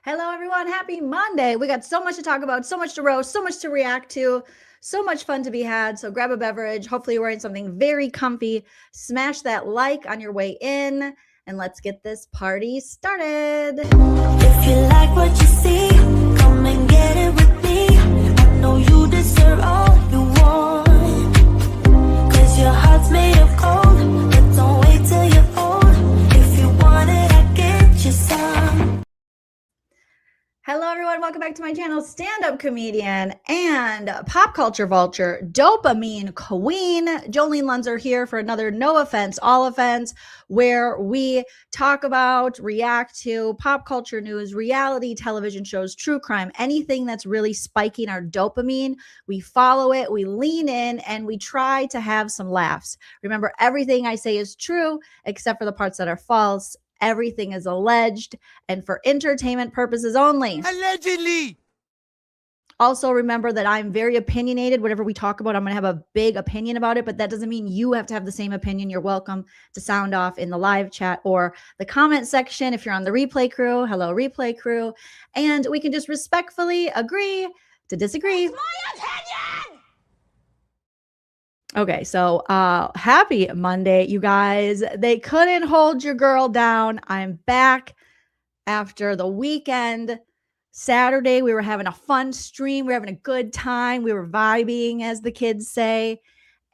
Hello, everyone. Happy Monday. We got so much to talk about, so much to roast, so much to react to, so much fun to be had. So grab a beverage. Hopefully, you're wearing something very comfy. Smash that like on your way in, and let's get this party started. If you like what you see, come and get it with me. I know you deserve all you want, 'cause your heart's made of gold. But don't wait till you're old. If you want it, I get you some. Hello, everyone. Welcome back to my channel, stand-up comedian and pop culture vulture, dopamine queen, Joleen Lunzer here for another No Offense, All Offense, where we talk about, react to pop culture news, reality television shows, true crime, anything that's really spiking our dopamine. We follow it, we lean in, and we try to have some laughs. Remember, everything I say is true, except for the parts that are false. Everything is alleged and for entertainment purposes only. Allegedly. Also, remember that I'm very opinionated. Whatever we talk about, I'm going to have a big opinion about it, but that doesn't mean you have to have the same opinion. You're welcome to sound off in the live chat or the comment section. If you're on the replay crew, hello, replay crew. And we can just respectfully agree to disagree. That's my opinion! Okay, so happy Monday, you guys. They couldn't hold your girl down. I'm back after the weekend. Saturday, we were having a fun stream. We were having a good time. We were vibing, as the kids say.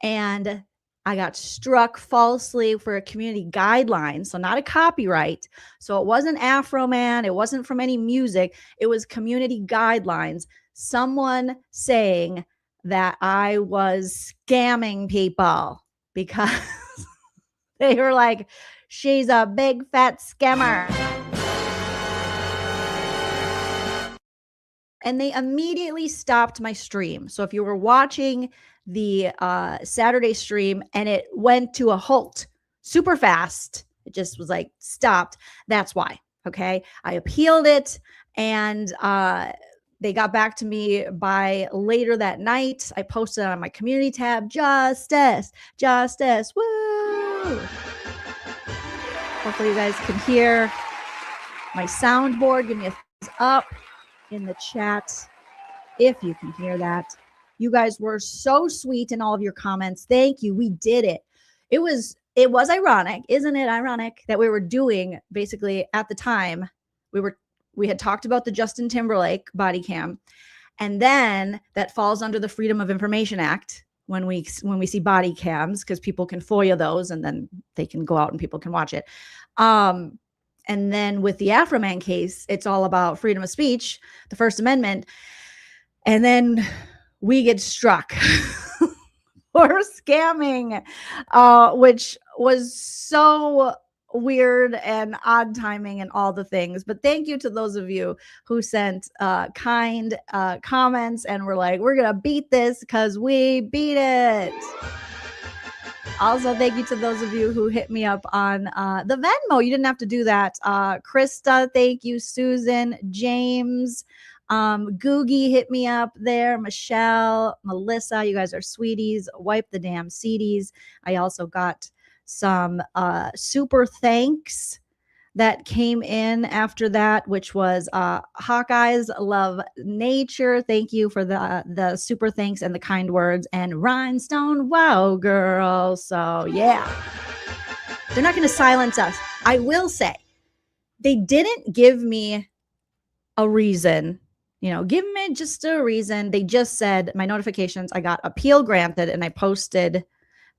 And I got struck falsely for a community guideline, so not a copyright. So it wasn't Afroman. It wasn't from any music. It was community guidelines. Someone saying that I was scamming people because they were like, she's a big fat scammer. And they immediately stopped my stream. So if you were watching the Saturday stream and it went to a halt super fast, it just was like stopped. That's why. Okay. I appealed it and they got back to me by later that night. I posted on my community tab, justice, justice, woo. Hopefully you guys can hear my soundboard. Give me a thumbs up in the chat if you can hear that. You guys were so sweet in all of your comments. Thank you. We did it. It was ironic, isn't it ironic that we were doing basically at the time we had talked about the Justin Timberlake body cam, and then that falls under the Freedom of Information Act when we see body cams, because people can FOIA those and then they can go out and people can watch it. And then with the Afroman case, it's all about freedom of speech, the First Amendment, and then we get struck for scamming, which was so weird and odd timing and all the things. But thank you to those of you who sent kind comments and were like, we're gonna beat this because we beat it. Also, thank you to those of you who hit me up on the Venmo. You didn't have to do that. Krista, thank you. Susan, James, Googie hit me up there. Michelle, Melissa, you guys are sweeties. Wipe the damn CDs. I also got some super thanks that came in after that, which was Hawkeyes Love Nature. Thank you for the super thanks and the kind words. And Rhinestone, wow, girl. So yeah, they're not going to silence us. I will say they didn't give me a reason, give me just a reason. They just said my notifications, I got appeal granted, and I posted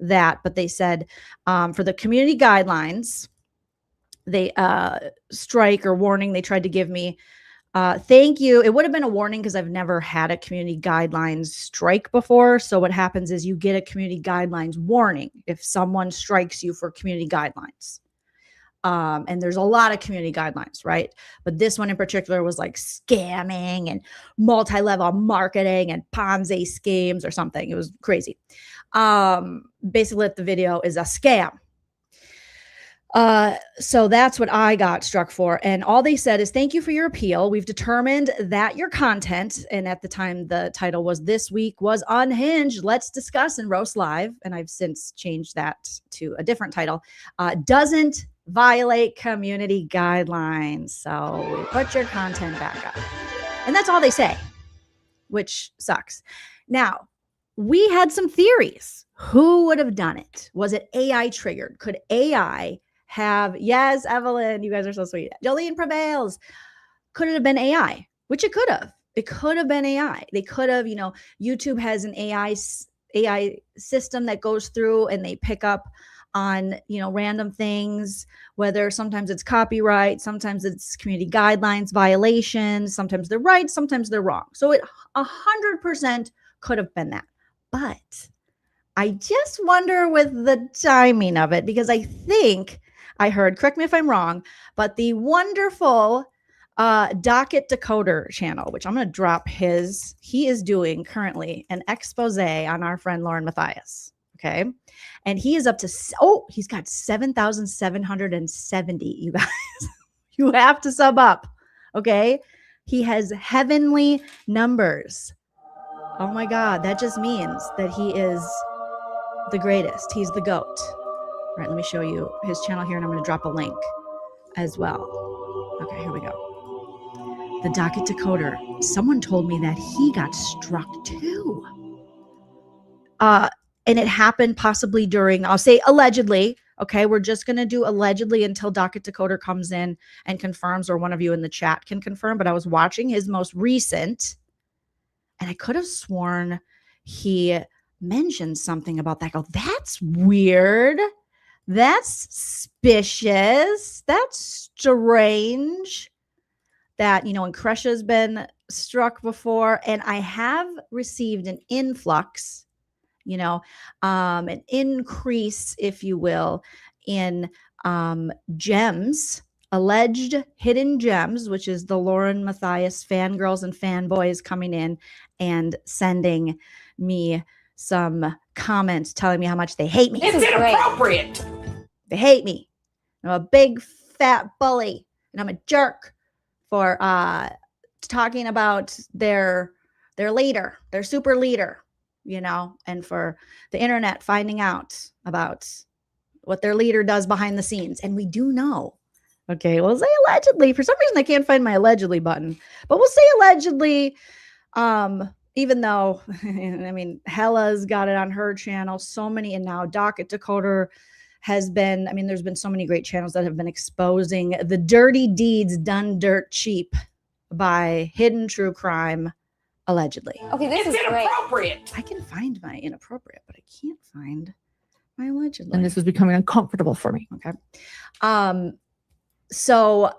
that, but they said for the community guidelines, they strike or warning they tried to give me. Thank you. It would have been a warning because I've never had a community guidelines strike before. So what happens is you get a community guidelines warning if someone strikes you for community guidelines. And there's a lot of community guidelines, right? But this one in particular was like scamming and multi-level marketing and Ponzi schemes or something. It was crazy. Basically, the video is a scam. So that's what I got struck for. And all they said is, thank you for your appeal. We've determined that your content, and at the time the title was This Week Was Unhinged, Let's Discuss and Roast Live, and I've since changed that to a different title, doesn't violate community guidelines. So we put your content back up. And that's all they say, which sucks. Now, we had some theories. Who would have done it? Was it AI triggered? Could AI have, yes, Evelyn, you guys are so sweet. Joleen prevails. Could it have been AI? Which it could have. It could have been AI. They could have, YouTube has an AI system that goes through and they pick up on, random things, whether sometimes it's copyright, sometimes it's community guidelines violations, sometimes they're right, sometimes they're wrong. So it 100% could have been that. But I just wonder with the timing of it, because I think I heard, correct me if I'm wrong, but the wonderful Docket Decoder channel, which I'm going to drop he is doing currently an expose on our friend LaurenMatthias. Okay. And he is up to, he's got 7,770. You guys, you have to sub up. Okay. He has heavenly numbers. Oh my God. That just means that he is the greatest. He's the GOAT. All right. Let me show you his channel here and I'm going to drop a link as well. Okay. Here we go. The Docket Decoder. Someone told me that he got struck too. And it happened possibly during, I'll say allegedly. Okay, we're just going to do allegedly until Docket Decoder comes in and confirms, or one of you in the chat can confirm. But I was watching his most recent, and I could have sworn he mentioned something about that. I go, that's weird. That's suspicious. That's strange. That, and Crusha's been struck before, and I have received an influx, an increase, if you will, in gems, alleged hidden gems, which is the LaurenMatthias fangirls and fanboys coming in and sending me some comments telling me how much they hate me. It's inappropriate. They hate me. I'm a big fat bully, and I'm a jerk for talking about their leader, their super leader, and for the internet finding out about what their leader does behind the scenes. And we do know. Okay, we'll say allegedly. For some reason, I can't find my allegedly button, but we'll say allegedly, even though, Hella's got it on her channel, so many, and now Docket Decoder has been, there's been so many great channels that have been exposing the dirty deeds done dirt cheap by hidden true crime, allegedly. Okay, this is inappropriate. I can find my inappropriate, but I can't find my allegedly. And this is becoming uncomfortable for me. Okay. So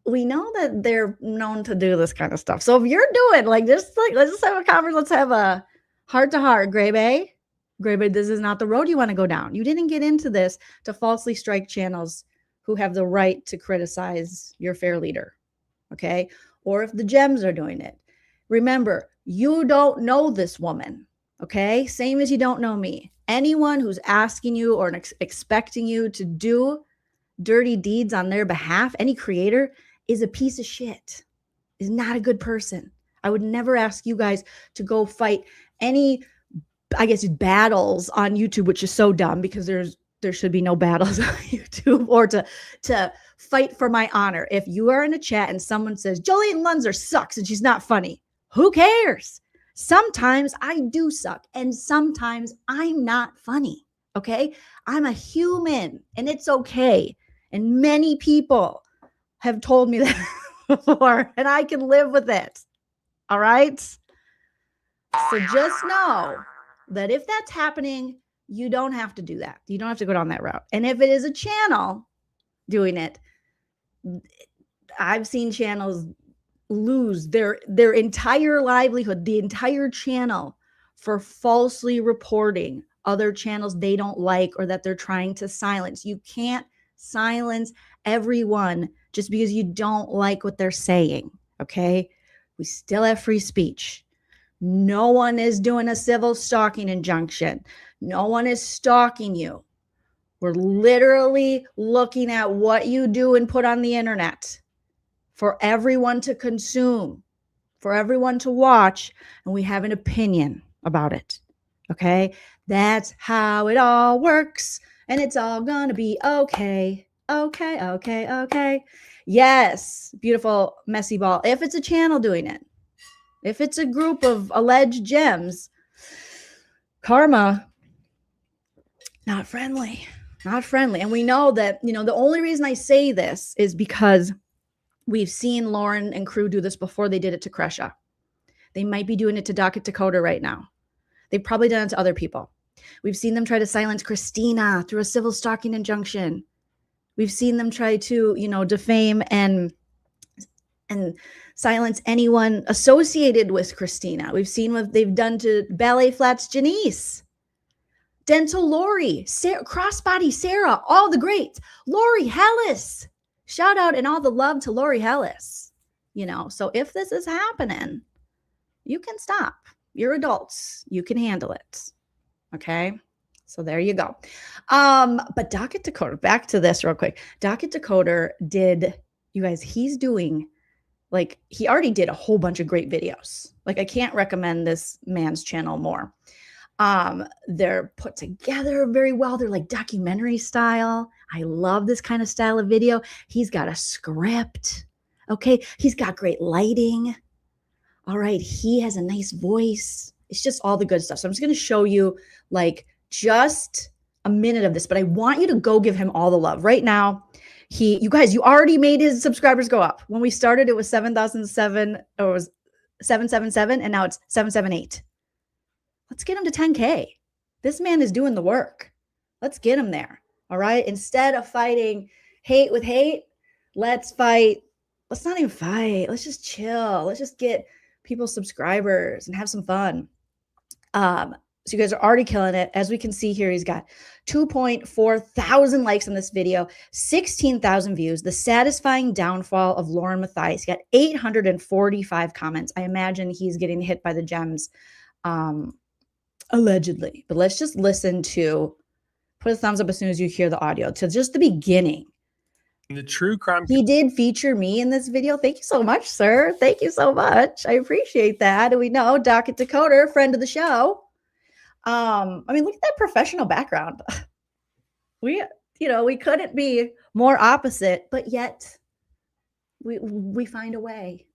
we know that they're known to do this kind of stuff. So if you're doing let's just have a conference. Let's have a heart to heart, Gray Bay. This is not the road you want to go down. You didn't get into this to falsely strike channels who have the right to criticize your fair leader. Okay. Or if the gems are doing it. Remember, you don't know this woman. Okay. Same as you don't know me. Anyone who's asking you or expecting you to do dirty deeds on their behalf, any creator, is a piece of shit, is not a good person. I would never ask you guys to go fight any, battles on YouTube, which is so dumb because there should be no battles on YouTube, or to fight for my honor. If you are in a chat and someone says, Joleen Lunzer sucks and she's not funny, who cares? Sometimes I do suck and sometimes I'm not funny. Okay. I'm a human and it's okay. And many people have told me that before and I can live with it. All right. So just know that if that's happening, you don't have to do that. You don't have to go down that route. And if it is a channel doing it, I've seen channels lose their entire livelihood, the entire channel, for falsely reporting other channels they don't like or that they're trying to silence. You can't silence everyone just because you don't like what they're saying. Okay. We still have free speech. No one is doing a civil stalking injunction. No one is stalking you. We're literally looking at what you do and put on the internet for everyone to consume, for everyone to watch, and we have an opinion about it. Okay? That's how it all works, and it's all gonna be okay. Okay. Yes, beautiful messy ball. If it's a channel doing it, if it's a group of alleged gems, karma, not friendly. And we know that, the only reason I say this is because we've seen Lauren and crew do this before. They did it to Crescia. They might be doing it to Docket Decoder right now. They've probably done it to other people. We've seen them try to silence Christina through a civil stalking injunction. We've seen them try to, defame and silence anyone associated with Christina. We've seen what they've done to Ballet Flats Janice, Dental Lori, Crossbody Sarah, all the greats. Lori Hellis, shout out and all the love to Lori Hellis. So if this is happening, you can stop. You're adults. You can handle it. Okay. So there you go. But Docket Decoder, back to this real quick. Docket Decoder you guys, he's doing, he already did a whole bunch of great videos. I can't recommend this man's channel more. They're put together very well. They're like documentary style. I love this kind of style of video. He's got a script. Okay. He's got great lighting. All right. He has a nice voice. It's just all the good stuff. So I'm just going to show you just a minute of this, but I want you to go give him all the love right now. You guys, you already made his subscribers go up. When we started, it was 7,007, or it was 777, and now it's 778. Let's get him to 10K. This man is doing the work. Let's get him there. All right. Instead of fighting hate with hate, let's fight. Let's not even fight. Let's just chill. Let's just get people subscribers and have some fun. So you guys are already killing it. As we can see here, he's got 2.4 thousand likes on this video, 16,000 views. The satisfying downfall of LaurenMatthias. He got 845 comments. I imagine he's getting hit by the gems, allegedly. But let's just listen to, put a thumbs up as soon as you hear the audio, to just the beginning. The true crime. He did feature me in this video. Thank you so much, sir. Thank you so much. I appreciate that. And we know Docket Decoder, friend of the show. Look at that professional background. We couldn't be more opposite, but yet we find a way,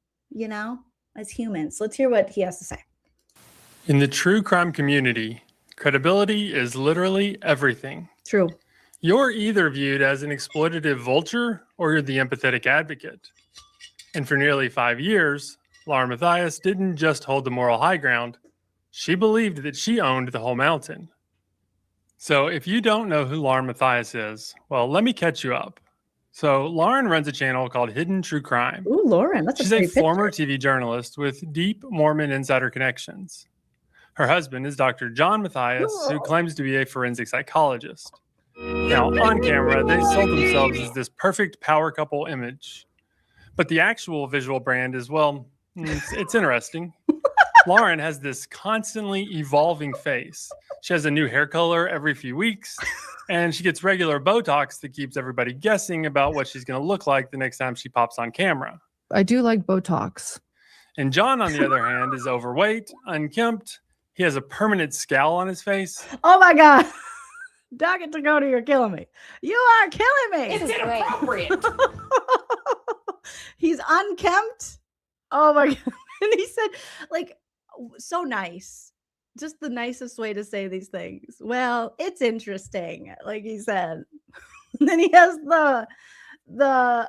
as humans. Let's hear what he has to say. In the true crime community, credibility is literally everything. True. You're either viewed as an exploitative vulture or you're the empathetic advocate. And for nearly 5 years, LaurenMatthias didn't just hold the moral high ground. She believed that she owned the whole mountain. So if you don't know who LaurenMatthias is, well, let me catch you up. So Lauren runs a channel called Hidden True Crime. Ooh, Lauren, that's She's a former TV journalist with deep Mormon insider connections. Her husband is Dr. John Matthias, who claims to be a forensic psychologist. Now, on camera, they sold themselves as this perfect power couple image. But the actual visual brand is, well, it's interesting. Lauren has this constantly evolving face. She has a new hair color every few weeks, and she gets regular Botox that keeps everybody guessing about what she's going to look like the next time she pops on camera. I do like Botox. And John, on the other hand, is overweight, unkempt. He has a permanent scowl on his face. Oh my God. Docket Decoder, you're killing me. You are killing me. It's inappropriate. He's unkempt. Oh my God. And he said, so nice. Just the nicest way to say these things. Well, it's interesting, like he said. And then he has the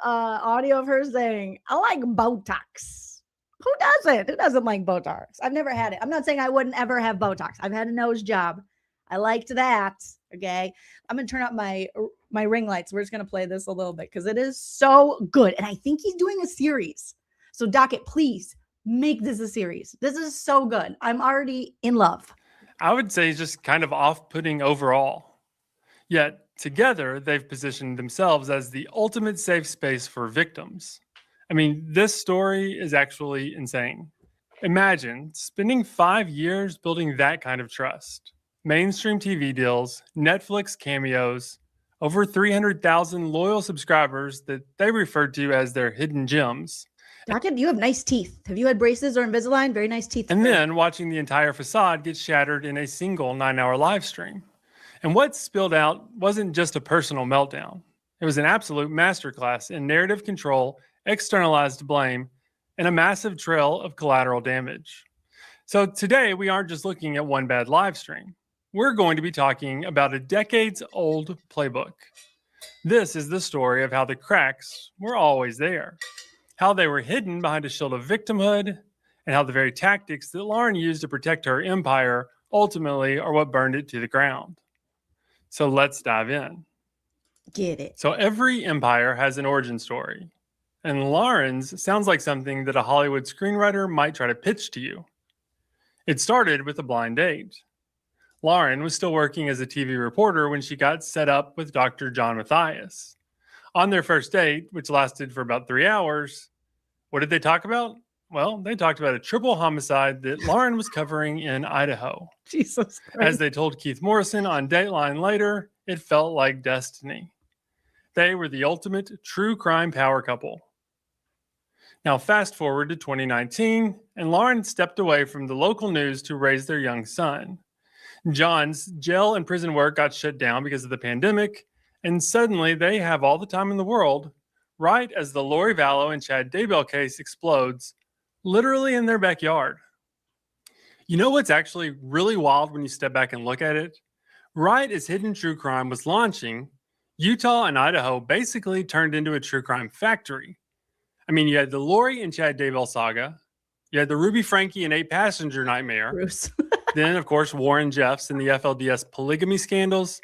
audio of her saying, I like Botox. Who doesn't? Who doesn't like Botox? I've never had it. I'm not saying I wouldn't ever have Botox. I've had a nose job. I liked that. Okay. I'm going to turn up my ring lights. We're just going to play this a little bit because it is so good. And I think he's doing a series. So Docket, please make this a series. This is so good. I'm already in love. I would say just kind of off-putting overall. Yet together, they've positioned themselves as the ultimate safe space for victims. I mean, this story is actually insane. Imagine spending 5 years building that kind of trust. Mainstream TV deals, Netflix cameos, over 300,000 loyal subscribers that they referred to as their hidden gems. Docket, you have nice teeth. Have you had braces or Invisalign? Very nice teeth. And then watching the entire facade get shattered in a single 9-hour live stream. And what spilled out wasn't just a personal meltdown. It was an absolute masterclass in narrative control, externalized blame, and a massive trail of collateral damage. So today, we aren't just looking at one bad live stream. We're going to be talking about a decades-old playbook. This is the story of how the cracks were always there, how they were hidden behind a shield of victimhood, and how the very tactics that Lauren used to protect her empire ultimately are what burned it to the ground. So let's dive in. Get it. So every empire has an origin story, and Lauren's sounds like something that a Hollywood screenwriter might try to pitch to you. It started with a blind date. Lauren was still working as a TV reporter when she got set up with Dr. John Matthias. On their first date, which lasted for about 3 hours, what did they talk about? Well, they talked about a triple homicide that Lauren was covering in Idaho. Jesus Christ. As they told Keith Morrison on Dateline later, it felt like destiny. They were the ultimate true crime power couple. Now, fast forward to 2019, and Lauren stepped away from the local news to raise their young son. John's jail and prison work got shut down because of the pandemic, and suddenly they have all the time in the world, right as the Lori Vallow and Chad Daybell case explodes, literally in their backyard. You know what's actually really wild when you step back and look at it? Right as Hidden True Crime was launching, Utah and Idaho basically turned into a true crime factory. I mean, you had the Lori and Chad Daybell saga, you had the Ruby Frankie and 8-passenger nightmare, Bruce. then, of course, Warren Jeffs and the FLDS polygamy scandals,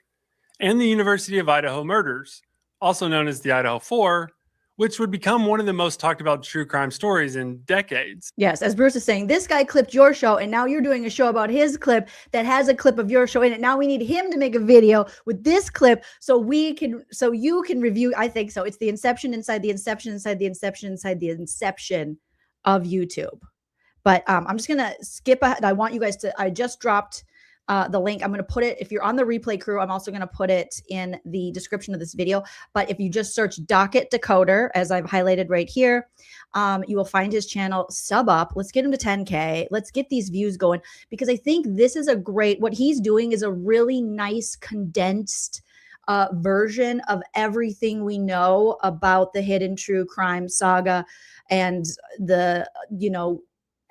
and the University of Idaho murders, also known as the Idaho 4, which would become one of the most talked about true crime stories in decades. Yes, as Bruce is saying, this guy clipped your show, and now you're doing a show about his clip that has a clip of your show in it. Now we need him to make a video with this clip so you can review. I think so. It's the inception inside the inception inside the inception inside the inception of YouTube. But I'm just gonna skip ahead. I want you guys to. I just dropped the link. I'm going to put it, if you're on the replay crew, I'm also going to put it in the description of this video. But if you just search Docket Decoder, as I've highlighted right here, you will find his channel. Sub up. Let's get him to 10K. Let's get these views going, because I think this is what he's doing is a really nice condensed version of everything we know about the Hidden True Crime saga and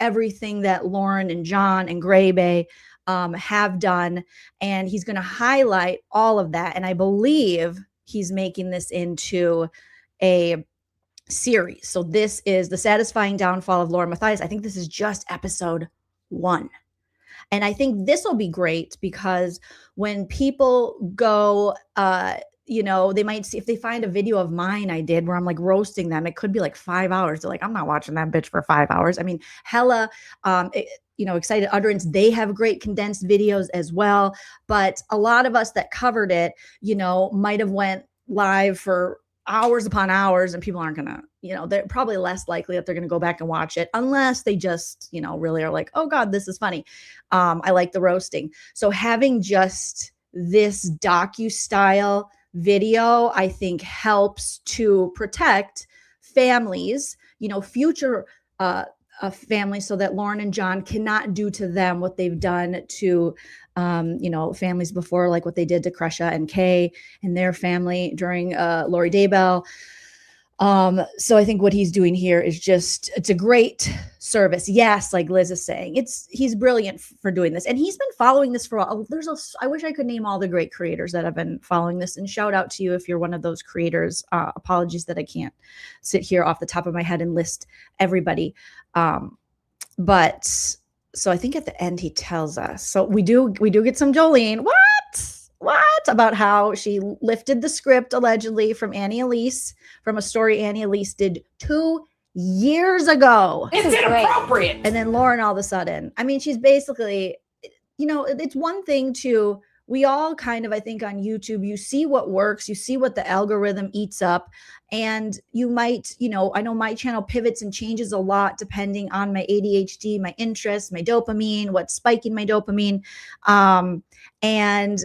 everything that Lauren and John and Gray Bay have done, and he's going to highlight all of that. And I believe he's making this into a series. So this is The Satisfying Downfall of LaurenMatthias. I think this is just episode 1. And I think this will be great because when people go, they might see, if they find a video of mine I did where I'm like roasting them, it could be like 5 hours. They're like, I'm not watching that bitch for 5 hours. I mean, hella, Excited Utterance, they have great condensed videos as well. But a lot of us that covered it, might have went live for hours upon hours, and people aren't gonna, they're probably less likely that they're gonna go back and watch it unless they just, really are like, oh God, this is funny. I like the roasting. So having just this docu-style video, I think helps to protect families, future families, so that Lauren and John cannot do to them what they've done to, families before, like what they did to Crescia and Kay and their family during Lori Daybell. So I think what he's doing here is it's a great service. Yes, like Liz is saying, he's brilliant for doing this. And he's been following this for I wish I could name all the great creators that have been following this, and shout out to you if you're one of those creators. Apologies that I can't sit here off the top of my head and list everybody. But so I think at the end he tells us, so we do get some Joleen. What about how she lifted the script allegedly from Annie Elise, from a story Annie Elise did 2 years ago. It's inappropriate. And then Lauren, all of a sudden, I mean, she's basically, it's one thing to, we all kind of, I think on YouTube, you see what works, you see what the algorithm eats up, and you might, I know my channel pivots and changes a lot depending on my ADHD, my interests, my dopamine, what's spiking my dopamine. And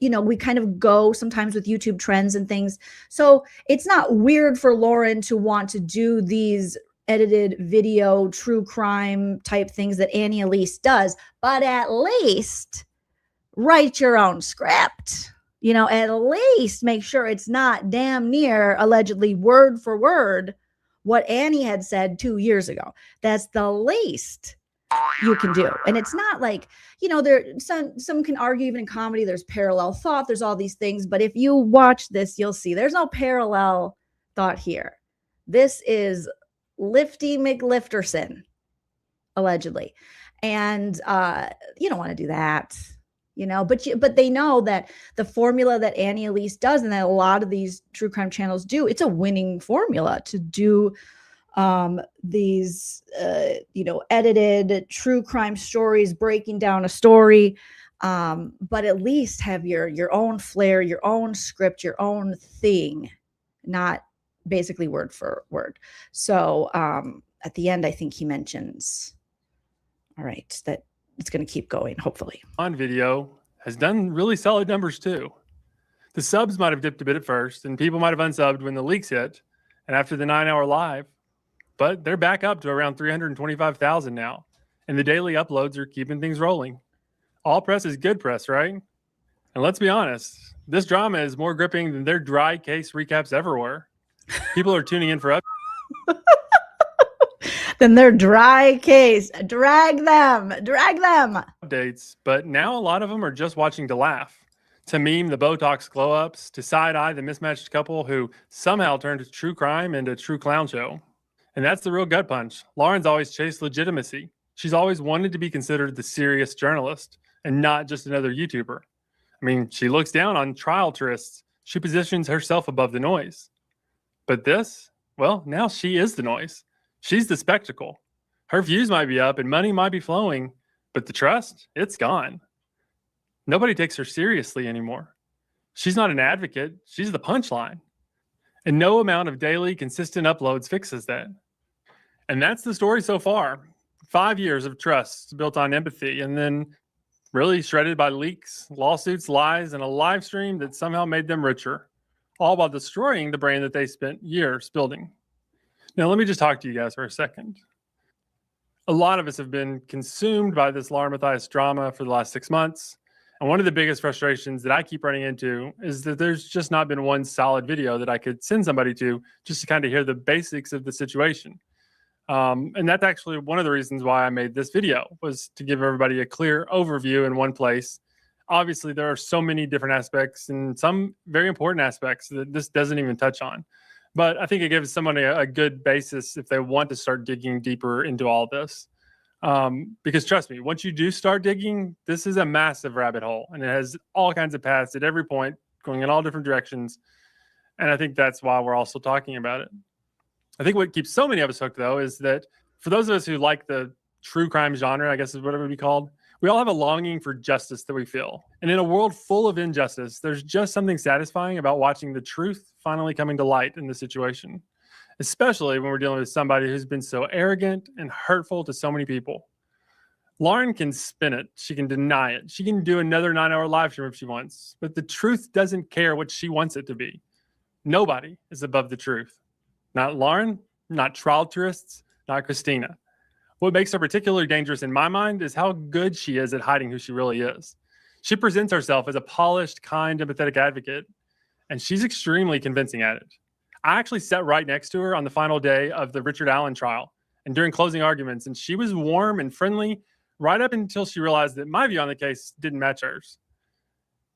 we kind of go sometimes with YouTube trends and things. So it's not weird for Lauren to want to do these edited video, true crime type things that Annie Elise does, but at least write your own script. You know, at least make sure it's not damn near allegedly word for word what Annie had said 2 years ago. That's the least you can do. And it's not like, you know, there some can argue even in comedy there's parallel thought, there's all these things, but if you watch this you'll see there's no parallel thought here. This is Lifty McLifterson allegedly. And you don't want to do that, you know, but they know that the formula that Annie Elise does and that a lot of these true crime channels do, it's a winning formula to do these you know, edited true crime stories, breaking down a story, but at least have your own flair, your own script, your own thing, not basically word for word. So at the end I think he mentions, all right, that it's going to keep going, hopefully. On video has done really solid numbers too. The subs might have dipped a bit at first, and people might have unsubbed when the leaks hit and after the 9-hour live, but they're back up to around 325,000 now, and the daily uploads are keeping things rolling. All press is good press, right? And let's be honest, this drama is more gripping than their dry case recaps ever were. People are tuning in for Then their dry case, drag them updates, but now a lot of them are just watching to laugh, to meme the Botox glow-ups, to side-eye the mismatched couple who somehow turned true crime into a true clown show. And that's the real gut punch. Lauren's always chased legitimacy. She's always wanted to be considered the serious journalist and not just another YouTuber. I mean, she looks down on trial tourists. She positions herself above the noise. But this, well, now she is the noise. She's the spectacle. Her views might be up and money might be flowing, but the trust, it's gone. Nobody takes her seriously anymore. She's not an advocate. She's the punchline. And no amount of daily consistent uploads fixes that. And that's the story so far. 5 years of trust built on empathy and then really shredded by leaks, lawsuits, lies, and a live stream that somehow made them richer, all while destroying the brand that they spent years building. Now, let me just talk to you guys for a second. A lot of us have been consumed by this LaurenMatthias drama for the last 6 months. And one of the biggest frustrations that I keep running into is that there's just not been one solid video that I could send somebody to just to kind of hear the basics of the situation. And that's actually one of the reasons why I made this video, was to give everybody a clear overview in one place. Obviously, there are so many different aspects and some very important aspects that this doesn't even touch on. But I think it gives somebody a good basis if they want to start digging deeper into all this. Because trust me, once you do start digging, this is a massive rabbit hole and it has all kinds of paths at every point going in all different directions. And I think that's why we're also talking about it. I think what keeps so many of us hooked, though, is that for those of us who like the true crime genre, I guess is what it would be called, we all have a longing for justice that we feel. And in a world full of injustice, there's just something satisfying about watching the truth finally coming to light in the situation, especially when we're dealing with somebody who's been so arrogant and hurtful to so many people. Lauren can spin it. She can deny it. She can do another 9-hour live stream if she wants, but the truth doesn't care what she wants it to be. Nobody is above the truth. Not Lauren, not trial tourists, not Christina. What makes her particularly dangerous in my mind is how good she is at hiding who she really is. She presents herself as a polished, kind, empathetic advocate, and she's extremely convincing at it. I actually sat right next to her on the final day of the Richard Allen trial and during closing arguments, and she was warm and friendly right up until she realized that my view on the case didn't match hers.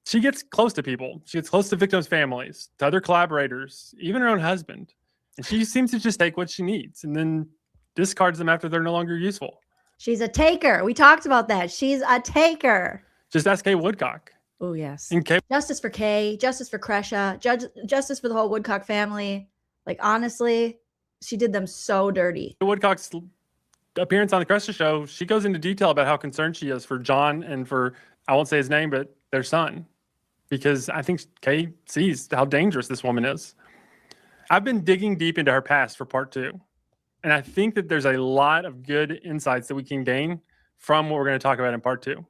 She gets close to people. She gets close to victims' families, to other collaborators, even her own husband. And she seems to just take what she needs and then discards them after they're no longer useful. She's a taker. We talked about that. She's a taker. Just ask Kay Woodcock. Oh, yes. And Kay, Justice for Kay, justice for Kresha, justice for the whole Woodcock family. Like, honestly, she did them so dirty. Woodcock's appearance on the Kresha show, she goes into detail about how concerned she is for John and for, I won't say his name, but their son. Because I think Kay sees how dangerous this woman is. I've been digging deep into her past for part 2. And I think that there's a lot of good insights that we can gain from what we're going to talk about in part 2.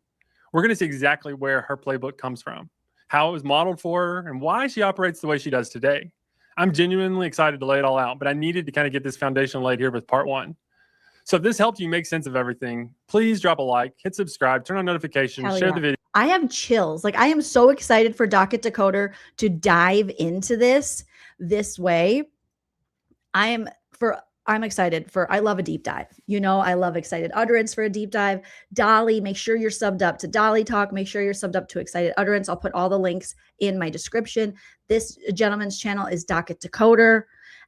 We're going to see exactly where her playbook comes from, how it was modeled for her, and why she operates the way she does today. I'm genuinely excited to lay it all out, but I needed to kind of get this foundation laid here with part 1. So if this helped you make sense of everything, please drop a like, hit subscribe, turn on notifications, Hell share yeah. the video. I have chills. Like, I am so excited for Docket Decoder to dive into this way. I'm excited for, I love a deep dive. You know, I love Excited Utterance for a deep dive. Dolly, make sure you're subbed up to Dolly Talk. Make sure you're subbed up to Excited Utterance. I'll put all the links in my description. This gentleman's channel is Docket Decoder,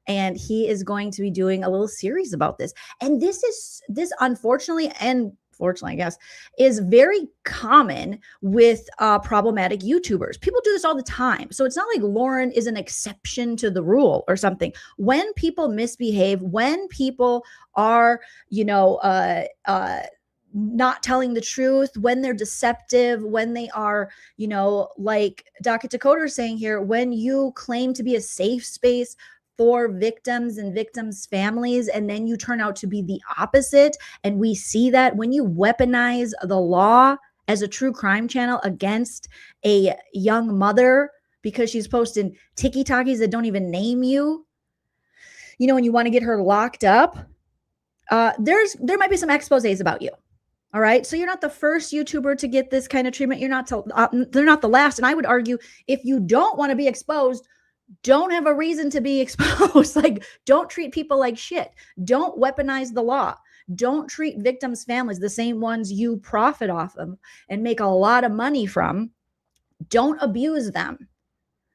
and he is going to be doing a little series about this. And this unfortunately, and fortunately, I guess, is very common with problematic YouTubers. People do this all the time. So it's not like Lauren is an exception to the rule or something. When people misbehave, when people are, not telling the truth, when they're deceptive, when they are, like Docket Decoder is saying here, when you claim to be a safe space for victims and victims' families, and then you turn out to be the opposite. And we see that when you weaponize the law as a true crime channel against a young mother because she's posting TikTokies that don't even name you, and you want to get her locked up, there might be some exposés about you. All right. So you're not the first YouTuber to get this kind of treatment. They're not the last. And I would argue, if you don't want to be exposed, don't have a reason to be exposed. Like, don't treat people like shit. Don't weaponize the law. Don't treat victims' families, the same ones you profit off of and make a lot of money from. Don't abuse them.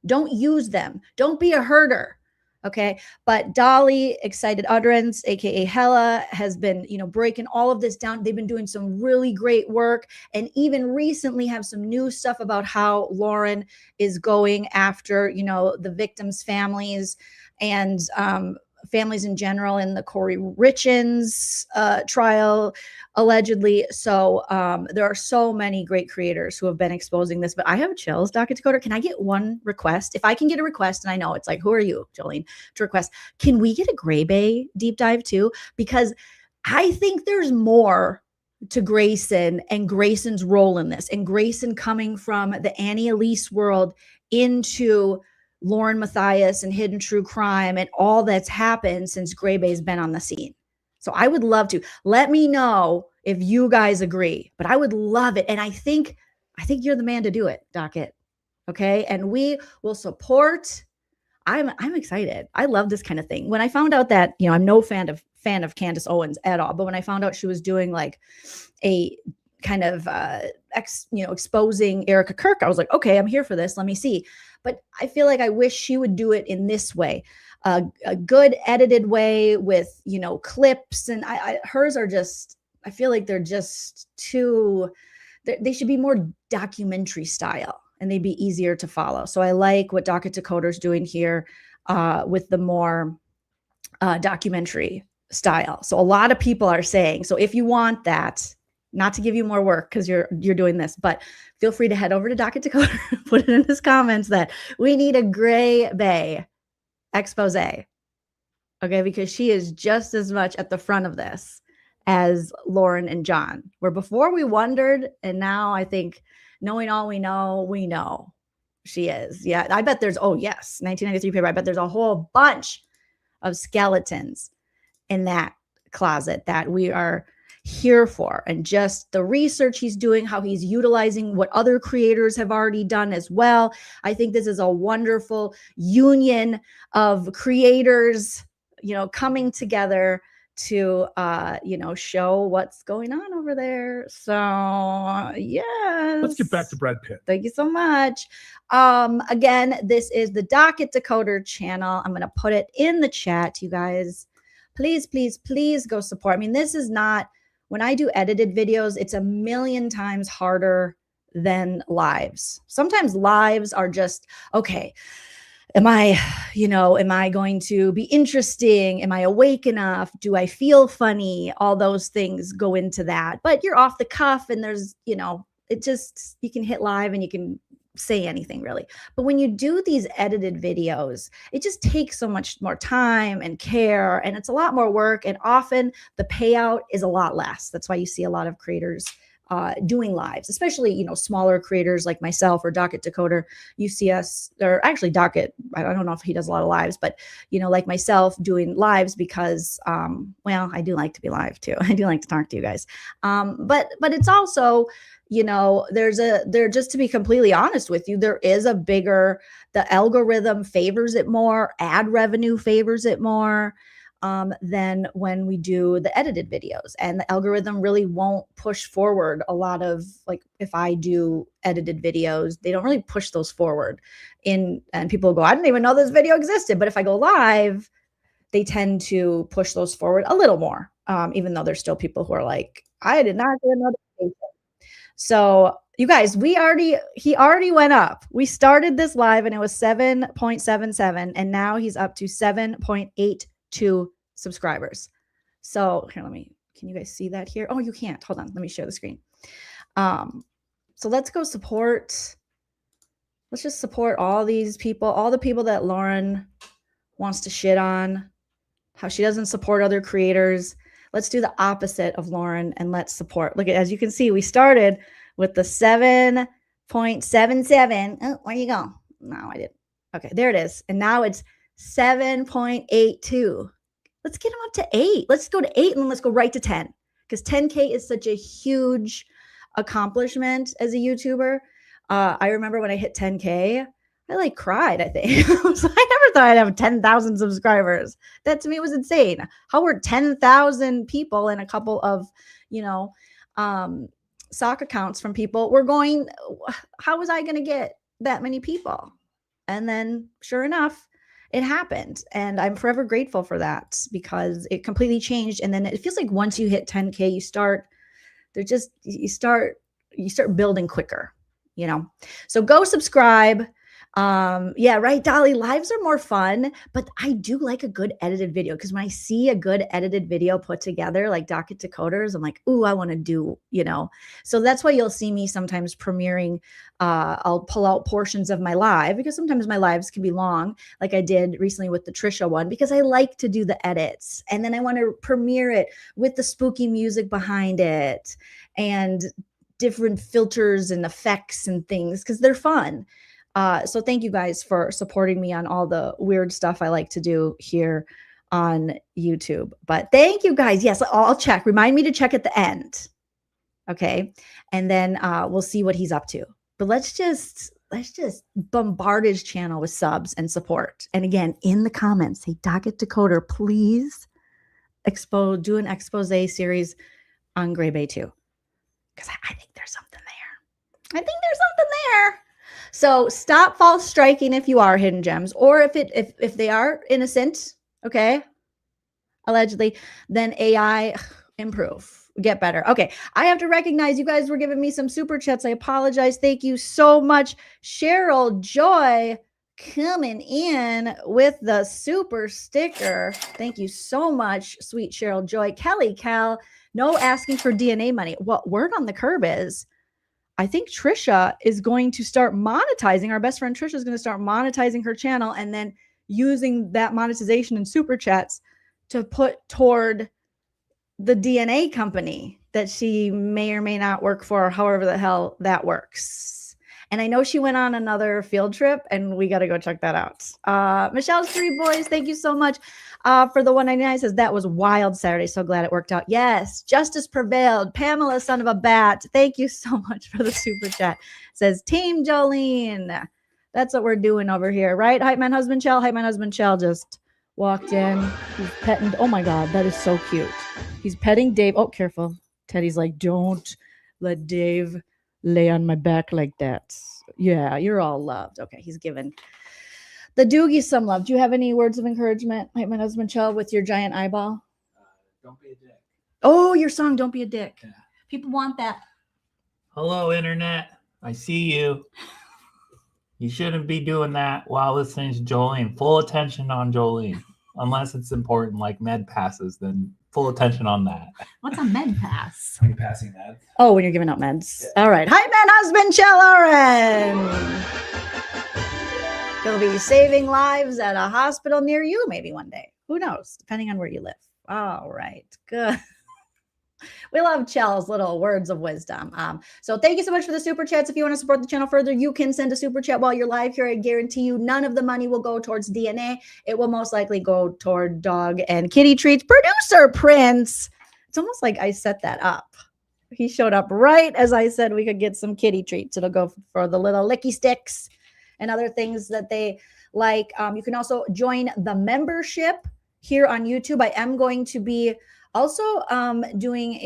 Don't use them. Don't be a herder. Okay. But Dolly, Excited Utterance, aka Hella, has been, breaking all of this down. They've been doing some really great work, and even recently have some new stuff about how Lauren is going after, the victims' families and families in general in the Corey Richins trial, allegedly. So there are so many great creators who have been exposing this, but I have chills. Docket Decoder, can I get one request? If I can get a request, and I know it's like, who are you, Jolene, to request? Can we get a Gray Bay deep dive too? Because I think there's more to Grayson and Grayson's role in this, and Grayson coming from the Annie Elise world into LaurenMatthias and Hidden True Crime and all that's happened since Gray Bay's been on the scene. So I would love to. Let me know if you guys agree, but I would love it. And I think you're the man to do it, Docket. Okay. And we will support. I'm excited. I love this kind of thing. When I found out that, I'm no fan of Candace Owens at all, but when I found out she was doing like a kind of exposing Erica Kirk, I was like, okay, I'm here for this. Let me see. But I feel like I wish she would do it in this way, a good edited way with, clips. And hers are just, I feel like they're just too, they should be more documentary style, and they'd be easier to follow. So I like what Docket Decoder's doing here with the more documentary style. So a lot of people are saying, so if you want that, not to give you more work because you're doing this, but feel free to head over to Docket Decoder, put it in his comments that we need a Gray Bay expose. Okay, because she is just as much at the front of this as Lauren and John. Where before we wondered, and now I think, knowing all we know she is. Yeah, I bet there's, 1993 paper. I bet there's a whole bunch of skeletons in that closet that we are here for, and just the research he's doing, how he's utilizing what other creators have already done as well. I think this is a wonderful union of creators, coming together to, show what's going on over there. So yes. Let's get back to Brad Pitt. Thank you so much. Again, this is the Docket Decoder channel. I'm going to put it in the chat, you guys. Please, please, please go support. I mean, this is not, when I do edited videos, it's a million times harder than lives. Sometimes lives are just, okay, am I going to be interesting? Am I awake enough? Do I feel funny? All those things go into that. But you're off the cuff, and there's, it just, you can hit live and you can say anything really. But when you do these edited videos, it just takes so much more time and care, and it's a lot more work, and often the payout is a lot less. That's why you see a lot of creators doing lives, especially, you know, smaller creators like myself or Docket Decoder. You see us, or actually Docket, I don't know if he does a lot of lives, but, you know, like myself doing lives because, well, I do like to be live too. I do like to talk to you guys. But it's also, you know, just to be completely honest with you, there is a bigger, the algorithm favors it more, ad revenue favors it more. Than when we do the edited videos, and the algorithm really won't push forward a lot of, like, if I do edited videos, they don't really push those forward and people go, I didn't even know this video existed. But if I go live, they tend to push those forward a little more. Even though there's still people who are like, I did not get a notification. So you guys, he already went up. We started this live and it was 7.77 and now he's up to 7.82 subscribers. So here, can you guys see that here? Oh, you can't. Hold on. Let me share the screen. So let's go support. Let's just support all these people, all the people that Lauren wants to shit on, how she doesn't support other creators. Let's do the opposite of Lauren and let's support. Look at, as you can see, we started with the 7.77. Oh, where you go? No, I didn't. Okay, there it is. And now it's 7.82. Let's get them up to 8. Let's go to 8 and then let's go right to 10, because 10K is such a huge accomplishment as a YouTuber. I remember when I hit 10K, I like cried, I think. I never thought I'd have 10,000 subscribers. That to me was insane. How were 10,000 people and a couple of, you know, sock accounts from people were going, how was I going to get that many people? And then sure enough, it happened. And I'm forever grateful for that because it completely changed. And then it feels like once you hit 10K, you start building quicker, you know? So go subscribe. Yeah, right, Dolly, lives are more fun, but I do like a good edited video, because when I see a good edited video put together, like Docket Decoders, I'm like, ooh, I want to do, you know. So that's why you'll see me sometimes premiering. I'll pull out portions of my live, because sometimes my lives can be long, like I did recently with the Trisha one, because I like to do the edits, and then I want to premiere it with the spooky music behind it and different filters and effects and things, because they're fun. So thank you guys for supporting me on all the weird stuff I like to do here on YouTube. But thank you guys. Yes, I'll check. Remind me to check at the end. Okay. And then we'll see what he's up to. But let's just bombard his channel with subs and support. And again, in the comments, say, Docket Decoder, please do an expose series on Gray Bay 2. Because I think there's something there. So stop false striking if you are hidden gems, or if they are innocent, okay, allegedly, then AI improve, get better. Okay, I have to recognize you guys were giving me some super chats. I apologize. Thank you so much. Cheryl Joy coming in with the super sticker. Thank you so much, sweet Cheryl Joy. Kelly Cal, no asking for DNA money. What word on the curb is, I think Trisha is going to start monetizing. Our best friend Trisha is going to start monetizing her channel and then using that monetization and super chats to put toward the DNA company that she may or may not work for, however the hell that works. And I know she went on another field trip and we got to go check that out. Michelle's 3 boys, thank you so much for the 199. Says that was wild Saturday. So glad it worked out. Yes, justice prevailed. Pamela, son of a bat. Thank you so much for the super chat. Says Team Jolene. That's what we're doing over here, right? Hype man husband Chell. Hype man husband Chell just walked in. He's petting. Oh my God, that is so cute. He's petting Dave. Oh, careful. Teddy's like, don't let Dave lay on my back like that. Yeah, you're all loved. Okay, he's given the Doogie some love. Do you have any words of encouragement, my husband Chell, with your giant eyeball? Don't be a dick. Oh, your song, Don't Be a Dick. Yeah. People want that. Hello, Internet. I see you. You shouldn't be doing that while listening to Jolene. Full attention on Jolene. Unless it's important, like med passes, then full attention on that. What's a med pass? Are you passing that? Oh, when you're giving out meds. Yeah. All right. Hi, man, husband, Chell Lauren. You'll be saving lives at a hospital near you maybe one day. Who knows? Depending on where you live. All right. Good. We love Chel's little words of wisdom. So thank you so much for the super chats. If you want to support the channel further, you can send a super chat while you're live here. I guarantee you none of the money will go towards DNA. It will most likely go toward dog and kitty treats. Producer Prince. It's almost like I set that up. He showed up right as I said we could get some kitty treats. It'll go for the little licky sticks and other things that they like. You can also join the membership here on YouTube. I am going to be also doing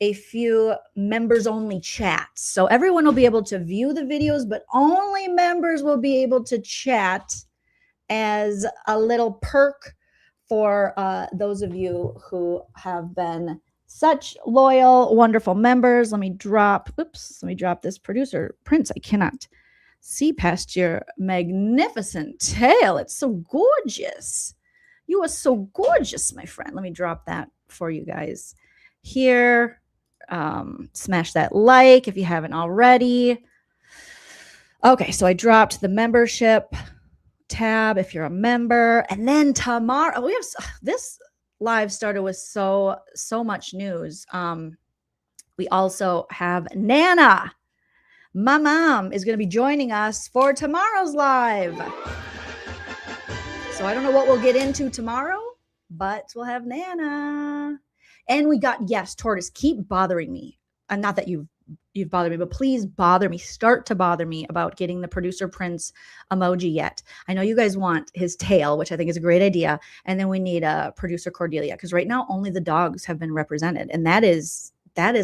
a few members only chats. So everyone will be able to view the videos, but only members will be able to chat as a little perk for those of you who have been such loyal, wonderful members. Let me drop this producer Prince. I cannot see past your magnificent tail. It's so gorgeous. You are so gorgeous, my friend. Let me drop that for you guys here. Smash that like if you haven't already. Okay, so I dropped the membership tab if you're a member. And then tomorrow, we have this live started with so much news. We also have Nana. My mom is going to be joining us for tomorrow's live. So I don't know what we'll get into tomorrow, but we'll have Nana. And we got, yes, Tortoise, keep bothering me. And not that you've bothered me, but please bother me. Start to bother me about getting the producer Prince emoji yet. I know you guys want his tail, which I think is a great idea. And then we need a producer Cordelia, because right now only the dogs have been represented. And that is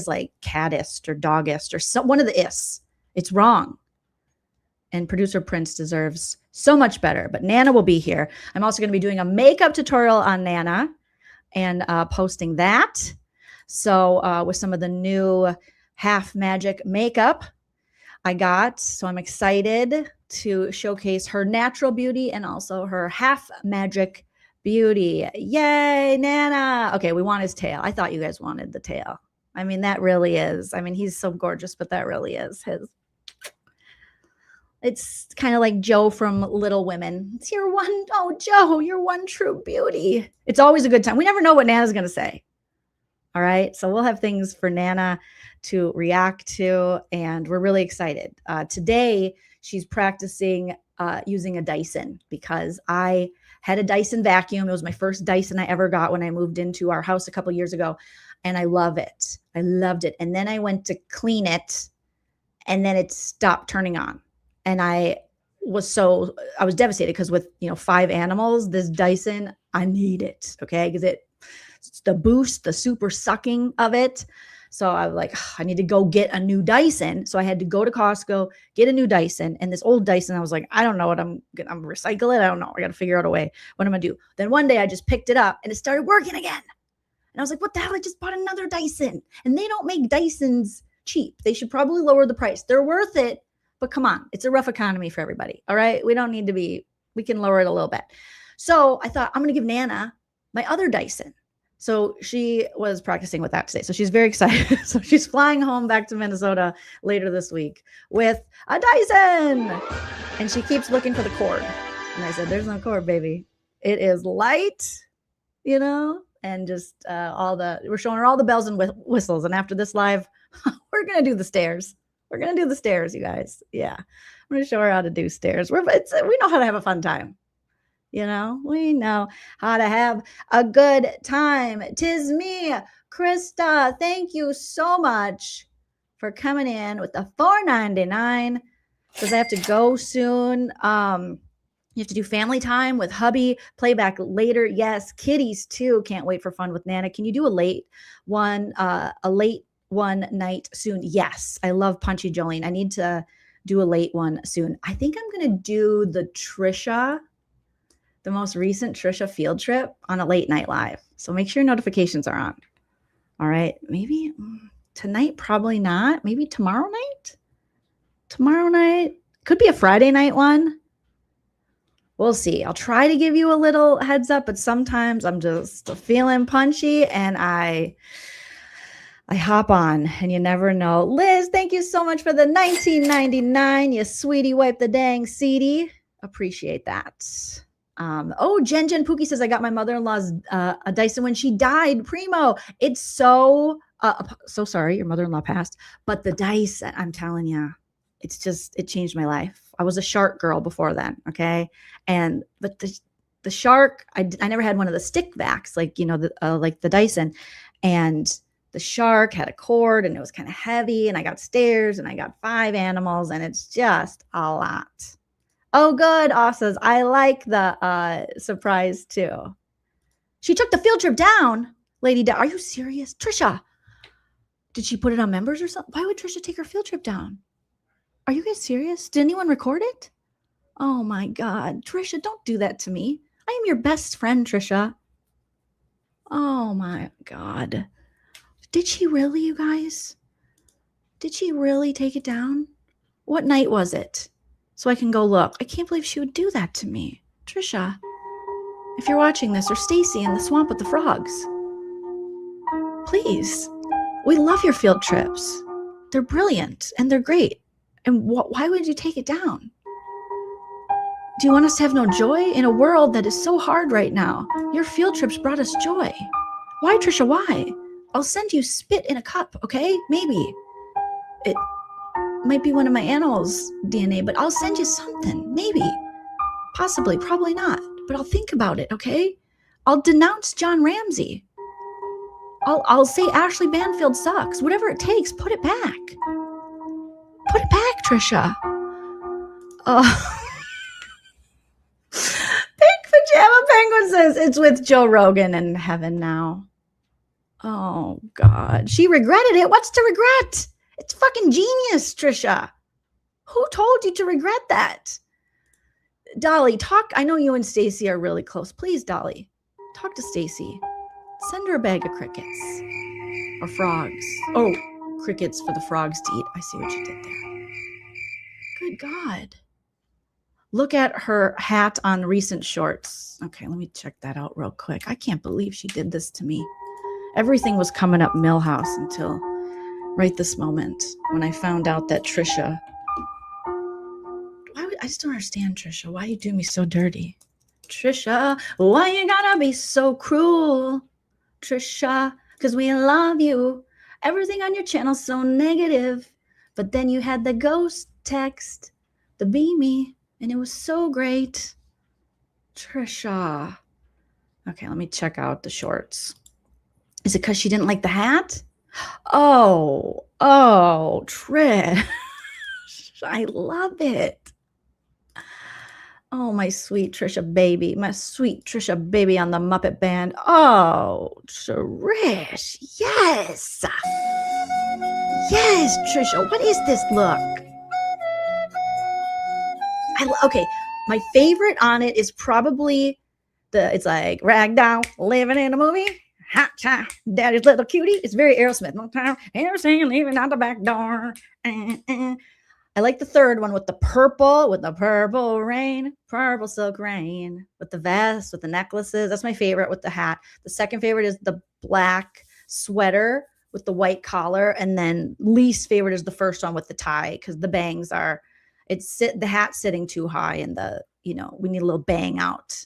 like catist or dogist or one of the ists. It's wrong. And producer Prince deserves so much better. But Nana will be here. I'm also going to be doing a makeup tutorial on Nana and posting that. So with some of the new half magic makeup I got. So I'm excited to showcase her natural beauty and also her half magic beauty. Yay, Nana. Okay, we want his tail. I thought you guys wanted the tail. I mean, that really is. I mean, he's so gorgeous, but that really is his. It's kind of like Joe from Little Women. It's your one, oh, Joe, your one true beauty. It's always a good time. We never know what Nana's going to say. All right. So we'll have things for Nana to react to, and we're really excited. Today, she's practicing using a Dyson because I had a Dyson vacuum. It was my first Dyson I ever got when I moved into our house a couple years ago, and I love it. I loved it. And then I went to clean it, and then it stopped turning on. And I was devastated because with 5 animals, this Dyson, I need it. Okay. Because it's the boost, the super sucking of it. So I was like, I need to go get a new Dyson. So I had to go to Costco, get a new Dyson. And this old Dyson, I was like, I don't know what I'm recycle it. I don't know. I got to figure out a way. What I'm going to do? Then one day I just picked it up and it started working again. And I was like, what the hell? I just bought another Dyson. And they don't make Dysons cheap. They should probably lower the price. They're worth it. But come on, it's a rough economy for everybody. All right. We don't need to be, we can lower it a little bit. So I thought I'm going to give Nana my other Dyson. So she was practicing with that today. So she's very excited. So she's flying home back to Minnesota later this week with a Dyson. And she keeps looking for the cord. And I said, there's no cord, baby. It is light, and just we're showing her all the bells and whistles. And after this live, we're going to do the stairs. We're going to do the stairs, you guys. Yeah. I'm going to show her how to do stairs. We know how to have a fun time. We know how to have a good time. 'Tis me, Krista. Thank you so much for coming in with the $4.99 because I have to go soon. You have to do family time with hubby, playback later. Yes, kitties too. Can't wait for fun with Nana. Can you do a late one night soon? Yes, I love Punchy Jolene. I need to do a late one soon. I think I'm going to do the most recent Trisha field trip on a late night live. So make sure your notifications are on. All right. Maybe tonight, probably not. Maybe tomorrow night. Tomorrow night. Could be a Friday night one. We'll see. I'll try to give you a little heads up, but sometimes I'm just feeling punchy and I hop on and you never know. Liz, thank you so much for the $19.99. You sweetie wipe the dang seedy. Appreciate that. Jen Pookie says, I got my mother-in-law's a Dyson when she died. Primo. It's so sorry your mother-in-law passed, but the Dyson, I'm telling you, it changed my life. I was a Shark girl before then. Okay. But the Shark, I never had one of the stick vacs, like, like the Dyson, and the Shark had a cord and it was kind of heavy, and I got stairs and I got 5 animals, and it's just a lot. Oh, good. Says, I like the surprise too. She took the field trip down, Lady. Are you serious? Trisha, did she put it on members or something? Why would Trisha take her field trip down? Are you guys serious? Did anyone record it? Oh my God. Trisha, don't do that to me. I am your best friend, Trisha. Oh my God. Did she really, you guys? Did she really take it down? What night was it? So I can go look. I can't believe she would do that to me. Trisha, if you're watching this, or Stacy in the swamp with the frogs, please. We love your field trips. They're brilliant and they're great. And why would you take it down? Do you want us to have no joy in a world that is so hard right now? Your field trips brought us joy. Why, Trisha? Why? I'll send you spit in a cup, okay? Maybe. It might be one of my animals' DNA, but I'll send you something. Maybe. Possibly. Probably not. But I'll think about it, okay? I'll denounce John Ramsey. I'll say Ashley Banfield sucks. Whatever it takes, put it back. Put it back, Trisha. Pink Pajama Penguin says it's with Joe Rogan in heaven now. Oh, God. She regretted it. What's to regret? It's fucking genius, Trisha. Who told you to regret that? Dolly, talk. I know you and Stacy are really close. Please, Dolly, talk to Stacy. Send her a bag of crickets or frogs. Oh, crickets for the frogs to eat. I see what you did there. Good God. Look at her hat on recent shorts. Okay, let me check that out real quick. I can't believe she did this to me. Everything was coming up Millhouse until right this moment when I found out that Trisha. I just don't understand, Trisha. Why you do me so dirty? Trisha, why you gotta be so cruel? Trisha, because we love you. Everything on your channel's so negative. But then you had the ghost text, the beamy, and it was so great. Trisha. Okay, let me check out the shorts. Is it because she didn't like the hat? Oh, Trish. I love it. Oh, my sweet Trisha baby. My sweet Trisha baby on the Muppet Band. Oh, Trish. Yes. Yes, Trisha. What is this look? Okay, my favorite on it is probably it's like ragdoll living in a movie. Hot cha, daddy's little cutie. It's very Aerosmith. No time, Aerosmith leaving out the back door. I like the third one with the purple rain, purple silk rain, with the vest, with the necklaces. That's my favorite with the hat. The second favorite is the black sweater with the white collar. And then least favorite is the first one with the tie, because the bangs are, the hat sitting too high, and we need a little bang out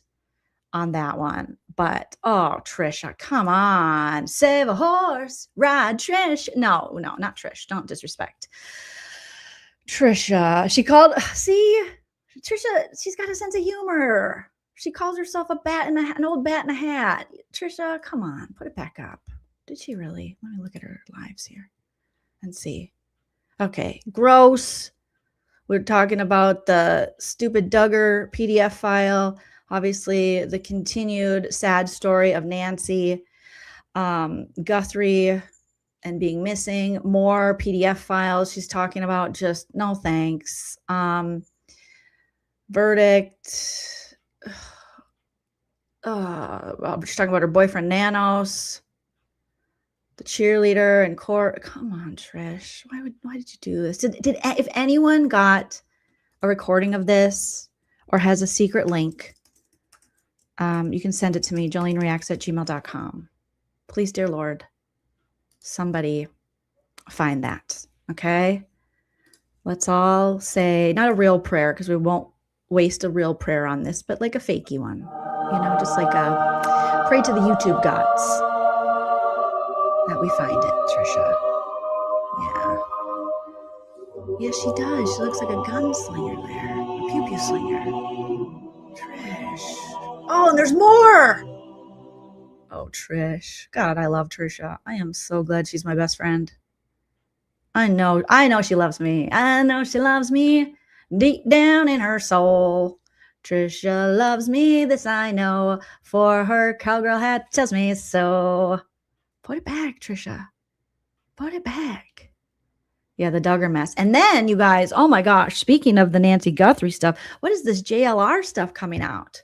on that one. But Trisha, come on, save a horse, ride Trish. No, not Trish. Don't disrespect Trisha. Trisha, she's got a sense of humor. She calls herself an old bat in a hat. Trisha, come on, put it back up. Did she really? Let me look at her lives here and see. Okay, gross. We're talking about the stupid Duggar PDF file. Obviously, the continued sad story of Nancy, Guthrie, and being missing. More PDF files she's talking about. Just no thanks. Verdict. She's talking about her boyfriend Nanos, the cheerleader, and court. Come on, Trish. Why did you do this? If anyone got a recording of this or has a secret link, you can send it to me, joleenreacts@gmail.com. Please, dear Lord, somebody find that. Okay. Let's all say not a real prayer, because we won't waste a real prayer on this, but like a fakey one, just like a pray to the YouTube gods that we find it, Trisha. Yeah, she does. She looks like a gunslinger there, a pew pew slinger. Trish. Oh, and there's more. Oh, Trish. God, I love Trisha. I am so glad she's my best friend. I know she loves me. I know she loves me deep down in her soul. Trisha loves me, this I know, for her cowgirl hat tells me so. Put it back, Trisha. Put it back. Yeah, the Duggar mess. And then, you guys, oh my gosh, speaking of the Nancy Guthrie stuff, what is this JLR stuff coming out?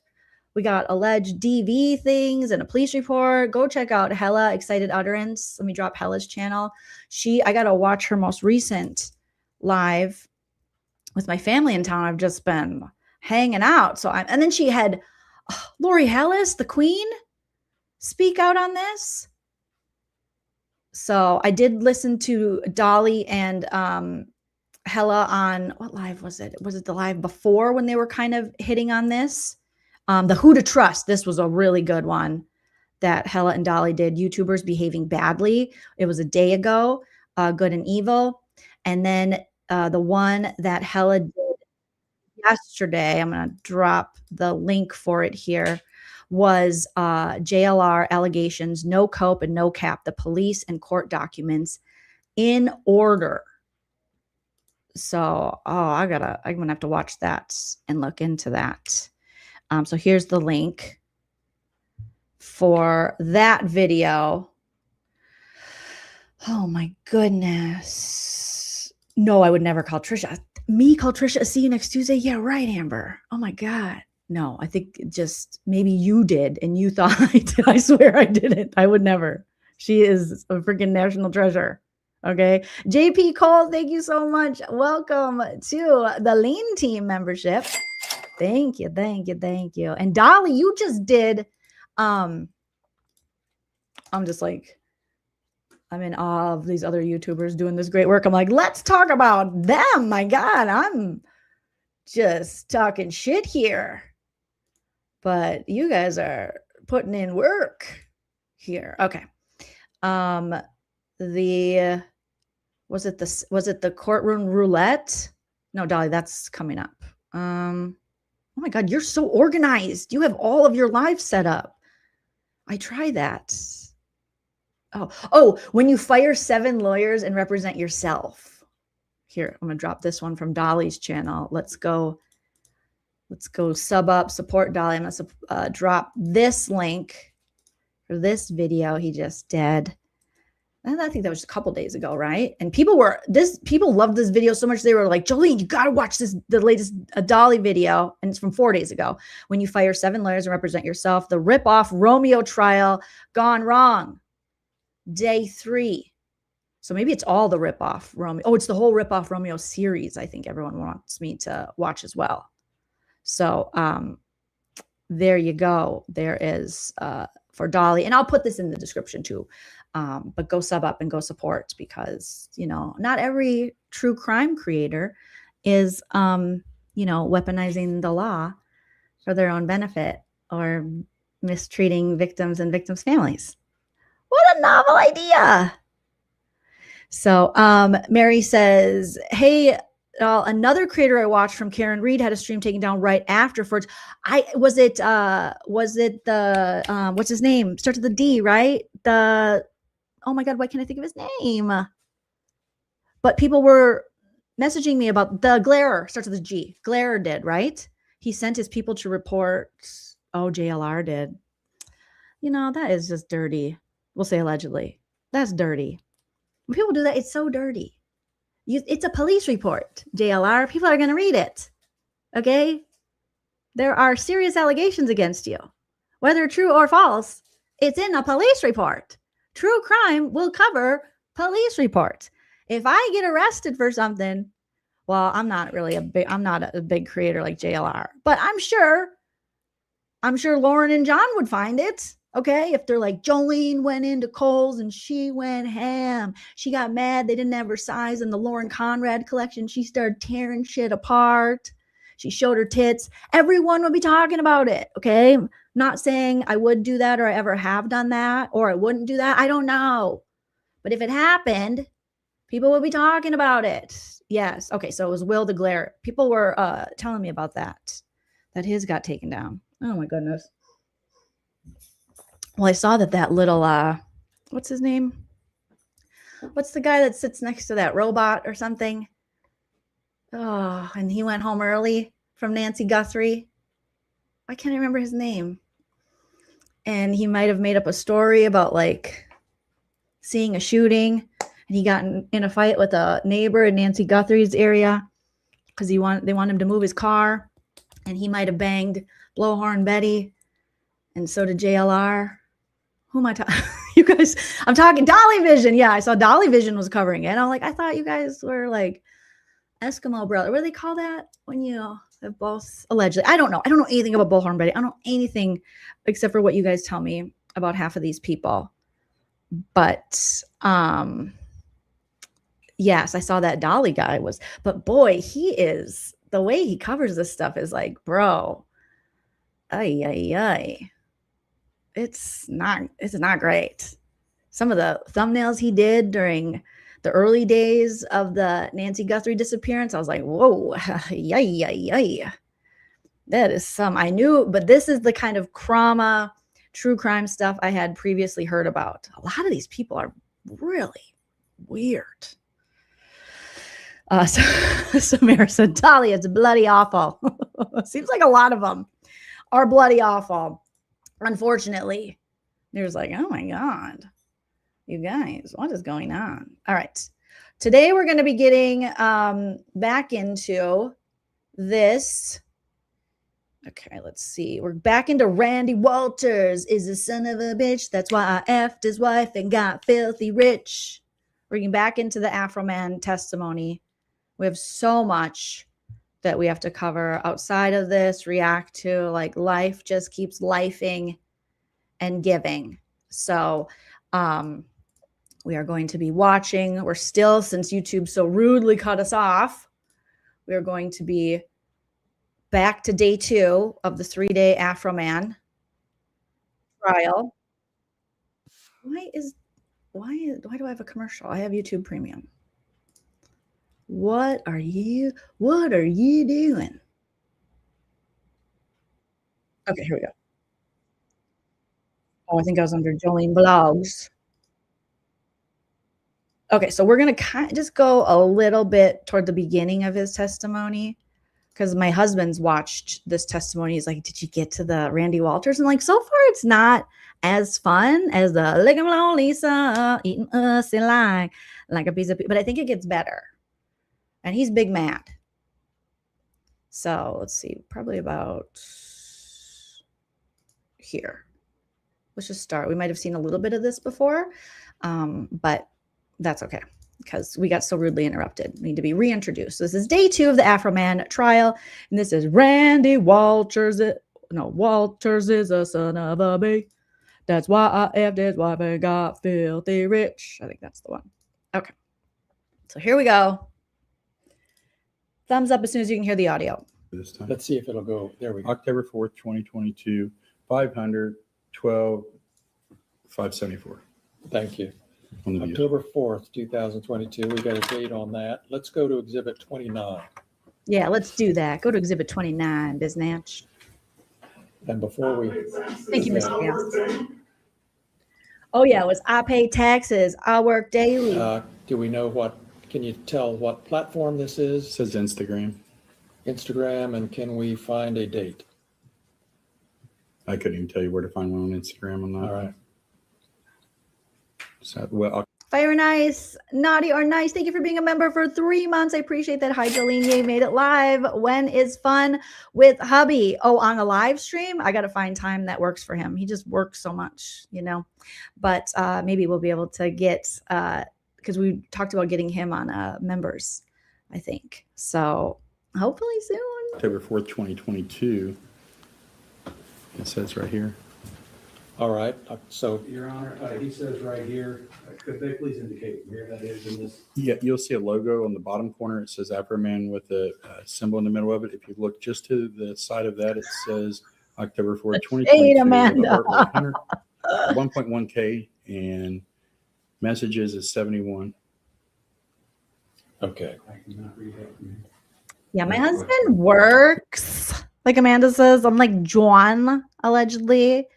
We got alleged DV things and a police report. Go check out Hella Excited Utterance. Let me drop Hella's channel. I got to watch her most recent live with my family in town. I've just been hanging out. And then she had Lori Hellis, the queen, speak out on this. So I did listen to Dolly and Hella on, what live was it? Was it the live before when they were kind of hitting on this? The Who to Trust. This was a really good one that Hella and Dolly did. YouTubers behaving badly. It was a day ago, Good and Evil. And then the one that Hella did yesterday, I'm going to drop the link for it here, was JLR allegations, no cope and no cap, the police and court documents in order. So, I'm going to have to watch that and look into that. So here's the link for that video. Oh my goodness. No, I would never call Trisha. Me call Trisha, see you next Tuesday? Yeah, right, Amber. Oh my God. No, I think just maybe you did and you thought I did. I swear I didn't. I would never. She is a freaking national treasure. Okay. JP Cole, thank you so much. Welcome to the Lean Team membership. Thank you. And Dolly, you just did, I'm just like, I'm in awe of these other YouTubers doing this great work. I'm like, let's talk about them. My God, I'm just talking shit here. But you guys are putting in work here. Okay. Was it the courtroom roulette? No, Dolly, that's coming up. Oh my God, you're so organized. You have all of your lives set up. I try that. Oh, when you fire 7 lawyers and represent yourself. Here, I'm going to drop this one from Dolly's channel. Let's go sub up, support Dolly. I'm going to drop this link for this video he just did. And I think that was just a couple days ago, right? And people loved this video so much they were like, Joleen, you got to watch the latest Dolly video. And it's from 4 days ago. When you fire 7 lawyers and represent yourself, the rip-off Romeo trial gone wrong. Day 3. So maybe it's all the rip-off Romeo. Oh, it's the whole rip-off Romeo series. I think everyone wants me to watch as well. So there you go. There is for Dolly. And I'll put this in the description too. But go sub up and go support because, not every true crime creator is, weaponizing the law for their own benefit or mistreating victims and victims' families. What a novel idea. So Mary says, hey, another creator I watched from Karen Reed had a stream taken down right after Forge. Was it the what's his name? Starts with the D, right? Oh my God, why can't I think of his name? But people were messaging me about the Glairer, starts with a G. Glairer did, right? He sent his people to report. Oh, JLR did. That is just dirty. We'll say allegedly. That's dirty. When people do that, it's so dirty. It's a police report, JLR. People are going to read it. Okay? There are serious allegations against you. Whether true or false, it's in a police report. True crime will cover police reports. If I get arrested for something, well, I'm not a big creator like JLR, but I'm sure Lauren and John would find it. Okay. If they're like, Joleen went into Kohl's and she went ham. She got mad. They didn't have her size in the Lauren Conrad collection. She started tearing shit apart. She showed her tits. Everyone would be talking about it. Okay. Not saying I would do that or I ever have done that or I wouldn't do that. I don't know. But if it happened, people would be talking about it. Yes. Okay. So it was Will DeGlaire. People were telling me about that his got taken down. Oh my goodness. Well, I saw that little, what's his name? What's the guy that sits next to that robot or something? Oh, and he went home early from Nancy Guthrie. I can't remember his name. And he might have made up a story about like seeing a shooting. And he got in a fight with a neighbor in Nancy Guthrie's area because they want him to move his car. And he might have banged Blowhorn Betty. And so did JLR. Who am I talking? You guys, I'm talking Dolly Vision. Yeah, I saw Dolly Vision was covering it. And I'm like, I thought you guys were like Eskimo brother. What do they call that when you have both allegedly? I don't know. I don't know anything about Bullhorn Betty. I don't know anything except for what you guys tell me about half of these people. But yes, I saw that Dolly guy was. But boy, he is, the way he covers this stuff is like, bro, ay. It's not great. Some of the thumbnails he did during the early days of the Nancy Guthrie disappearance, I was like, whoa, yay. That is some, I knew, but this is the kind of true crime stuff I had previously heard about. A lot of these people are really weird. Samara said, Dolly, it's bloody awful. Seems like a lot of them are bloody awful. Unfortunately, there's like, oh my God, you guys, what is going on? All right. Today, we're going to be getting back into this. Okay, let's see. We're back into Randy Walters is a son of a bitch. That's why I effed his wife and got filthy rich. We're getting back into the Afroman testimony. We have so much that we have to cover outside of this, react to, like life just keeps lifing and giving. So we are going to be watching. We're still, since YouTube so rudely cut us off, we are going to be back to day 2 of the 3-day Afroman trial. Why do I have a commercial? I have YouTube Premium. What are you doing? Okay, here we go. Oh, I think I was under Joleen Blogs. Okay, so we're going to kind of just go a little bit toward the beginning of his testimony because my husband's watched this testimony. He's like, did you get to the Randy Walters? And like, so far it's not as fun as the lick 'em low Lisa eating us in line like a piece of, but I think it gets better. And he's big mad. So let's see, probably about here. Let's just start. We might have seen a little bit of this before, but that's okay because we got so rudely interrupted. We need to be reintroduced. So this is day 2 of the Afroman trial. And this is Randy Walters. Walters is a son of a bitch. That's why I effed his wife and got filthy rich. I think that's the one. Okay. So here we go. Thumbs up as soon as you can hear the audio. This time. Let's see if it'll go. There we go. October 4th, 2022, 512, 574. Thank you. On the video. October 4th, 2022. We got a date on that. Let's go to Exhibit 29. Yeah, let's do that. Go to Exhibit 29, Biznatch. And before we... Thank you, Mr. Gale. Oh, yeah, it was I pay taxes. I work daily. Do we know what... Can you tell what platform this It is? says Instagram. Instagram, and can we find a date? I couldn't even tell you where to find one on Instagram. I'm not. All right. So, well, Fire Nice, Naughty or Nice, thank you for being a member for 3 months. I appreciate that. Hi, Jolene. Yay, made it live. When is fun with hubby? Oh, on a live stream? I got to find time that works for him. He just works so much, you know. But maybe we'll be able to get, because we talked about getting him on members, I think. So hopefully soon. October 4th, 2022. It says right here. All right, so Your Honor, he says right here, could they please indicate where that is in this? Yeah, you'll see a logo on the bottom corner. It says Afroman with a symbol in the middle of it. If you look just to the side of that, it says October 4th, 2022. Amanda. 1.1K and messages is 71. okay. I cannot read that from here. Yeah, my husband works, like Amanda says, unlike John, allegedly.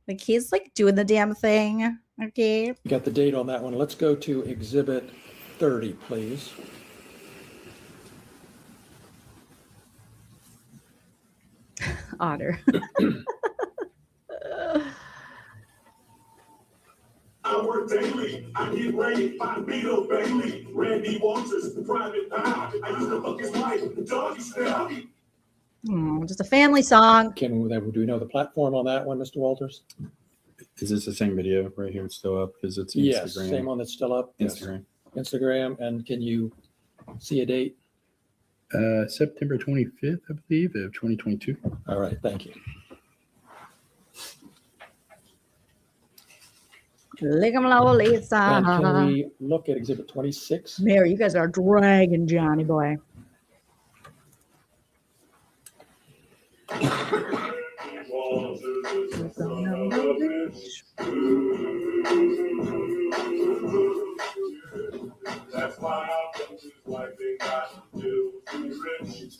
Like he's like doing the damn thing. Okay. You got the date on that one. Let's go to Exhibit 30, please. Otter. I work daily. I get ready. I beat up Bailey. Randy Walters, private eye. I used to fuck his wife. Doggy style. Just a family song. Do we know the platform on that one, Mr. Walters? Is this the same video right here? It's still up because it's Instagram. Yes, same one that's still up. Instagram. Yes. Instagram. And can you see a date? September 25th, I believe, of 2022. All right, thank you. Lick 'em low, Lisa. And can we look at Exhibit 26? Mary, you guys are dragging Johnny boy. That's why I want to like they got to do rich.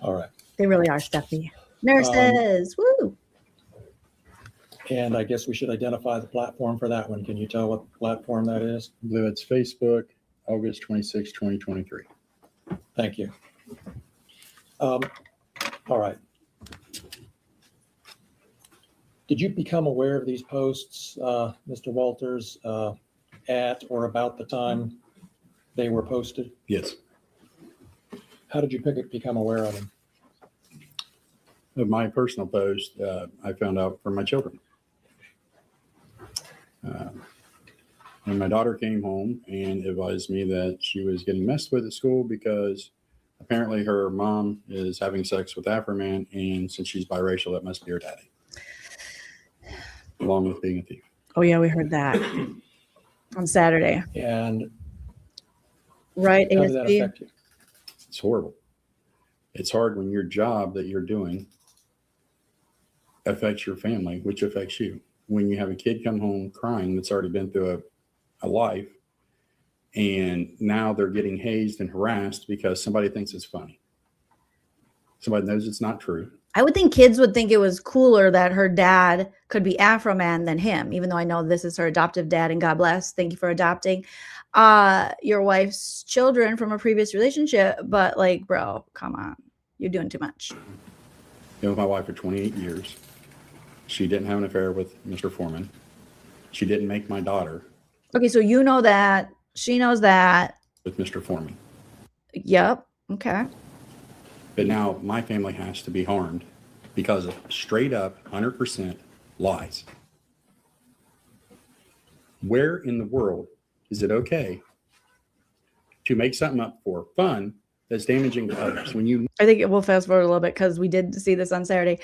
All right. They really are stuffy. Nurses, woo. And I guess we should identify the platform for that one. Can you tell what platform that is? I believe it's Facebook, August 26, 2023. Thank you. All right. Did you become aware of these posts, Mr. Walters, at or about the time they were posted? Yes. How did you become aware of them? Of my personal post, I found out from my children. When my daughter came home and advised me that she was getting messed with at school because apparently her mom is having sex with Afroman, and since she's biracial, that must be her daddy, along with being a thief. Oh yeah, we heard that on Saturday. And Right, how did that ASB? affect you? It's horrible. It's hard when your job that you're doing affects your family, which affects you. When you have a kid come home crying that's already been through a life, and now they're getting hazed and harassed because somebody thinks it's funny. Somebody knows it's not true. I would think kids would think it was cooler that her dad could be Afroman than him, even though I know this is her adoptive dad, and God bless. Thank you for adopting your wife's children from a previous relationship. But like, bro, come on. You're doing too much. Been with my wife for 28 years. She didn't have an affair with Mr. Foreman. She didn't make my daughter Okay, so you know that. She knows that. with Mr. Foreman. Yep. Okay. But now my family has to be harmed because of straight up 100% lies. Where in the world is it okay to make something up for fun that's damaging to others? When you I think we'll fast forward a little bit because we did see this on Saturday.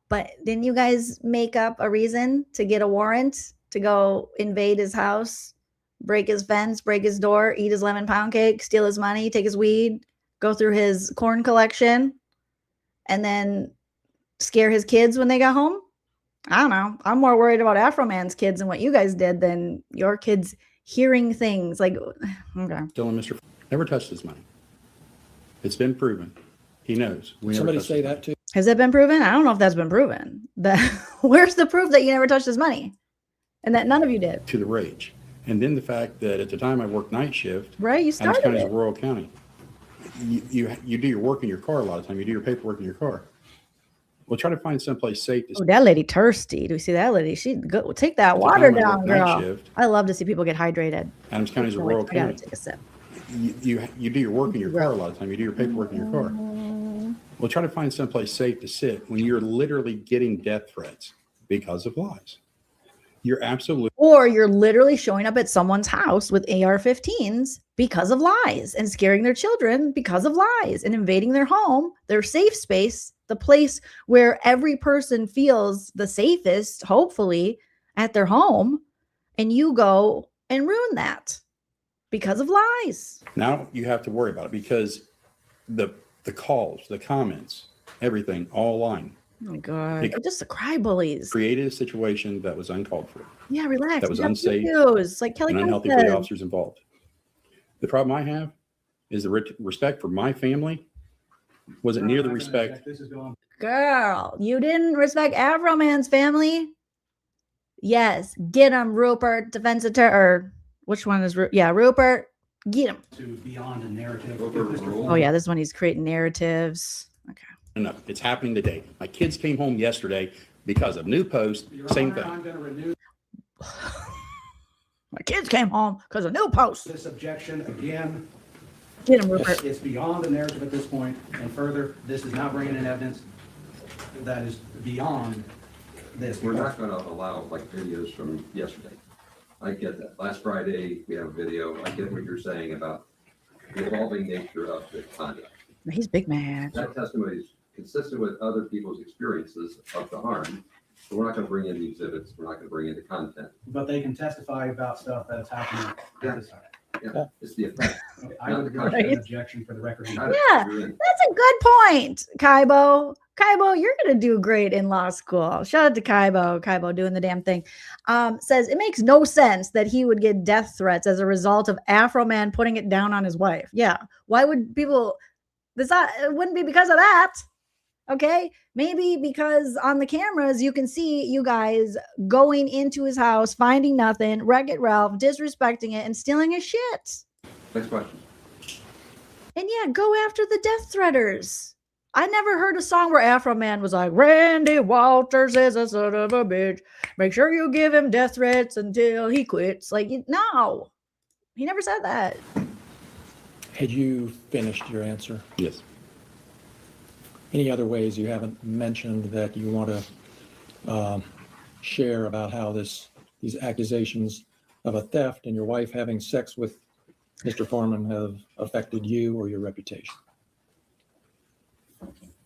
But didn't you guys make up a reason to get a warrant to go invade his house, break his fence, break his door, eat his lemon pound cake, steal his money, take his weed, go through his corn collection, and then scare his kids when they got home? I don't know. I'm more worried about Afroman's kids and what you guys did than your kids hearing things like, okay. telling Mr. never touched his money. It's been proven. He knows. We never Somebody touched say his that money. too. Has that been proven? I don't know if that's been proven. Where's the proof that you never touched his money and that none of you did? To the rage. And then the fact that at the time I worked night shift, Right? You Adams started County is a it. rural county. You do your work in your car a lot of time. You do your paperwork in your car. Well, try to find someplace safe to Oh, that lady thirsty. Do we see that lady? She good. Well, take that At the water time I down, worked night girl. shift. I love to see people get hydrated. Adams County is a I rural gotta county. take a sip. You do your work in your car a lot of time. You do your paperwork in your car. Well, try to find someplace safe to sit when you're literally getting death threats because of lies. You're absolutely Or you're literally showing up at someone's house with AR-15s because of lies and scaring their children because of lies and invading their home, their safe space, the place where every person feels the safest, hopefully, at their home. And you go and ruin that because of lies. now you have to worry about it because the calls, the comments, everything, all lying. Oh my God. It They're just the cry bullies. created a situation that was uncalled for Yeah, relax. that was We got unsafe videos, like Kelly and Clarkson unhealthy for the said. officers involved. The problem I have is the respect for my family wasn't near the respect. Girl, you didn't respect Afroman's family? Yes. Get him, Rupert, defense attorney. Or which one is Rupert? Yeah, Rupert. Get him. To beyond a narrative. Oh, yeah, this one he's creating narratives. Okay. Enough. It's happening today. My kids came home yesterday because of new post. Same thing. I'm going to renew My kids came home because of new posts. this objection again. Get him, Rupert. It's beyond the narrative at this point, and further, this is not bringing in evidence that is beyond this. We're not gonna allow like videos from yesterday. I get that. Last Friday, we have a video. I get what you're saying about the evolving nature of the conduct. He's big mad. That testimony is consistent with other people's experiences of the harm. So we're not gonna bring in the exhibits. We're not gonna bring in the content. But they can testify about stuff that's happening at this time. Yeah, it's the effect. Okay, I would agree with an objection for the record. Yeah, that's a good point, Kaibo. Kaibo, you're going to do great in law school. Shout out to Kaibo. Kaibo doing the damn thing. Says it makes no sense that he would get death threats as a result of Afroman putting it down on his wife. Yeah. Why would people, it wouldn't be because of that. Okay. Maybe because on the cameras, you can see you guys going into his house, finding nothing, Wreck-It Ralph, disrespecting it and stealing his shit. Next question. And yeah, go after the death threaters. I never heard a song where Afroman was like, Randy Walters is a son of a bitch. Make sure you give him death threats until he quits. Like, no, he never said that. Had you finished your answer? Yes. Any other ways you haven't mentioned that you want to share about how these accusations of a theft and your wife having sex with Mr. Foreman have affected you or your reputation?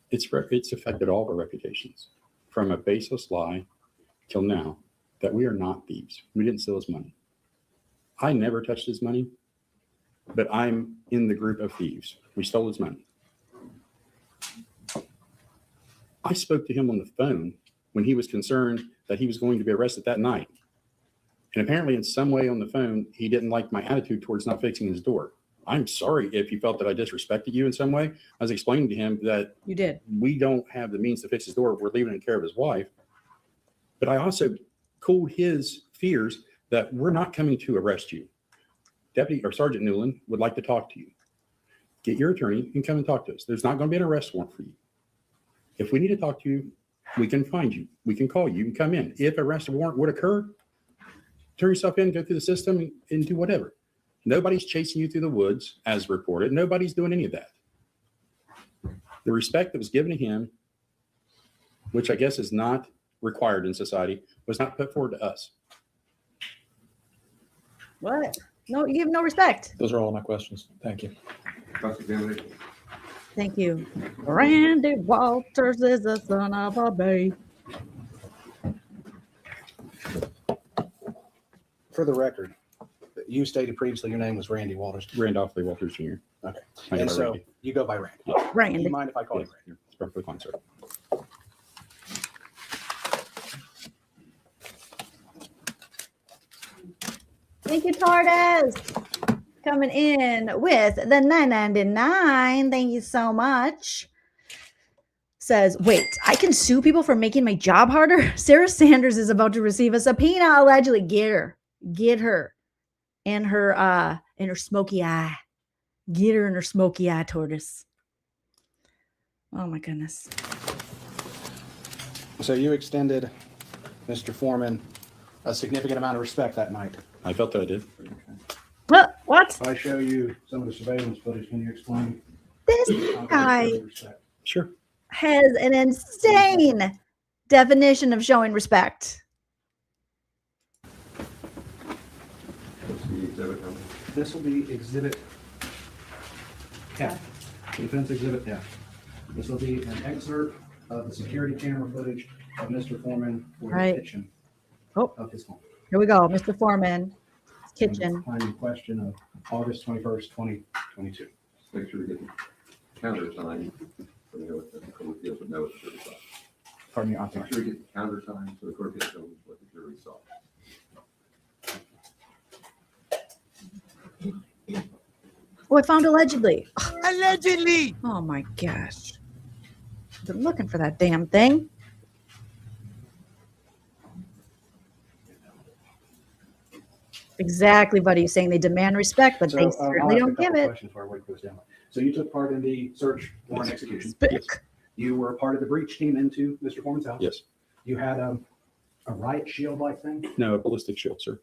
It's affected all of our reputations from a baseless lie till now that we are not thieves. We didn't steal his money. I never touched his money, but I'm in the group of thieves. We stole his money. I spoke to him on the phone when he was concerned that he was going to be arrested that night. And apparently in some way on the phone, he didn't like my attitude towards not fixing his door. I'm sorry if you felt that I disrespected you in some way. I was explaining to him that you did. We don't have the means to fix his door. We're leaving it in care of his wife. But I also cooled his fears that we're not coming to arrest you. Deputy or Sergeant Newland would like to talk to you. Get your attorney and come and talk to us. There's not going to be an arrest warrant for you. If we need to talk to you, we can find you. We can call you. You can come in. If arrest warrant would occur, turn yourself in, go through the system and do whatever. Nobody's chasing you through the woods as reported. Nobody's doing any of that. The respect that was given to him, which I guess is not required in society, was not put forward to us. What? No, you give no respect. Those are all my questions. Thank you. Thank you. Randy Walters is the son of a babe. For the record, you stated previously your name was Randy Walters. Randolph Lee Walters Jr. Okay. I And go by so Randy. you go by Randy. Randy. Do you mind if I call you Yes, Randy? it's perfectly fine, sir. Thank you, Tortoise. Coming in with the 999. Thank you so much. Says, wait, I can sue people for making my job harder? Sarah Sanders is about to receive a subpoena, allegedly. Get her. And her smoky eye. Get her in her smoky eye, Tortoise. Oh my goodness. So you extended Mr. Foreman a significant amount of respect that night. I felt that I did. What? If I show you some of the surveillance footage, can you explain? This how guy they respect? Sure. has an insane definition of showing respect. this will be Exhibit F, Defense Exhibit F. This will be an excerpt of the security camera footage of Mr. Foreman for the Right. kitchen Oh. of his home. Here we go, Mr. Foreman, kitchen. Time in question of August 21st, 2022. Make sure to get the counter time. So they know what the court feels would know what the jury saw. Pardon me, I'm Make sorry. sure to get the counter time so the court feels knows what the jury saw. Oh, I found allegedly. Allegedly. Oh my gosh. I've been looking for that damn thing. Exactly, buddy. You're saying they demand respect, but they I'll certainly ask a don't give couple it. questions before I wait for this down. So you took part in the search warrant execution. Spick. You were part of the breach team into Mr. Foreman's house. Yes. You had a riot shield like thing. No, a ballistic shield, sir.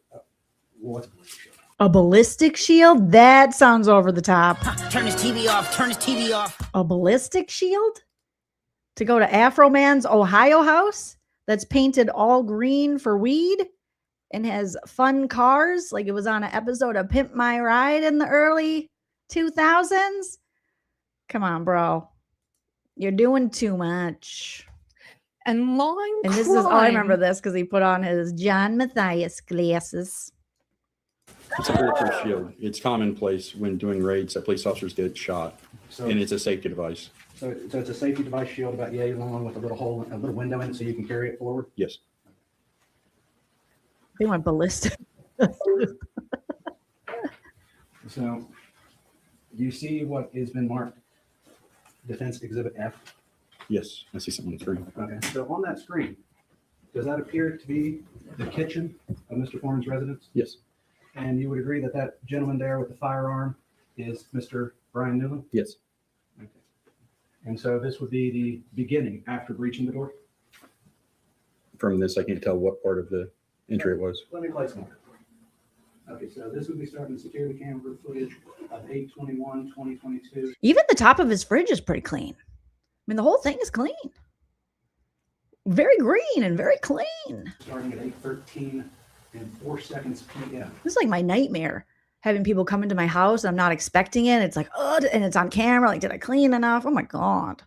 What's a ballistic shield? A ballistic shield? That sounds over the top. Turn his TV off. Turn his TV off. A ballistic shield? To go to Afroman's Ohio house that's painted all green for weed and has fun cars like it was on an episode of Pimp My Ride in the early 2000s? Come on, bro. You're doing too much. And long And this is, oh, I remember this because he put on his John Matthias glasses. It's a bulletproof shield. It's commonplace when doing raids that police officers get shot, So, and it's a safety device. so it's a safety device shield about yay long with a little hole, a little window in it so you can carry it forward. Yes. They went ballistic. So you see what has been marked Defense Exhibit F? Yes. I see something on the screen. Okay, so on that screen, does that appear to be the kitchen of Mr. Foreman's residence? Yes. And you would agree that that gentleman there with the firearm is Mr. Brian Newland? Yes. Okay. And so this would be the beginning after breaching the door? From this, I can't tell what part of the entry it was. Let me place more. Okay, so this would be starting security camera footage of 8/21/2022. Even the top of his fridge is pretty clean. I mean, the whole thing is clean. Very green and very clean. Starting at 8:13 and 4 seconds p.m. This is like my nightmare. Having people come into my house and I'm not expecting it. It's like, oh, and it's on camera. Like, did I clean enough? Oh my God.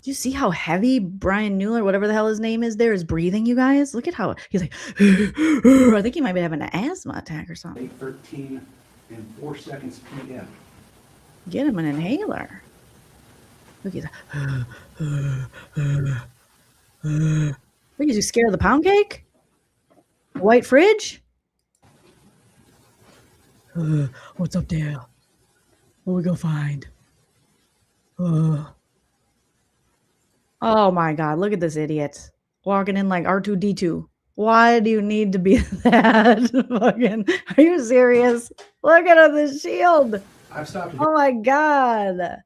Do you see how heavy Brian Newler, whatever the hell his name is, there is breathing, you guys? Look at how he's like, I think he might be having an asthma attack or something. 8:13 and 4 seconds p.m. Get him an inhaler. Look, he's What, is you scared of the pound cake? White fridge? What's up there? What we gonna find? Oh my God, look at this idiot. Walking in like R2-D2. Why do you need to be that? Fucking, are you serious? Look at the shield. I've stopped. Oh my God.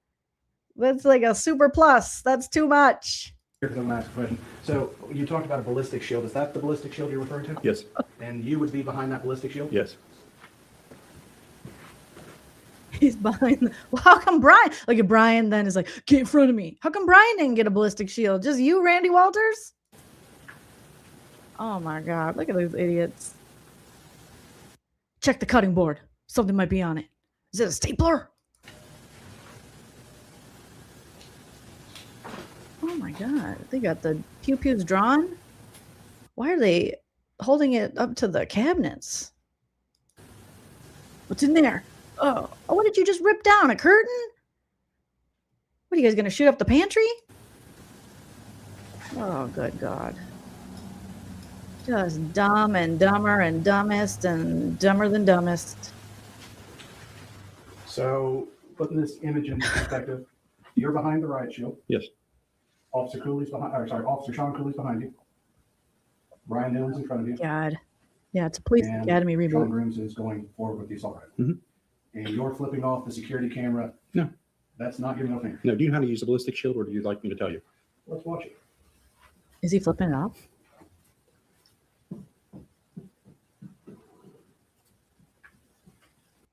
That's like a super plus. That's too much. Here's the last question. So you talked about a ballistic shield. Is that the ballistic shield you're referring to? Yes. And you would be behind that ballistic shield? Yes. He's behind. Well, how come Brian? Like, if Brian then is like, get in front of me. How come Brian didn't get a ballistic shield? Just you, Randy Walters? Oh my God. Look at those idiots. Check the cutting board. Something might be on it. Is it a stapler? Oh my God. They got the pew-pews drawn. Why are they holding it up to the cabinets? What's in there? Oh, what did you just rip down? A curtain? What, are you guys going to shoot up the pantry? Oh, good God. Just dumb and dumber and dumbest and dumber than dumbest. So putting this image in perspective, you're behind the riot shield. Yes. Officer Cooley's behind, or sorry, Officer Sean Cooley's behind you. Brian Dillon's in front of you. God. Yeah, it's a police And academy Sean reboot. Grooms is going forward with the assault rifle. Mhm. And you're flipping off the security camera. No. That's not your middle finger. No, do you know how to use a ballistic shield, or do you like me to tell you? Let's watch it. Is he flipping it off?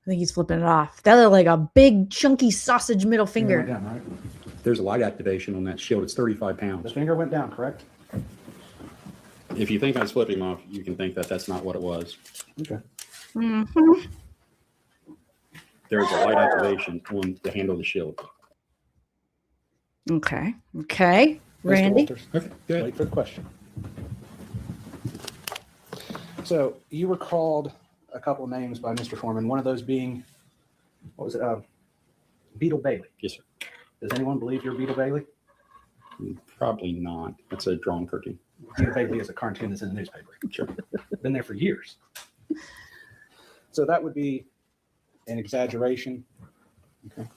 I think he's flipping it off. That looked like a big, chunky sausage middle Finger finger. went down, right? There's a light activation on that shield. It's 35 The pounds. finger went down, correct? If you think I was flipping him off, you can think that that's not what it was. Okay. Mhm. There's a light activation on the handle of the shield. Okay. Okay. Mr. Randy? Walters, Okay, good. Wait for the question. So you were called a couple of names by Mr. Foreman, one of those being, what was it? Beetle Bailey. Yes, sir. Does anyone believe you're Beetle Bailey? Probably not. That's a drawn cartoon. Beetle Bailey is a cartoon that's in the newspaper. Sure. Been there for years. So that would be an exaggeration. Okay.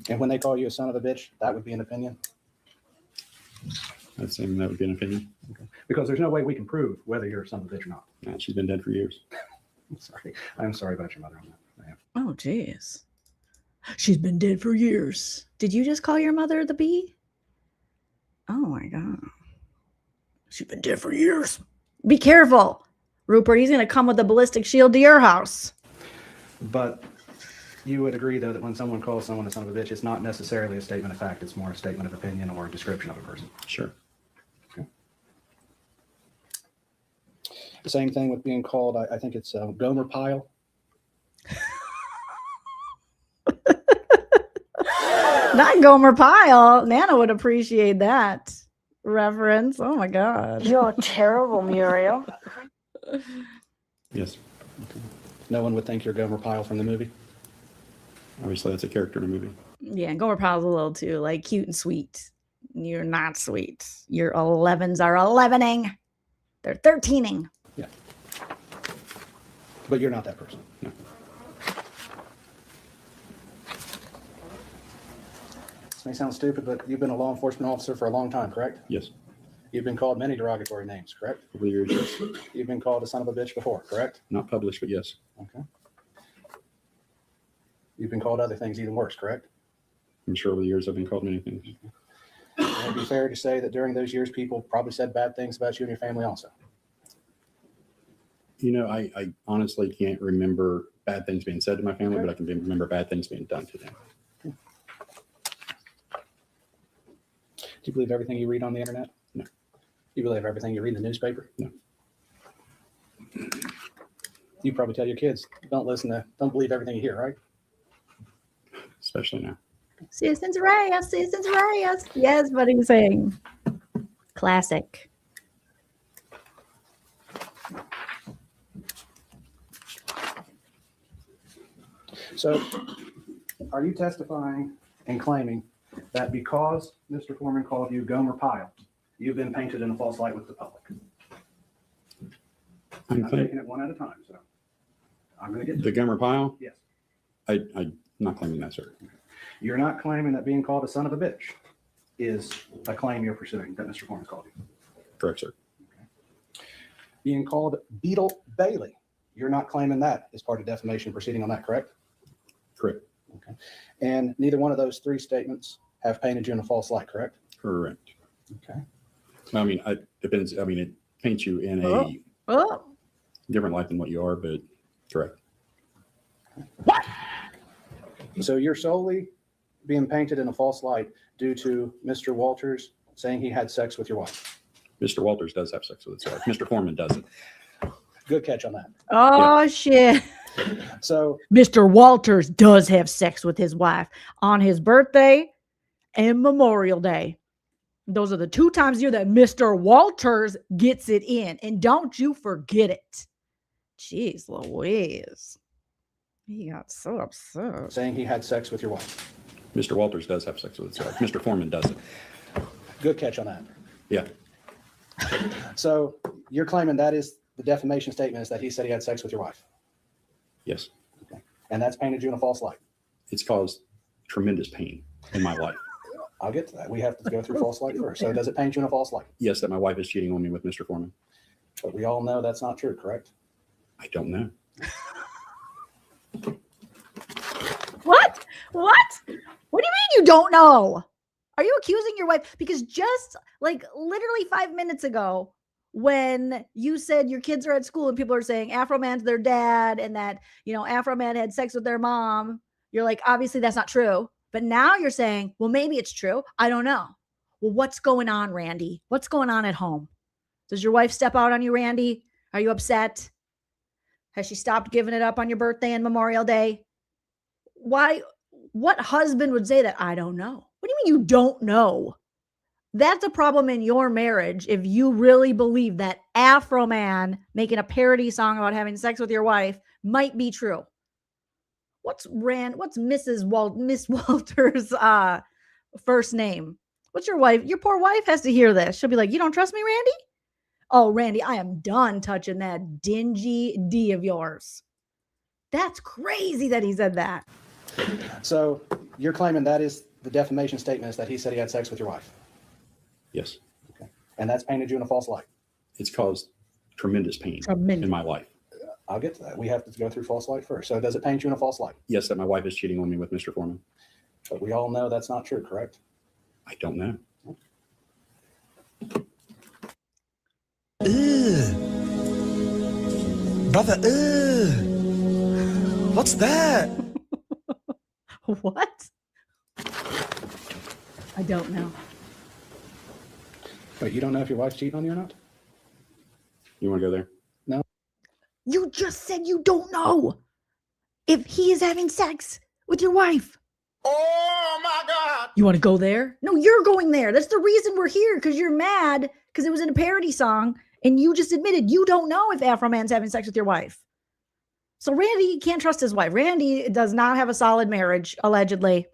And when they call you a son of a bitch, that would be an opinion. I'd say that would be an opinion. Okay. Because there's no way we can prove whether you're a son of a bitch or not. Nah, she's been dead for years. I'm sorry. I'm sorry about your mother on that. I am. Oh, jeez. She's been dead for years. Did you just call your mother the bee? Oh my God. She's been dead for years. Be careful, Rupert. He's going to come with a ballistic shield to your house. But you would agree, though, that when someone calls someone a son of a bitch, it's not necessarily a statement of fact. It's more a statement of opinion or a description of a person. Sure. Okay. The same thing with being called, I think it's Gomer Pyle. Not Gomer Pyle. Nana would appreciate that reference. Oh my God. You're terrible, Muriel. Yes. No one would think you're Gomer Pyle from the movie. Obviously, that's a character in a movie. Yeah, Gomer Pyle's a little too like cute and sweet. You're not sweet. Your 11s are 11ing. They're 13ing. Yeah. But you're not that person. No. This may sound stupid, but you've been a law enforcement officer for a long time, correct? Yes. You've been called many derogatory names, correct? Over the years, yes. You've been called a son of a bitch before, correct? Not published, but yes. Okay. You've been called other things even worse, correct? I'm sure over the years I've been called many things. Would it be fair to say that during those years, people probably said bad things about you and your family also? You know, I honestly can't remember bad things being said to my family, but I can remember bad things being done to them. Do you believe everything you read on the internet? No. Do you believe everything you read in the newspaper? No. You probably tell your kids, don't believe everything you hear, right? Especially now. Citizens Reyes, Citizens Reyes. Yes, what he's saying. Classic. So are you testifying and claiming that because Mr. Foreman called you Gomer Pyle, you've been painted in a false light with the public? I'm taking it one at a time, so I'm going to get to The Gomer Pyle? Yes. I'm not claiming that, sir. You're not claiming that being called a son of a bitch is a claim you're pursuing that Mr. Foreman called you. Correct, sir. Being called Beetle Bailey, you're not claiming that is part of defamation proceeding on that, correct? Correct. Okay. And neither one of those three statements have painted you in a false light, correct? Correct. Okay. I mean, it depends. I mean, it paints you in a Oh. different light than what you are, but correct. So you're solely being painted in a false light due to Mr. Walters saying he had sex with your wife. Mr. Walters does have sex with his wife. Mr. Foreman doesn't. Good catch on that. Oh, shit. So Mr. Walters does have sex with his wife on his birthday and Memorial Day. Those are the two times a year that Mr. Walters gets it in. And don't you forget it. Jeez Louise. He got so upset. saying he had sex with your wife. Mr. Walters does have sex with his wife. Mr. Foreman doesn't. Good catch on that. Yeah. So you're claiming that is the defamation statement is that he said he had sex with your wife. Yes. Okay. And that's painted you in a false light. It's caused tremendous pain in my life. I'll get to that. We have to go through false light first. So does it paint you in a false light? Yes, that my wife is cheating on me with Mr. Foreman. But we all know that's not true, correct? I don't know. What? What? What do you mean you don't know? Are you accusing your wife? Because just like literally 5 minutes ago, when you said your kids are at school and people are saying Afroman's their dad and that, you know, Afroman had sex with their mom, you're like, obviously that's not true. But now you're saying, well, maybe it's true. I don't know. Well, what's going on, Randy? What's going on at home? Does your wife step out on you, Randy? Are you upset? Has she stopped giving it up on your birthday and Memorial Day? Why? What husband would say that? I don't know. What do you mean you don't know? That's a problem in your marriage if you really believe that Afroman making a parody song about having sex with your wife might be true. What's Miss Walter's first name? What's your wife? Your poor wife has to hear this. She'll be like, you don't trust me, Randy? Oh, Randy, I am done touching that dingy D of yours. That's crazy that he said that. So you're claiming that is the defamation statement is that he said he had sex with your wife? Yes. Okay. And that's painted you in a false light? It's caused tremendous pain in my life. I'll get to that. We have to go through false light first. So does it paint you in a false light? Yes, that my wife is cheating on me with Mr. Foreman. But we all know that's not true, correct? I don't know. Brother, what's that? What? I don't know. But you don't know if your wife's cheating on you or not? You want to go there? No. You just said you don't know if he is having sex with your wife. Oh my God! You want to go there? No, you're going there. That's the reason we're here, because you're mad because it was in a parody song and you just admitted you don't know if Afroman's having sex with your wife. So Randy can't trust his wife. Randy does not have a solid marriage, allegedly.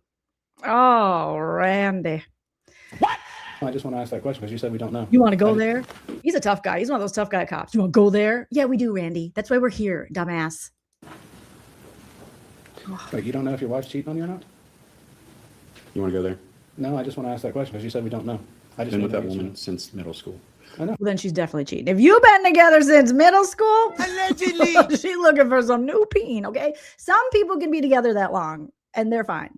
Oh, Randy. I just want to ask that question because you said we don't know. You want to go there? He's a tough guy. He's one of those tough guy cops. You want to go there? Yeah, we do, Randy. That's why we're here, dumbass. Wait, you don't know if your wife's cheating on you or not? You want to go there? No, I just want to ask that question because you said we don't know. I just Been need with to that know. woman since middle school. I know. Well, then she's definitely cheating. If you've been together since middle school, Allegedly. she's looking for some new peen, okay? Some people can be together that long and they're fine.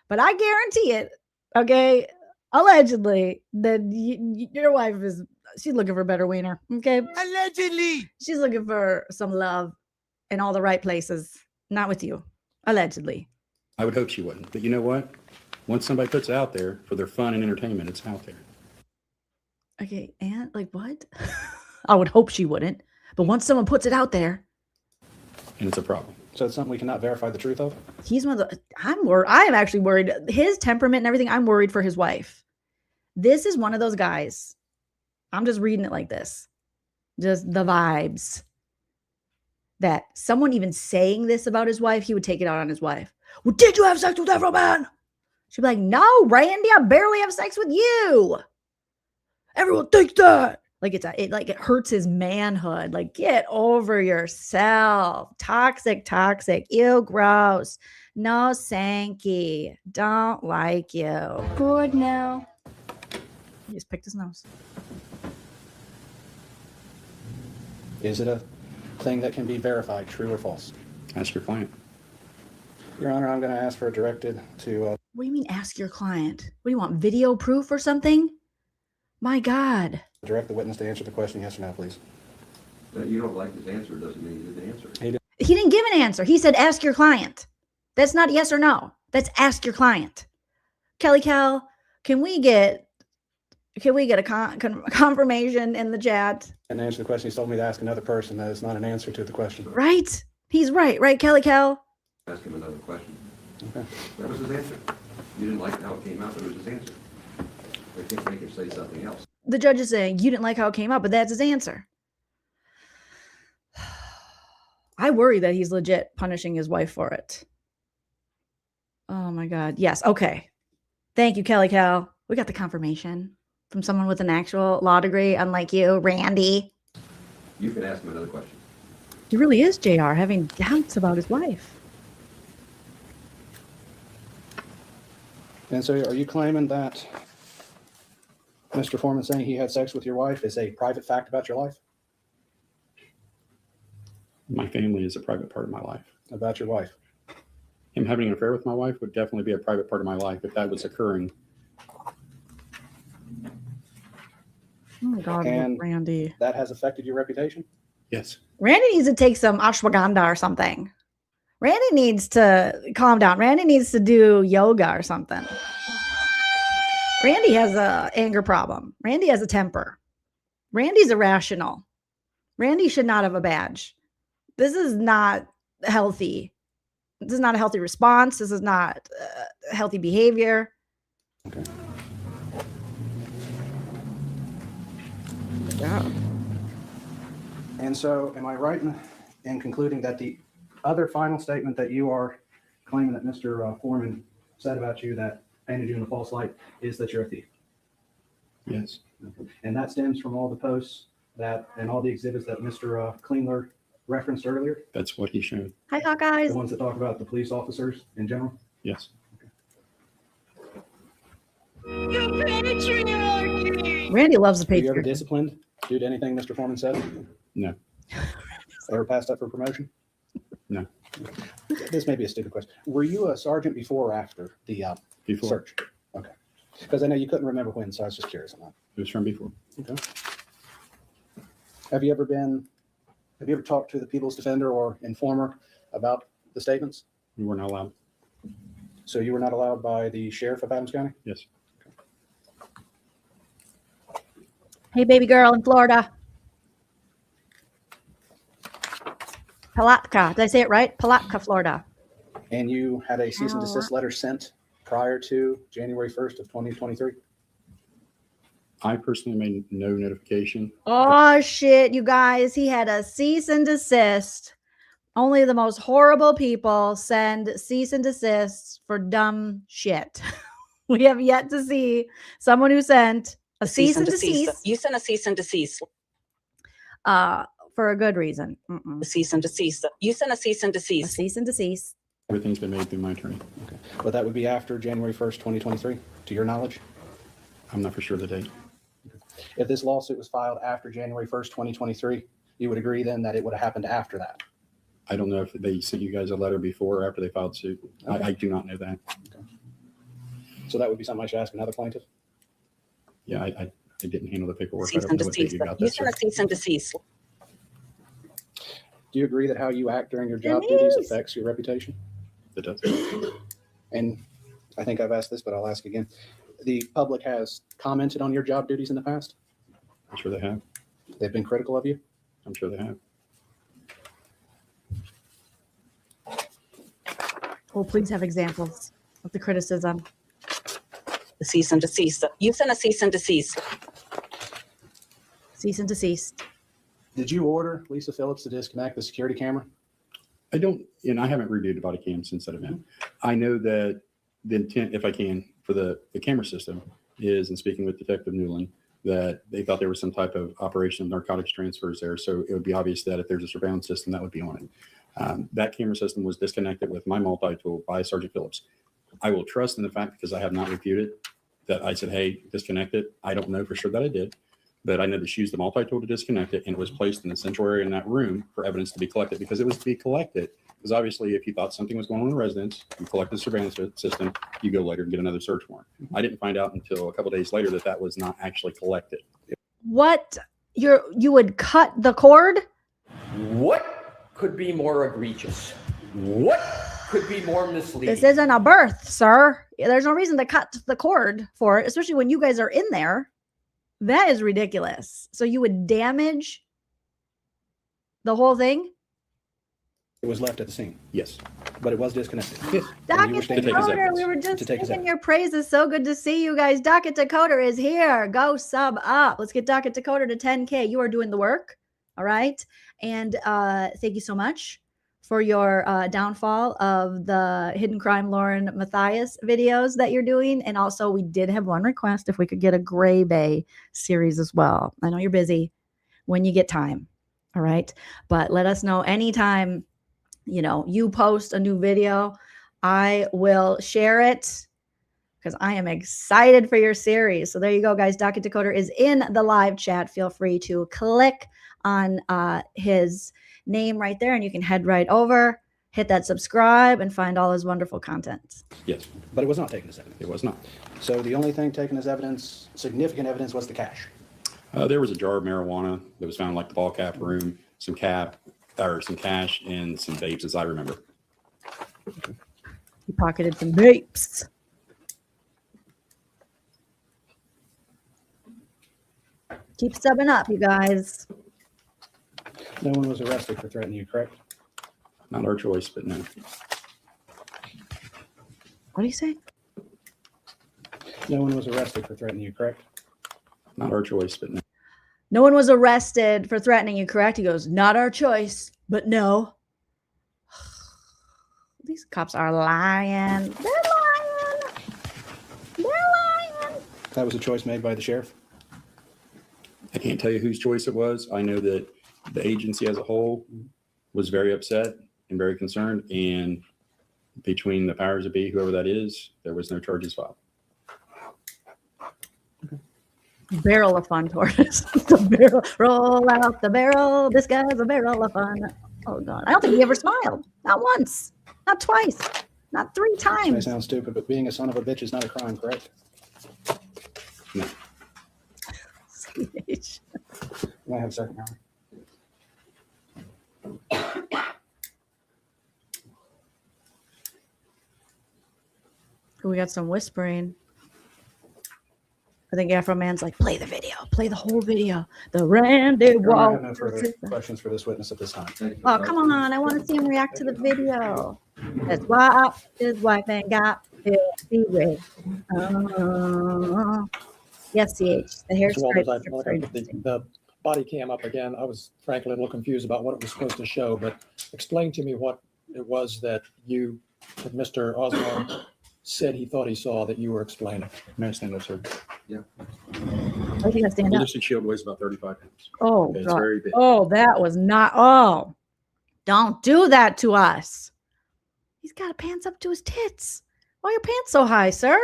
But I guarantee it, okay, allegedly, that your wife she's looking for a better wiener, okay? Allegedly. She's looking for some love in all the right places, not with you, allegedly. I would hope she wouldn't. But you know what? Once somebody puts it out there for their fun and entertainment, it's out there. Okay, and like what? I would hope she wouldn't. But once someone puts it out there, And it's a problem. So it's something we cannot verify the truth of? he's one of the I am actually worried. His temperament and everything, I'm worried for his wife. This is one of those guys. I'm just reading it like this. Just the vibes. That someone even saying this about his wife, he would take it out on his wife. Well, did you have sex with Afroman? She'd be like, no, Randy, I barely have sex with you. Everyone thinks that. Like it hurts his manhood. Like, get over yourself. Toxic. Ew, gross. No, Sankey. Don't like you. Bored now. He just picked his nose. Is it a thing that can be verified, true or false? Ask your client. Your Honor, I'm going to ask for a directed to What do you mean ask your client? What do you want, video proof or something? My God. direct the witness to answer the question, yes or no, please. That you don't like his answer doesn't mean you didn't answer it. He didn't give an answer. He said, ask your client. That's not yes or no. That's ask your client. Kelly Cal, can we get a confirmation in the chat? And to answer the question, he's told me to ask another person. That is not an answer to the question. Right? He's right, Kelly Cal? Ask him another question. Okay. That was his answer. You didn't like how it came out, but it was his answer. They can't make him say something else. The judge is saying you didn't like how it came out, but that's his answer. I worry that he's legit punishing his wife for it. Oh my God. Yes. Okay. Thank you, Kelly Cal. We got the confirmation from someone with an actual law degree, unlike you, Randy. You can ask him another question. He really is, JR, having doubts about his wife. And so are you claiming that Mr. Foreman saying he had sex with your wife is a private fact about your life? My family is a private part of my life. About your wife? Him having an affair with my wife would definitely be a private part of my life if that was occurring. Oh my God, And Randy. that has affected your reputation? Yes. Randy needs to take some ashwagandha or something. Randy needs to calm down. Randy needs to do yoga or something. Randy has a anger problem. Randy has a temper. Randy's irrational. Randy should not have a badge. This is not healthy. This is not a healthy response. This is not healthy behavior. Okay. Yeah. And so am I right in concluding that the other final statement that you are claiming that Mr. Foreman said about you that painted you in a false light is that you're a thief? Yes. And that stems from all the posts that and all the exhibits that Mr. Klingler referenced earlier, That's what he showed. Hi, Hawkeyes. the ones that talk about the police officers in general? Yes. Randy loves the Were you ever Patriot. disciplined due to anything Mr. Foreman said? No. Ever passed up for promotion? No. This may be a stupid question. Were you a sergeant before or after the Before. search? Okay. Because I know you couldn't remember when, so I was just curious on that. It was from before. Okay. Have you ever talked to the People's Defender or Informer about the statements? We were not allowed. So you were not allowed by the sheriff of Adams County? Yes. Hey, baby girl in Florida. Palatka. Did I say it right? Palatka, Florida. And you had a cease and desist letter sent prior to January 1st of 2023? I personally made no notification. Oh, shit, you guys. He had a cease and desist. Only the most horrible people send cease and desists for dumb shit. We have yet to see someone who sent a cease and desist You sent a cease and desist. for a good reason. A cease and desist. You sent a cease and A desist. cease and desist. Everything's been made through my attorney. Okay. But that would be after January 1st, 2023, to your knowledge? I'm not for sure of the date. If this lawsuit was filed after January 1st, 2023, you would agree then that it would have happened after that? I don't know if they sent you guys a letter before or after they filed suit. I do not know that. So that would be something I should ask another plaintiff? Yeah, I didn't handle the paperwork. I Cease don't and know what they desist. do about You that. sent a cease and desist. Do you agree that how you act during your job duties affects your reputation? It does. And I think I've asked this, but I'll ask again. The public has commented on your job duties in the past? I'm sure they have. They've been critical of you? I'm sure they have. Oh, please have examples of the criticism. The cease and desist. You sent a cease and desist. Cease and desist. Did you order Lisa Phillips to disconnect the security camera? I don't, and I haven't reviewed the body cam since that event. I know that the intent, if I can, for the camera system is, in speaking with Detective Newland, that they thought there was some type of operation of narcotics transfers there. So it would be obvious that if there's a surveillance system, that would be on it. That camera system was disconnected with my multi-tool by Sergeant Phillips. I will trust in the fact, because I have not reviewed it, that I said, hey, disconnect it. I don't know for sure that I did, but I know that she used the multi-tool to disconnect it, and it was placed in the central area in that room for evidence to be collected, because it was to be collected. Because obviously, if you thought something was going on in the residence, you collect the surveillance system, you go later and get another search warrant. I didn't find out until a couple of days later that that was not actually collected. What? You would cut the cord? What could be more egregious? What could be more misleading? This isn't a birth, sir. There's no reason to cut the cord for it, especially when you guys are in there. That is ridiculous. So you would damage the whole thing? It was left at the scene, Yes. but it was disconnected. Yes. And you were Docket standing- take his Decoder, evidence. we were just To take his singing your praises. So good to see you guys. Docket Decoder is here. Go sub up. Let's get Docket Decoder to 10K. You are doing the work. All right. And thank you so much for your downfall of the hidden crime LaurenMatthias videos that you're doing. And also, we did have one request if we could get a Gray Bay series as well. I know you're busy when you get time. All right. But let us know anytime, you know, you post a new video, I will share it because I am excited for your series. So there you go, guys. Docket Decoder is in the live chat. Feel free to click on his name right there, and you can head right over, hit that subscribe, and find all his wonderful content. Yes. But it was not taken as evidence. It was not. So the only thing taken as evidence, significant evidence, was the cash. There was a jar of marijuana that was found in like the ball cap room, some cash, and some vapes, as I remember. He pocketed some vapes. Keep subbing up, you guys. No one was arrested for threatening you, correct? Not our choice, but no. What do you say? No one was arrested for threatening you, correct? Not our choice, but no. No one was arrested for threatening you, correct? He goes, not our choice, but no. These cops are lying. They're lying. They're lying. That was a choice made by the sheriff. I can't tell you whose choice it was. I know that the agency as a whole was very upset and very concerned. And between the powers that be, whoever that is, there was no charges filed. Barrel of fun, tortoise. The barrel, roll out the barrel. This guy's a barrel of fun. Oh God, I don't think he ever smiled. Not once, not twice, not 3 This may times. sound stupid, but being a son of a bitch is not a crime, correct? No. CH. You might have a second round. We got some whispering. I think Afroman's like, play the video, play the whole video. The Randy Your Honor, I have no Walters. further questions for this witness at this time. Oh, come on. I want to see him react to the video. That's why his wife ain't got filthy red. Yes, CH. The hair Mr. Walters, stripes I are very put interesting. the body cam up again. I was frankly a little confused about what it was supposed to show, but explain to me what it was that Mr. Osborne said he thought he saw that you were explaining. May I stand up, sir? Yeah. I think I stand up. Ballistic shield weighs about 35 pounds. Oh, Okay, it's God. very big. Oh, that was not. Oh, don't do that to us. He's got pants up to his tits. Why are your pants so high, sir?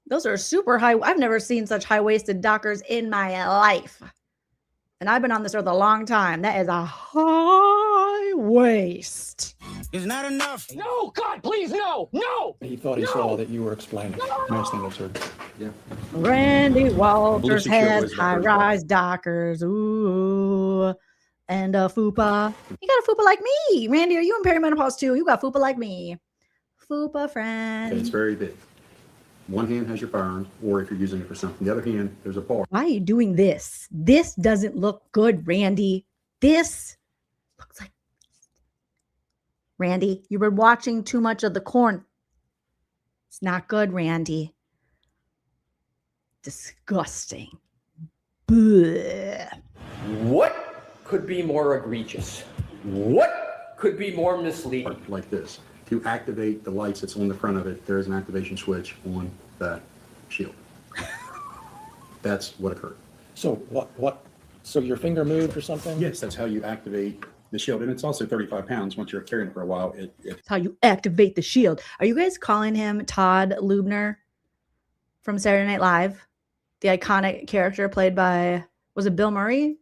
Those are super high. I've never seen such high-waisted dockers in my life. And I've been on this earth a long time. That is a high waist. It's not enough. No, God, please, no, no. He thought he saw that you were explaining. May I stand up, sir? Yeah. Randy Walters Ballistic shield has weighs about 35 high-rise dockers. Ooh. And a fupa. You got a fupa like me. Randy, are you in perimenopause too? You got fupa like me. Fupa friend. Okay, it's very big. One hand has your firearm, or if you're using it for something, the other hand, there's a bar. Why are you doing this? This doesn't look good, Randy. This looks like Randy, you've been watching too much of the corn. It's not good, Randy. Disgusting. Blech. What could be more egregious? What could be more misleading? Like this. To activate the lights that's on the front of it, there is an activation switch on that shield. That's what occurred. So so your finger moved or something? Yes, that's how you activate the shield. And it's also 35 pounds. Once you're carrying it for a while, That's how you activate the shield. Are you guys calling him Todd Lubner from Saturday Night Live? The iconic character played by, was it Bill Murray?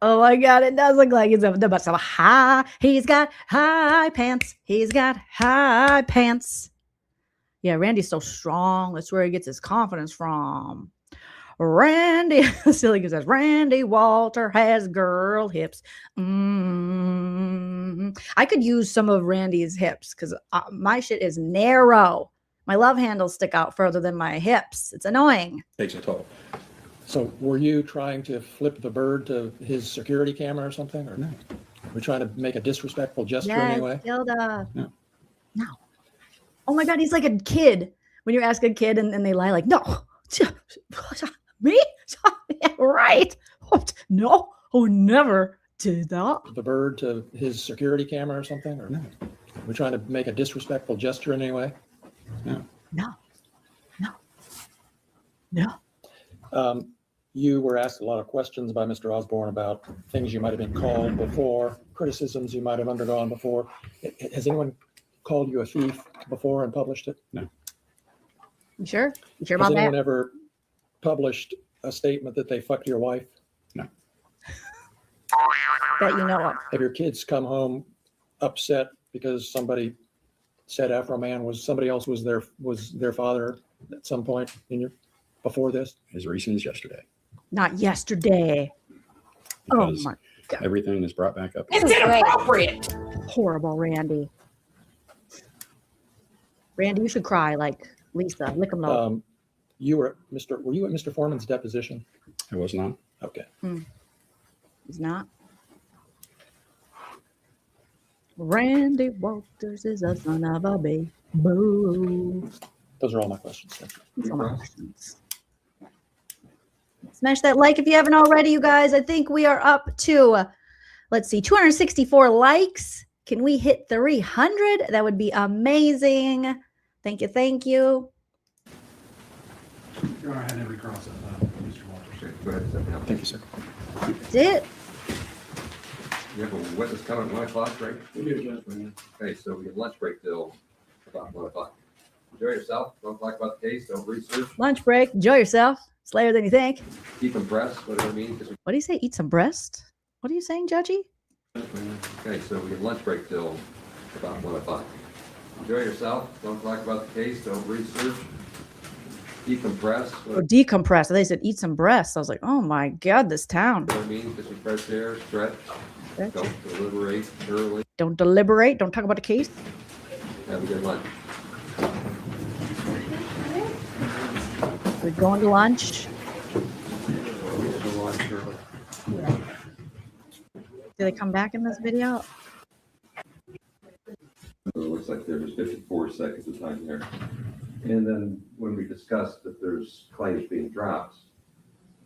Oh my God, it does look like he's he's got high pants. He's got high pants. Yeah, Randy's so strong. That's where he gets his confidence from. Randy, Silly says, Randy Walter has girl hips. I could use some of Randy's hips because my shit is narrow. My love handles stick out further than my hips. It's annoying. takes a toll. So were you trying to flip the bird to his security camera or something? Or No. We're trying to make a disrespectful gesture Yes, anyway? Gilda. No. No. Oh my God, he's like a kid. When you ask a kid and they lie, like, no. Me? Yeah, right. What? No. Oh, never did that. The bird to his security camera or something? Or No. we're trying to make a disrespectful gesture in any way? No. No. No. No. You were asked a lot of questions by Mr. Osborne about things you might have been called before, criticisms you might have undergone before. Has anyone called you a thief before and published it? No. You sure? You sure Has about anyone that? ever published a statement that they fucked your wife? No. That you know of. Have your kids come home upset because somebody said Afroman was somebody else was their father at some point before this? As recent as yesterday. Not yesterday. Oh Because my God. everything is brought back up. It's inappropriate. Horrible, Randy. Randy, you should cry like Lisa. Lick them low. Were you at Mr. Foreman's deposition? I was not. Okay. He's not. Randy Walters is a son of a baby. Boo. Those are all my questions. Thank you. That's all my questions. Smash that like if you haven't already, you guys. I think we are up to, let's see, 264 likes. Can we hit 300? That would be amazing. Thank you. Thank you. Your Honor, I had every cross of Mr. Walters. Okay, go ahead, step down. Thank you, sir. That's it. You have a witness coming at 1 o'clock, right? We do, Judge. Okay, so we have lunch break till about 1 o'clock. Enjoy yourself. Don't talk about the case. Don't research. Lunch break. Enjoy yourself. It's later than you think. Keep impressed, whatever it means. What do you say? Eat some breast? What are you saying, Judgy? Okay, so we have lunch break till about 1 o'clock. Enjoy yourself. Don't talk about the case. Don't research. Decompress. Or decompress. They said eat some breasts. I was like, oh my God, this town. What I mean, get some fresh air, stretch. Don't deliberate early. Don't deliberate. Don't talk about the case. Have a good lunch. We're going to lunch. Do they come back in this video? It looks like there was 54 seconds of time there. And then when we discussed that there's claims being dropped,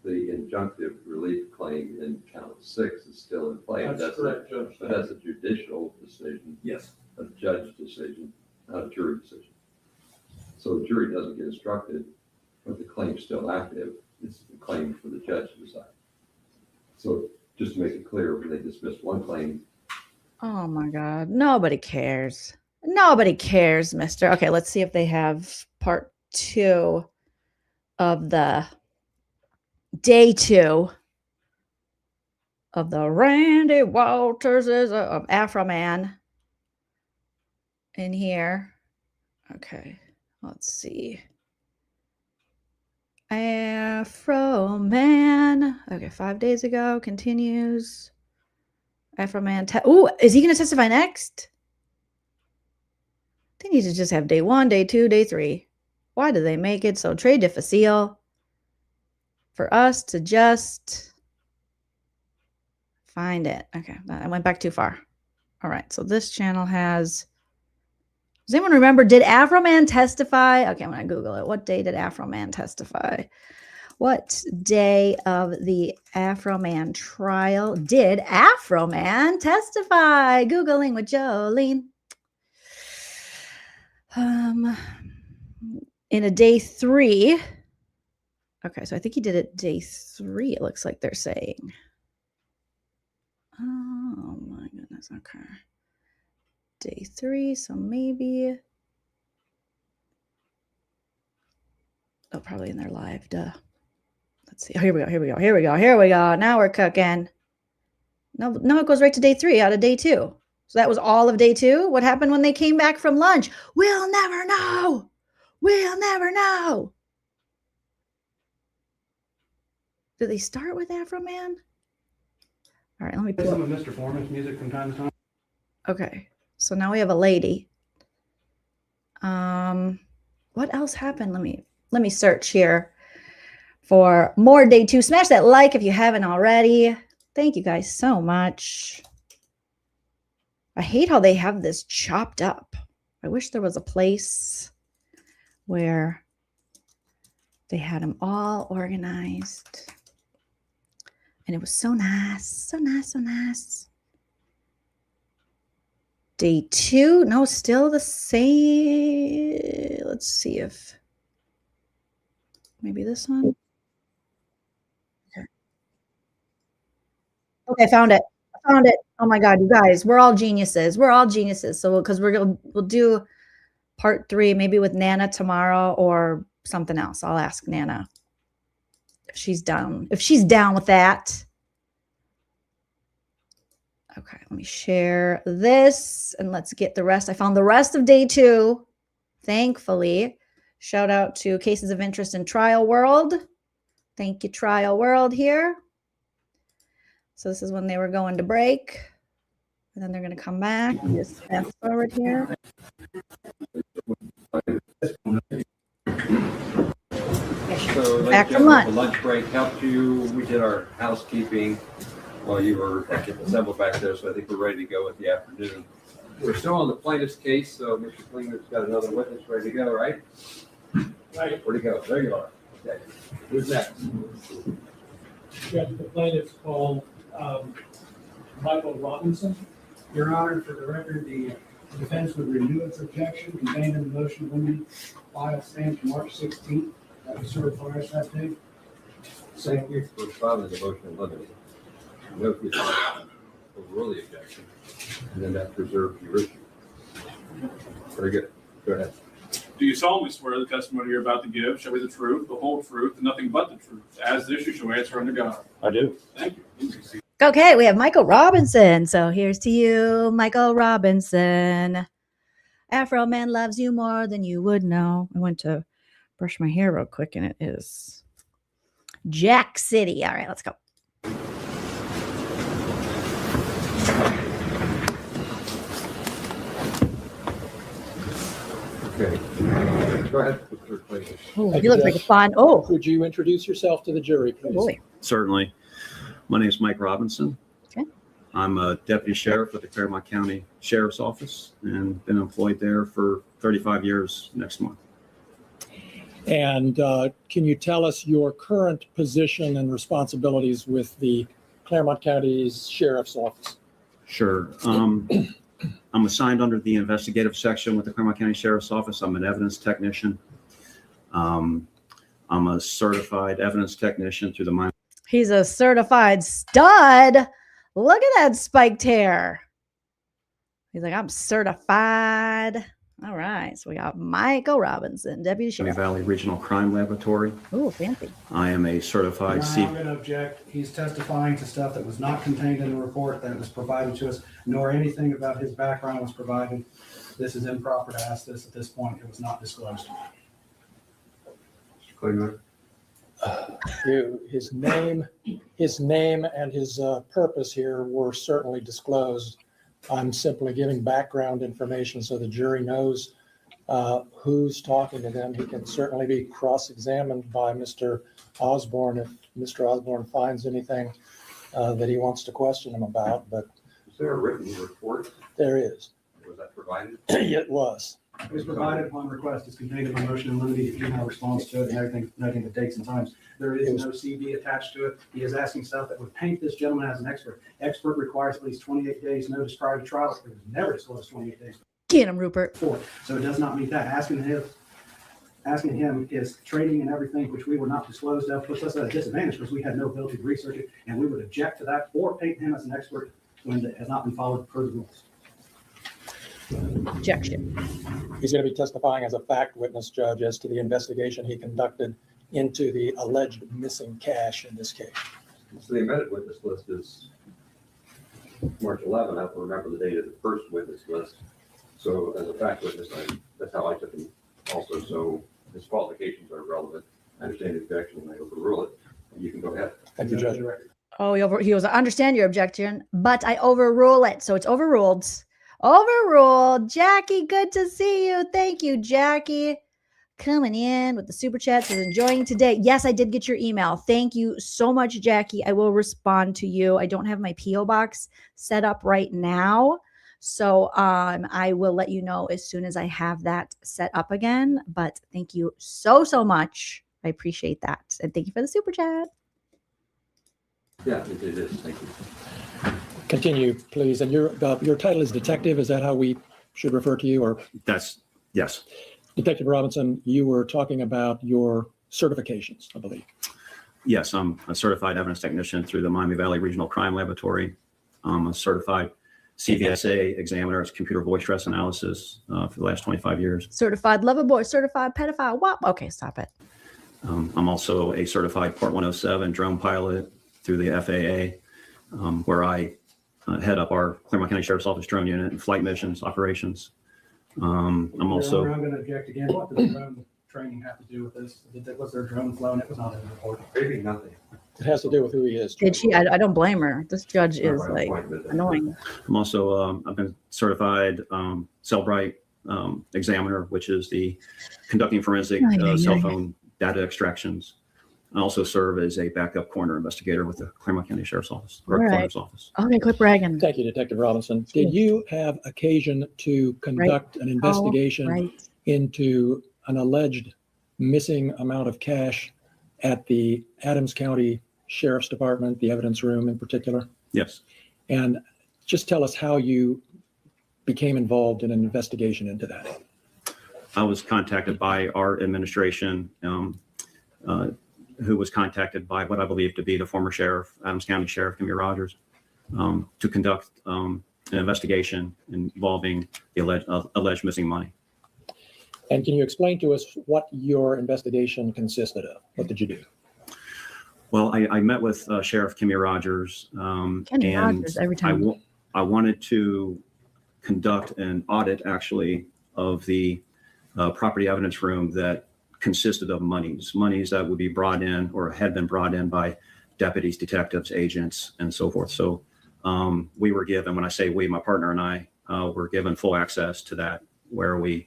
the injunctive relief claim in count 6 is still in play. That's correct, Judge. But that's a judicial decision. Yes. A judge decision, not a jury decision. So the jury doesn't get instructed, but the claim's still active. It's the claim for the judge to decide. So just to make it clear, when they dismissed one claim. Oh my God. Nobody cares. Nobody cares, mister. Okay, let's see if they have part 2 of the day 2 of the Randy Walters of Afroman in here. Okay, let's see. Afroman. Okay, 5 days ago. Continues. Afroman. Oh, is he going to testify next? They need to just have day 1, day 2, day 3. Why do they make it so très difficile for us to just find it? Okay, I went back too far. All right, so this channel has... Does anyone remember, did Afroman testify? Okay, I'm going to Google it. What day did Afroman testify? What day of the Afroman trial did Afroman testify? Googling with Joleen. In a day 3. Okay, so I think he did it day 3, it looks like they're saying. Oh my goodness, okay. Day 3, so maybe. Oh, probably in their live, duh. Let's see. Oh, here we go, here we go, here we go, here we go. Now we're cooking. No, it goes right to day 3 out of day 2. So that was all of day 2? What happened when they came back from lunch? We'll never know. We'll never know. Did they start with Afroman? All right, let me pull Some of Mr. Foreman's music from time to time. Okay, so now we have a lady. What else happened? Let me search here for more day 2. Smash that like if you haven't already. Thank you guys so much. I hate how they have this chopped up. I wish there was a place where they had them all organized. And it was so nice, so nice, so nice. Day 2, no, still the same. Let's see if maybe this one. Okay, I found it. I found it. Oh my God, you guys, we're all geniuses. We're all geniuses. So because we'll do part 3 maybe with Nana tomorrow or something else. I'll ask Nana if she's down. If she's down with that. Okay, let me share this and let's get the rest. I found the rest of day 2, thankfully. Shout out to Cases of Interest in Trial World. Thank you, Trial World here. So this is when they were going to break. And then they're going to come back. Just fast forward here. Back from lunch. The lunch break helped you. We did our housekeeping while you were getting assembled back there, so I think we're ready to go with the afternoon. We're still on the plaintiff's case, so Mr. Klingler's got another witness ready to go, right? Right. Where'd he go? There you are. Okay. Who's next? Judge, the plaintiff's called Michael Robinson. Your Honor, for the record, the defense would renew its objection contained in the motion of limine file stamped March 16th. That was certified that day. Thank you for filing the motion of limine. Note the overrule the objection, and then that preserves your issue. Very good. Go ahead. Do you solemnly swear the testimony you're about to give shall be the truth, the whole truth, and nothing but the truth? As this you shall answer under God. I do. Thank you. You may proceed. Okay, we have Michael Robinson. So here's to you, Michael Robinson. Afroman loves you more than you would know. I went to brush my hair real quick, and it is Jack City. All right, let's go. Okay. Go ahead. Mr. Klingler. Oh, you look like a fun. Oh, Would you introduce yourself to the jury, please? boy. Certainly. My name is Mike Robinson. Okay. I'm a deputy sheriff at the Claremont County Sheriff's Office and been employed there for 35 years next month. And can you tell us your current position and responsibilities with the Claremont County's Sheriff's Office? Sure. I'm assigned under the investigative section with the Claremont County Sheriff's Office. I'm an evidence technician. I'm a certified evidence technician through the Miami. He's a certified stud. Look at that spiked hair. He's like, I'm certified. All right. So we got Michael Robinson, Deputy Sheriff. Valley Regional Crime Laboratory. Oh, fancy. I am a certified Your Honor, I'm going to object. He's testifying to stuff that was not contained in the report that was provided to us, nor anything about his background was provided. This is improper to ask this at this point. It was not disclosed. Mr. Klingler. His name and his purpose here were certainly disclosed. I'm simply giving background information so the jury knows who's talking to them. He can certainly be cross-examined by Mr. Osborne if Mr. Osborne finds anything that he wants to question him about, but Is there a written report? there is. Was that provided? It was. It was provided upon request. It's contained in my motion in limine. The email response to it and everything, noting the dates and times. There is no CV attached to it. He is asking stuff that would paint this gentleman as an expert. Expert requires at least 28 days notice prior to trial. It was never disclosed 28 days Get him, Rupert. before. So it does not meet that. Asking him his training and everything, which we were not disclosed of, puts us at a disadvantage because we had no ability to research it, and we would object to that or paint him as an expert when it has not been followed per the rules. Objection. He's going to be testifying as a fact witness, Judge, as to the investigation he conducted into the alleged missing cash in this case. So the amended witness list is March 11. I have to remember the date of the first witness list. So as a fact witness, that's how I took him also. So his qualifications are relevant. I understand the objection and I overrule it. You can go ahead. Thank you, Judge. Oh, he was, I understand your objection, but I overrule it. So it's overruled. Overruled. Jackie, good to see you. Thank you, Jackie. Coming in with the super chats and enjoying today. Yes, I did get your email. Thank you so much, Jackie. I will respond to you. I don't have my P.O. box set up right now. So I will let you know as soon as I have that set up again. But thank you so much. I appreciate that. And thank you for the super chat. Yeah, it is. Thank you. Continue, please. And your title is detective. Is that how we should refer to you? Or Yes. Detective Robinson, you were talking about your certifications, I believe. Yes, I'm a certified evidence technician through the Miami Valley Regional Crime Laboratory. I'm a certified CVSA examiner as computer voice stress analysis for the last 25 years. Certified lover boy, certified pedophile. What? Okay, stop it. I'm also a certified Part 107 drone pilot through the FAA, where I head up our Claremont County Sheriff's Office drone unit and flight missions operations. I'm also. I'm going to object again. What does drone training have to do with this? Was there a drone flown? It was not in the report. Maybe nothing. It has to do with who he is. Did she? I don't blame her. This judge is like annoying. I'm also, I've been certified Cellbrite examiner, which is the conducting forensic cell phone data extractions. I also serve as a backup coroner investigator with the Claremont County Sheriff's Office, or All right. Coroner's Office. Okay, quit bragging. Thank you, Detective Robinson. Did you have occasion to conduct an investigation right. into an alleged missing amount of cash at the Adams County Sheriff's Department, the evidence room in particular? Yes. And just tell us how you became involved in an investigation into that. I was contacted by our administration, who was contacted by what I believe to be the former sheriff, Adams County Sheriff Kimmy Rogers, to conduct an investigation involving the alleged missing money. And can you explain to us what your investigation consisted of? What did you do? Well, I met with Sheriff Kimmy Rogers, Kenny Rogers every time. I wanted to conduct an audit, actually, of the property evidence room that consisted of monies that would be brought in or had been brought in by deputies, detectives, agents, and so forth. So we were given, when I say we, my partner and I, were given full access to that, where we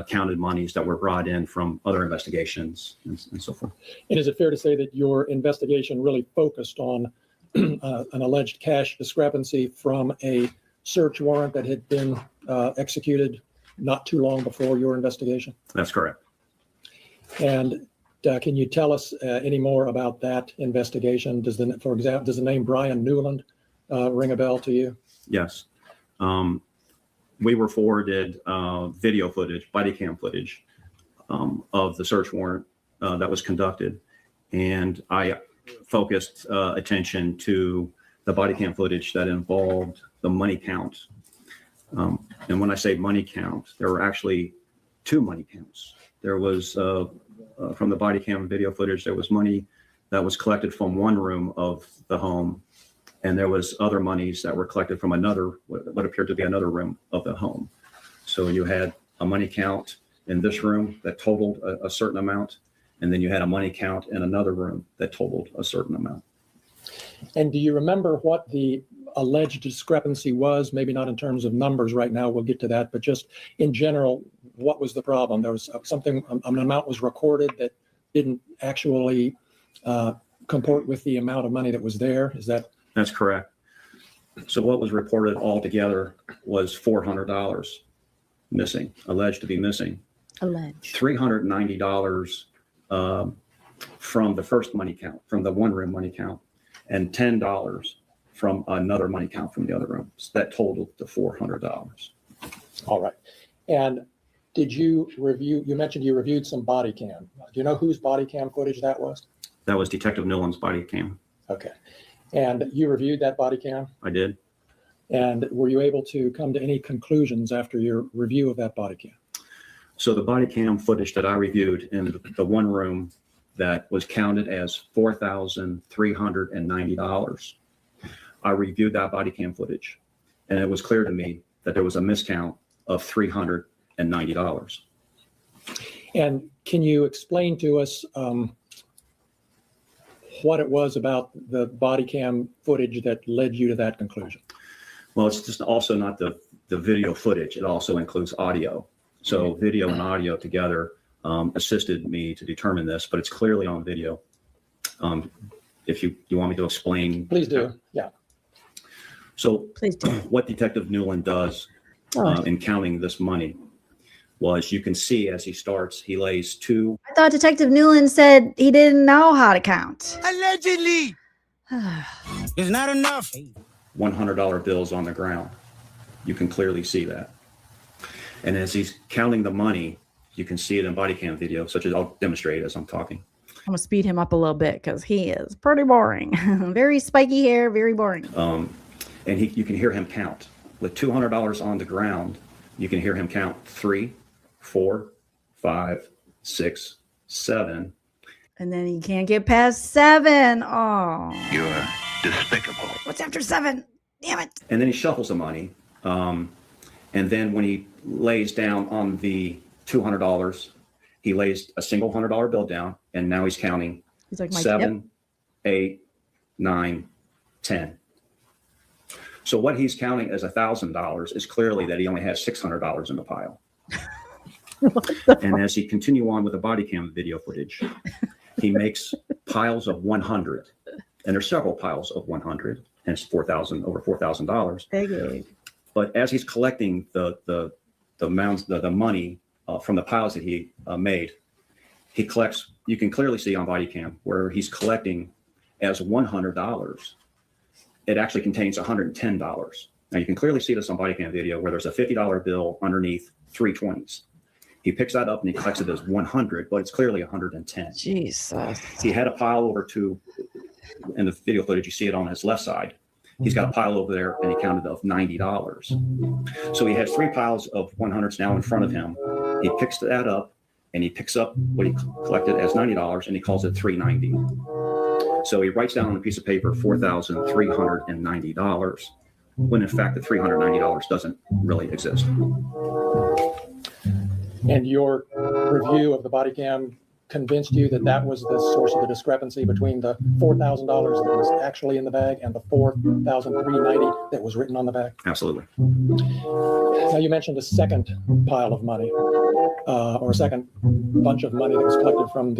counted monies that were brought in from other investigations and so forth. And is it fair to say that your investigation really focused on an alleged cash discrepancy from a search warrant that had been executed not too long before your investigation? That's correct. And can you tell us any more about that investigation? For example, does the name Brian Newland ring a bell to you? Yes. We were forwarded video footage, body cam footage of the search warrant that was conducted. And I focused attention to the body cam footage that involved the money count. And when I say money count, there were actually two money counts. There was, from the body cam video footage, there was money that was collected from one room of the home, and there was other monies that were collected from another, what appeared to be another room of the home. So you had a money count in this room that totaled a certain amount, and then you had a money count in another room that totaled a certain amount. And do you remember what the alleged discrepancy was? Maybe not in terms of numbers right now, we'll get to that, but just in general, what was the problem? There was something, an amount was recorded that didn't actually comport with the amount of money that was there. Is that? That's correct. So what was reported altogether was $400 missing, alleged to be missing. Alleged. $390 from the first money count, from the one room money count, and $10 from another money count from the other room. So that totaled to $400. All right. And did you review, you mentioned you reviewed some body cam. Do you know whose body cam footage that was? That was Detective Newland's body cam. Okay. And you reviewed that body cam? I did. And were you able to come to any conclusions after your review of that body cam? So the body cam footage that I reviewed in the one room that was counted as $4,390, I reviewed that body cam footage, and it was clear to me that there was a miscount of $390. And can you explain to us what it was about the body cam footage that led you to that conclusion? Well, it's just also not the video footage. It also includes audio. So video and audio together assisted me to determine this, but it's clearly on video. If you want me to explain. Please do, yeah. So please do. What Detective Newland does in counting this money was, you can see as he starts, he lays two. I thought Detective Newland said he didn't know how to count. Allegedly. It's not enough. $100 bills on the ground. You can clearly see that. And as he's counting the money, you can see it in body cam video, such as I'll demonstrate as I'm talking. I'm gonna speed him up a little bit because he is pretty boring. Very spiky hair, very boring. And you can hear him count. With $200 on the ground, you can hear him count 3, 4, 5, 6, 7. And then he can't get past 7. Oh. You're despicable. What's after 7? Damn it. And then he shuffles the money. And then when he lays down on the $200, he lays a single $100 bill down, and now he's counting. He's like, 7, 8, 9, 10. So what he's counting as $1,000 is clearly that he only has $600 in the pile. And as he continue on with the body cam video footage, he makes piles of 100, and there's several piles of 100, hence over $4,000. But as he's collecting the money from the piles that he made, he collects. You can clearly see on body cam where he's collecting as $100. It actually contains $110. Now you can clearly see this on body cam video where there's a $50 bill underneath 3 20s. He picks that up and he collects it as 100, but it's clearly 110. Jesus. He had a pile over to, in the video footage, you see it on his left side. He's got a pile over there and he counted of $90. So he has 3 piles of 100s now in front of him. He picks that up and he picks up what he collected as $90 and he calls it $390. So he writes down on a piece of paper $4,390, when in fact the $390 doesn't really exist. And your review of the body cam convinced you that that was the source of the discrepancy between the $4,000 that was actually in the bag and the $4,390 that was written on the bag? Absolutely. Now you mentioned a second pile of money, or a second bunch of money that was collected from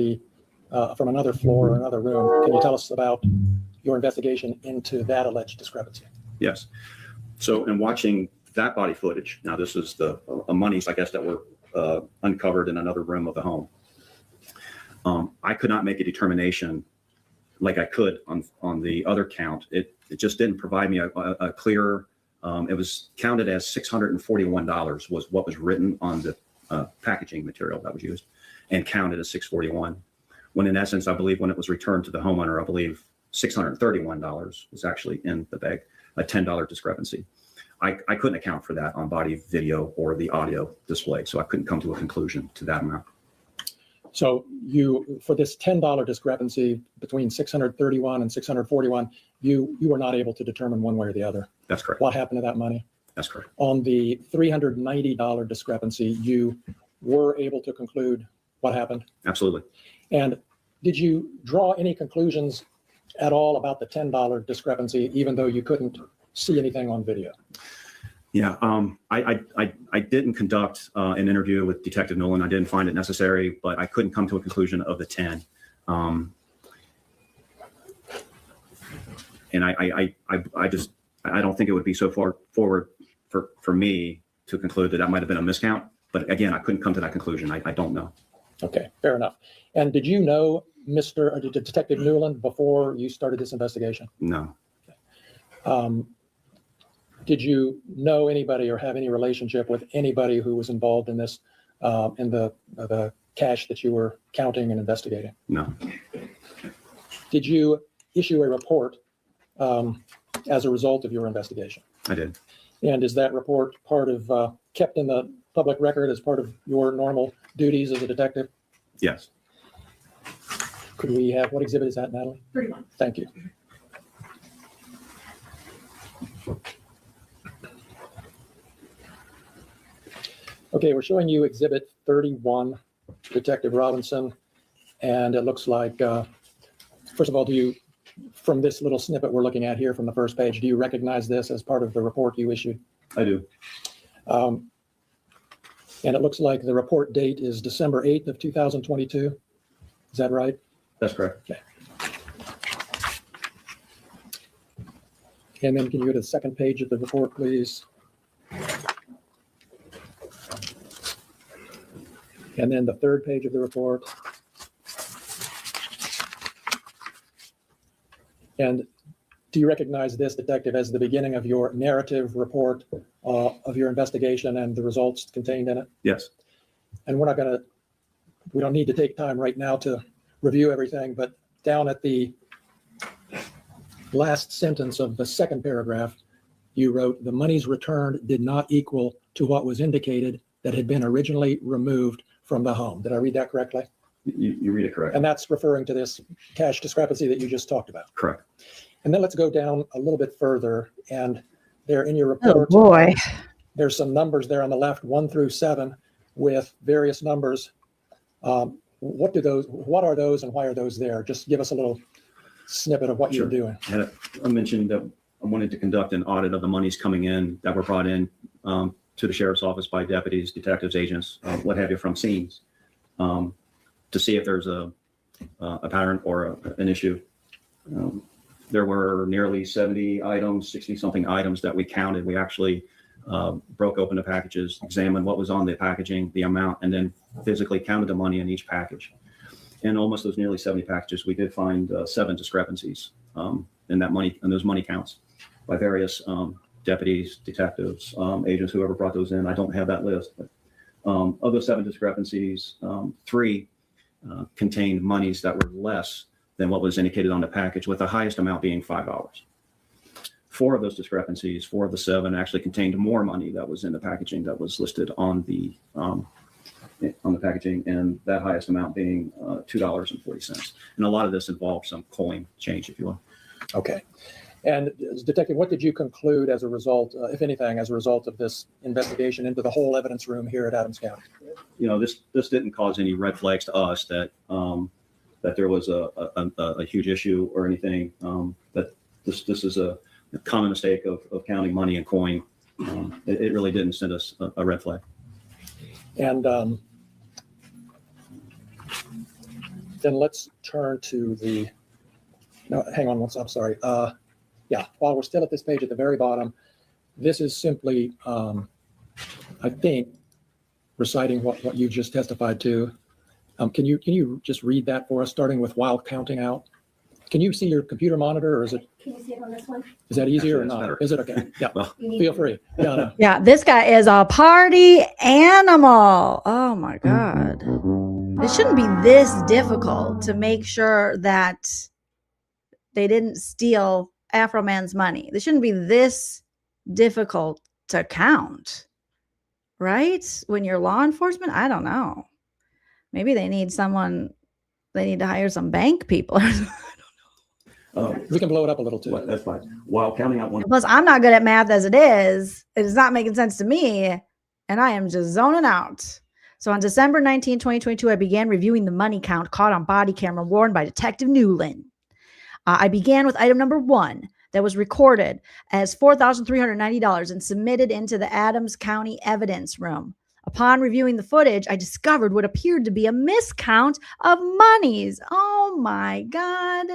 another floor or another room. Can you tell us about your investigation into that alleged discrepancy? Yes. So in watching that body footage, now this is the monies, I guess, that were uncovered in another room of the home. I could not make a determination like I could on the other count. It just didn't provide me a clear, it was counted as $641 was what was written on the packaging material that was used, and counted as $641. When in essence, I believe when it was returned to the homeowner, I believe $631 was actually in the bag, a $10 discrepancy. I couldn't account for that on body video or the audio display, so I couldn't come to a conclusion to that amount. So you, for this $10 discrepancy between 631 and 641, you were not able to determine one way or the other. That's correct. What happened to that money? That's correct. On the $390 discrepancy, you were able to conclude what happened? Absolutely. And did you draw any conclusions at all about the $10 discrepancy, even though you couldn't see anything on video? Yeah, I didn't conduct an interview with Detective Nolan. I didn't find it necessary, but I couldn't come to a conclusion of the 10. And I don't think it would be so far forward for me to conclude that might have been a miscount. But again, I couldn't come to that conclusion. I don't know. Okay, fair enough. And did you know Detective Newland before you started this investigation? No. Did you know anybody or have any relationship with anybody who was involved in this, in the cash that you were counting and investigating? No. Did you issue a report as a result of your investigation? I did. And is that report part of, kept in the public record as part of your normal duties as a detective? Yes. Could we have, what exhibit is that, Natalie? 31. Thank you. Okay, we're showing you exhibit 31, Detective Robinson. And it looks like, first of all, do you, from this little snippet we're looking at here from the first page, do you recognize this as part of the report you issued? I do. And it looks like the report date is December 8th of 2022. Is that right? That's correct. Okay. And then can you go to the second page of the report, please? And then the third page of the report. And do you recognize this, Detective, as the beginning of your narrative report of your investigation and the results contained in it? Yes. And we don't need to take time right now to review everything, but down at the last sentence of the second paragraph, you wrote, "The monies returned did not equal to what was indicated that had been originally removed from the home." Did I read that correctly? You read it correctly. And that's referring to this cash discrepancy that you just talked about. Correct. And then let's go down a little bit further. And there in your report, Oh boy, there's some numbers there on the left, 1 through 7, with various numbers. What are those and why are those there? Just give us a little snippet of what Sure. you're doing. I mentioned that I wanted to conduct an audit of the monies coming in that were brought in to the sheriff's office by deputies, detectives, agents, what have you, from scenes, to see if there's a a pattern or an issue. There were nearly 70 items, 60 something items that we counted. We actually broke open the packages, examined what was on the packaging, the amount, and then physically counted the money in each package. In almost those nearly 70 packages, we did find 7 discrepancies in that money, in those money counts by various deputies, detectives, agents, whoever brought those in. I don't have that list, but of those 7 discrepancies, 3 contained monies that were less than what was indicated on the package, with the highest amount being $5. 4 of those discrepancies, 4 of the 7, actually contained more money that was in the packaging that was listed on the packaging, and that highest amount being $2.40. And a lot of this involved some coin change, if you will. Okay. And Detective, what did you conclude as a result, if anything, as a result of this investigation into the whole evidence room here at Adams County? You know, this didn't cause any red flags to us that that there was a huge issue or anything. That this is a common mistake of counting money and coin. It really didn't send us a red flag. And then let's turn to the. No, hang on once. I'm sorry. Yeah, while we're still at this page at the very bottom, this is simply, I think, reciting what you just testified to. Can you just read that for us, starting with while counting out? Can you see your computer monitor, or is it? Can you see it on this one? Is that easier or not? Is it okay? Yeah. Well, feel free. Yeah. No. Yeah, this guy is a party animal. Oh my God. It shouldn't be this difficult to make sure that they didn't steal Afroman's money. This shouldn't be this difficult to count, right? When you're law enforcement, I don't know. Maybe they need someone, they need to hire some bank people. We can blow it up a little too. That's fine. While counting out one. Plus, I'm not good at math as it is. It is not making sense to me, and I am just zoning out. So on December 19, 2022, I began reviewing the money count caught on body camera worn by Detective Newland. I began with item number 1 that was recorded as $4,390 and submitted into the Adams County evidence room. Upon reviewing the footage, I discovered what appeared to be a miscount of monies. Oh my God.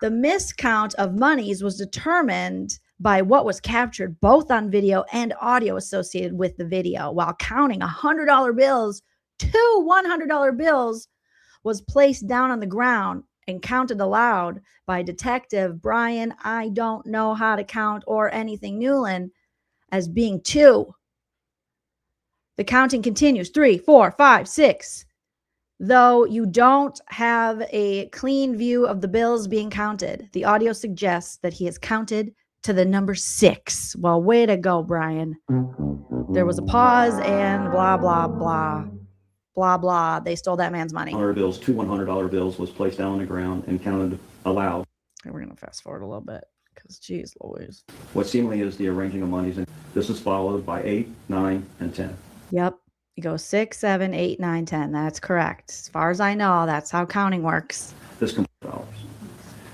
The miscount of monies was determined by what was captured both on video and audio associated with the video. While counting $100 bills, 2 $100 bills was placed down on the ground and counted aloud by Detective Brian, I don't know how to count or anything, Newland, as being 2. The counting continues, 3, 4, 5, 6. Though you don't have a clean view of the bills being counted, the audio suggests that he has counted to the number 6. Well, way to go, Brian. There was a pause and blah, blah, blah. Blah, blah. They stole that man's money. Bills, 2 $100 bills was placed down on the ground and counted aloud. Okay, we're going to fast forward a little bit because, geez Louise. What seemingly is the arranging of monies. And this is followed by 8, 9, and 10. Yep. You go 6, 7, 8, 9, 10. That's correct. As far as I know, that's how counting works. This comes dollars.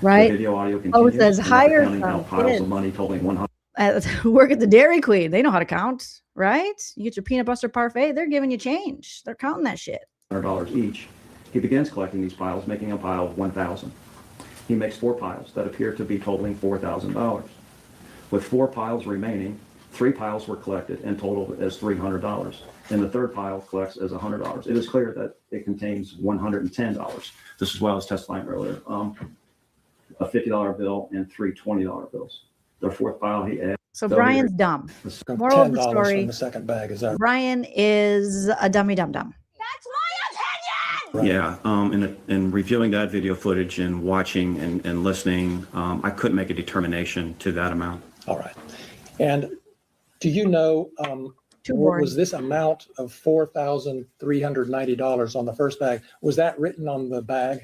Right? The video audio continues. Oh, it says hire counting out piles of money totaling 100. Who work at the Dairy Queen. They know how to count, right? You get your peanut butter parfait, they're giving you change. They're counting that shit. $100 each. He begins collecting these piles, making a pile of 1,000. He makes 4 piles that appear to be totaling $4,000. With 4 piles remaining, 3 piles were collected and totaled as $300. And the third pile collects as $100. It is clear that it contains $110. This is what I was testifying earlier. A $50 bill and 3 $20 bills. The fourth pile he adds. So Brian's dumb. Moral of the story. From the second bag, is that Brian is a dummy dum dum. right? Yeah, in reviewing that video footage and watching and listening, I couldn't make a determination to that amount. All right. And do you know what was this amount of $4,390 on the first bag? Was that written on the bag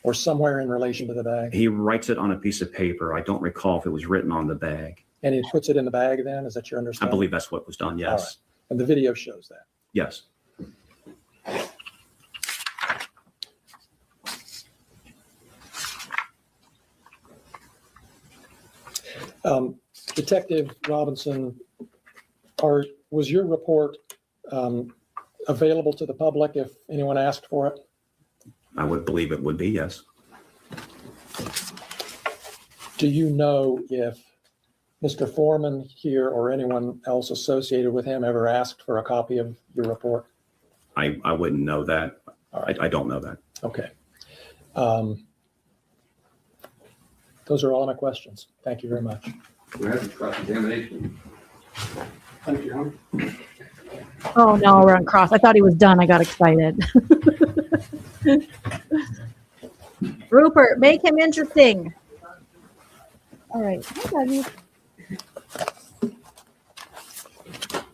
or somewhere in relation to the bag? He writes it on a piece of paper. I don't recall if it was written on the bag. And he puts it in the bag then? Is that your understanding? I believe that's what was done, yes. All right. And the video shows that? Yes. Detective Robinson, was your report available to the public if anyone asked for it? I would believe it would be, yes. Do you know if Mr. Foreman here or anyone else associated with him ever asked for a copy of your report? I wouldn't know that. I don't know that. Okay. Those are all my questions. Thank you very much. We have a cross-examination. Thank you, Your Honor. Oh no, we're on cross. I thought he was done. I got excited. Rupert, make him interesting. All right.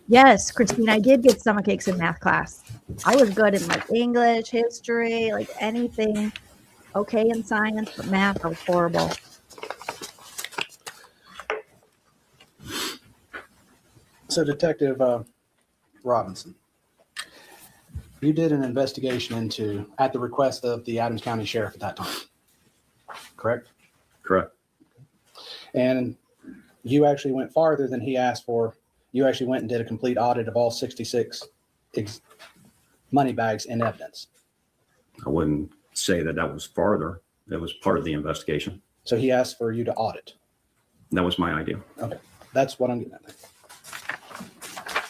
Yes, Christine, I did get stomach aches in math class. I was good in like English, history, like anything. Okay in science, but math, I was horrible. So Detective Robinson, you did an investigation into, at the request of the Adams County Sheriff at that time, correct? Correct. And you actually went farther than he asked for. You actually went and did a complete audit of all 66 money bags in evidence. I wouldn't say that that was farther. That was part of the investigation. So he asked for you to audit. That was my idea. Okay, that's what I'm getting at.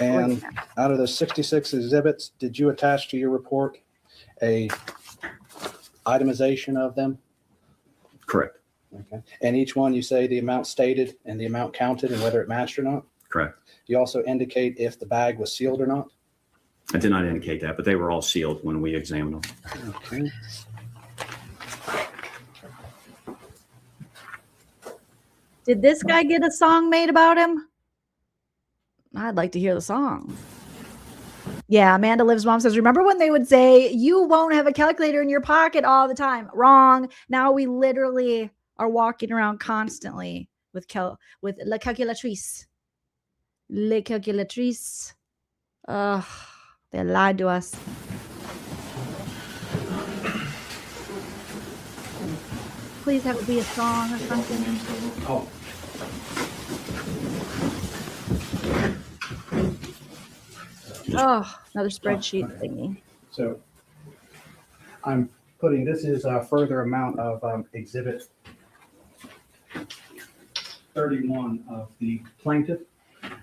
And out of the 66 exhibits, did you attach to your report a itemization of them? Correct. Okay. And each one you say the amount stated and the amount counted and whether it matched or not? Correct. You also indicate if the bag was sealed or not? I did not indicate that, but they were all sealed when we examined them. Okay. Did this guy get a song made about him? I'd like to hear the song. Yeah, Amanda Liv's mom says, remember when they would say, you won't have a calculator in your pocket all the time? Wrong. Now we literally are walking around constantly with la calculatrice. Les calculatrices. Ugh, they lied to us. Please have it be a song or something. Oh. Oh, another spreadsheet thingy. So I'm putting, this is a further amount of exhibit 31 of the plaintiff.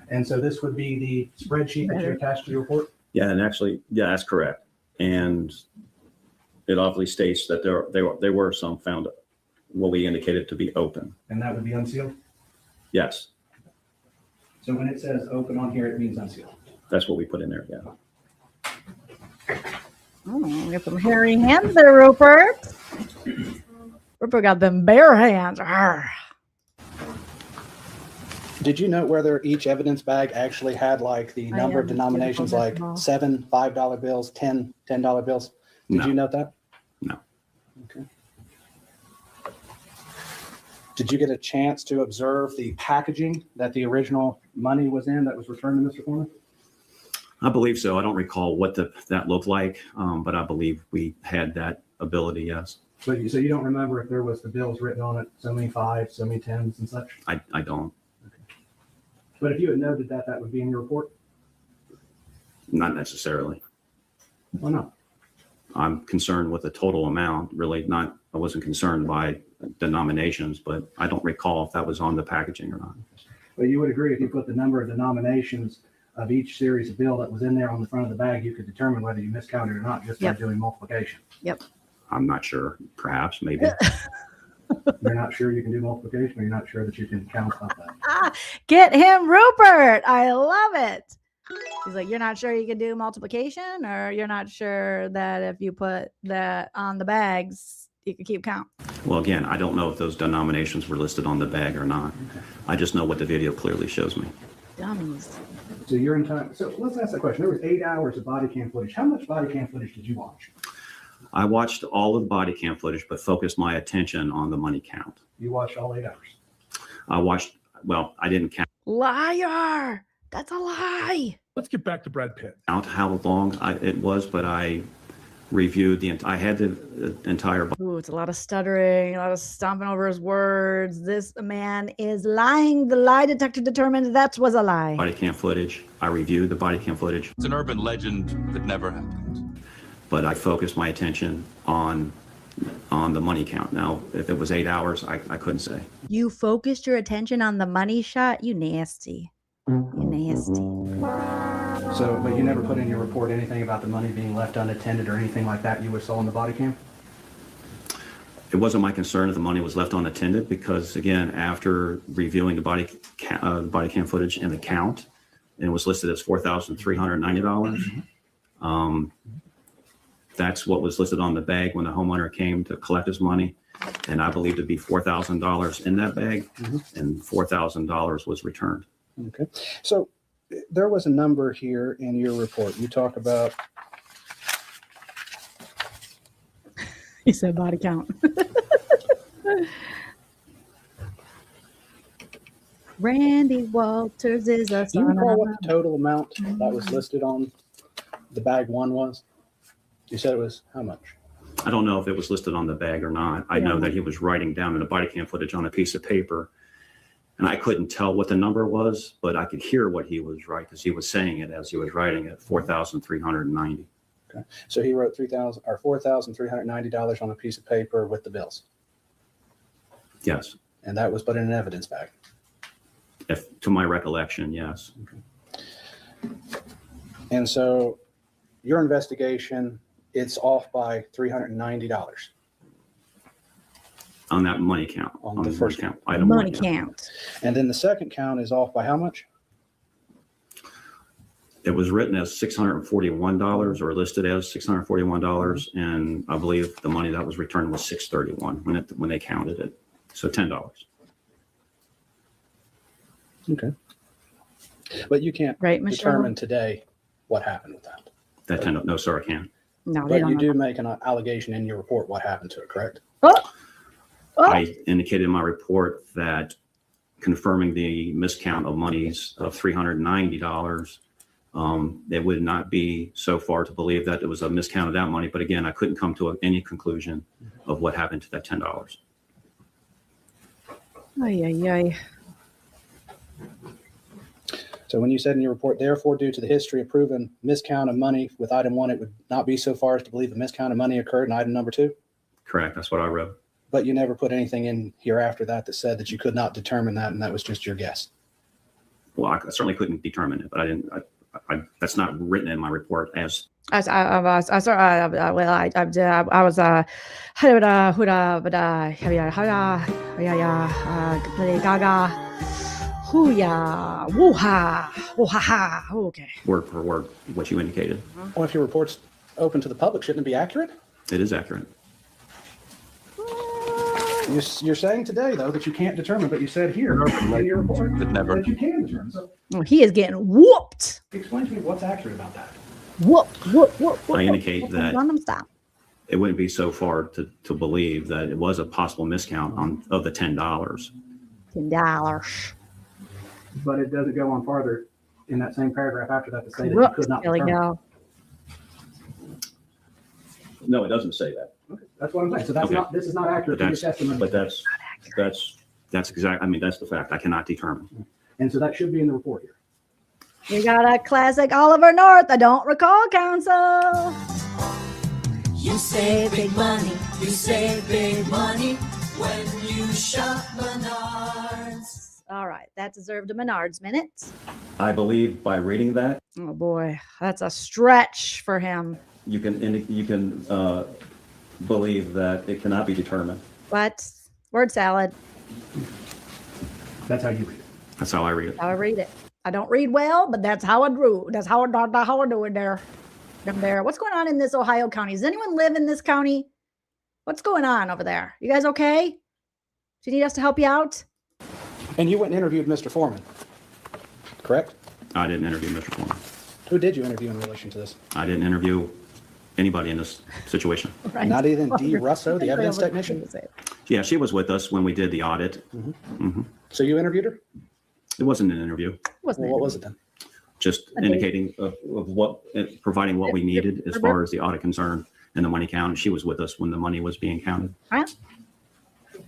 And so this would be the spreadsheet that you attached to your report? Yeah, and actually, yeah, that's correct. And it obviously states that there were some found what we indicated to be open. And that would be unsealed? Yes, So when it says open on here, it means unsealed. that's what we put in there. Yeah. Oh, we got some hairy hands there, Rupert. Rupert got them bare hands. Arr. Did you note whether each evidence bag actually had like the number of denominations, like 7 $5 bills, 10 $10 bills? Did you note that? No. Okay. Did you get a chance to observe the packaging that the original money was in that was returned to Mr. Foreman? I believe so. I don't recall what that looked like, but I believe we had that ability, yes. So you don't remember if there was the bills written on it, so many 5s, so many 10s and such? I don't. But if you had noted that, that would be in your report? Not necessarily. Why not? I'm concerned with the total amount, really not, I wasn't concerned by denominations, but I don't recall if that was on the packaging or not. But you would agree if you put the number of denominations of each series of bill that was in there on the front of the bag, you could determine whether you miscounted or not just by doing multiplication. Yep. I'm not sure. Perhaps, maybe. You're not sure you can do multiplication, or you're not sure that you can count up that? Get him, Rupert. I love it. He's like, you're not sure you can do multiplication, or you're not sure that if you put that on the bags, you can keep count. Well, again, I don't know if those denominations were listed on the bag or not. I just know what the video clearly shows me. Dummies. So you're in time. So let's ask that question. There was 8 hours of body cam footage. How much body cam footage did you watch? I watched all of the body cam footage, but focused my attention on the money count. You watched all 8 hours. I watched, well, I didn't count Liar. That's a lie. Let's get back to Brad Pitt. how long it was, but I reviewed I had the entire Ooh, it's a lot of stuttering, a lot of stomping over his words. This man is lying. The lie detector determined that was a lie. body cam footage. I reviewed the body cam footage. It's an urban legend that never happened. but I focused my attention on the money count. Now, if it was 8 hours, I couldn't say. You focused your attention on the money shot? You nasty. You nasty. So, but you never put in your report anything about the money being left unattended or anything like that you saw in the body cam? It wasn't my concern if the money was left unattended because, again, after reviewing the body cam footage and the count, and it was listed as $4,390. That's what was listed on the bag when the homeowner came to collect his money. And I believe to be $4,000 in that bag, and $4,000 was returned. Okay. So there was a number here in your report. You talk about. He said body count. Randy Walters is a Do you recall what the total amount that was listed on the bag one was? You said it was how much? I don't know if it was listed on the bag or not. I know that he was writing down in the body cam footage on a piece of paper, and I couldn't tell what the number was, but I could hear what he was writing because he was saying it as he was writing it, 4,390. Okay. So he wrote $4,390 on a piece of paper with the bills. Yes. And that was put in an evidence bag. To my recollection, yes. Okay. And so your investigation, it's off by $390 on that money count. On the first count. Item money count. And then the second count is off by how much? It was written as $641 or listed as $641, and I believe the money that was returned was $631 when they counted it. So $10. Okay. But you can't determine today what happened with that. That $10, no, sir, I can't. No, but you do make an allegation in your report what happened to it, correct? I indicated in my report that confirming the miscount of monies of $390, it would not be so far to believe that it was a miscount of that money. But again, I couldn't come to any conclusion of what happened to that $10. Ay, ay, ay. So when you said in your report, therefore, due to the history of proven miscount of money with item one, it would not be so far as to believe the miscount of money occurred in item number two? Correct. That's what I wrote. But you never put anything in here after that that said that you could not determine that, and that was just your guess. Well, I certainly couldn't determine it, but I didn't. That's not written in my report as. I was okay. Word for word, what you indicated. Well, if your report's open to the public, shouldn't it be accurate? It is accurate. You're saying today, though, that you can't determine, but you said here in your report that you can determine. So he is getting whooped. Explain to me what's accurate about that. Whoop. I indicate that it wouldn't be so far to believe that it was a possible miscount of the $10. $10. But it doesn't go on farther in that same paragraph after that to say that you could not determine. No, it doesn't say that. Okay. That's what I'm saying. So that's not. This is not accurate to your testimony. But that's exact. I mean, that's the fact. I cannot determine. And so that should be in the report here. You got a classic Oliver North. I don't recall, counsel. You save big money. You save big money when you shop Menards. All right, that deserved a Menards minute. I believe by reading that. Oh boy, that's a stretch for him. You can believe that it cannot be determined. What? Word salad. That's how you read it. That's how I read it. How I read it. I don't read well, but that's how I drew. That's how I do it there. There. What's going on in this Ohio county? Does anyone live in this county? What's going on over there? You guys okay? Do you need us to help you out? And you went and interviewed Mr. Foreman, correct? I didn't interview Mr. Foreman. Who did you interview in relation to this? I didn't interview anybody in this situation. Right. Not even Dee Russo, the evidence technician? Yeah, she was with us when we did the audit. So you interviewed her? It wasn't an interview. What was it then? Just indicating of what, providing what we needed as far as the audit concerned and the money count. She was with us when the money was being counted.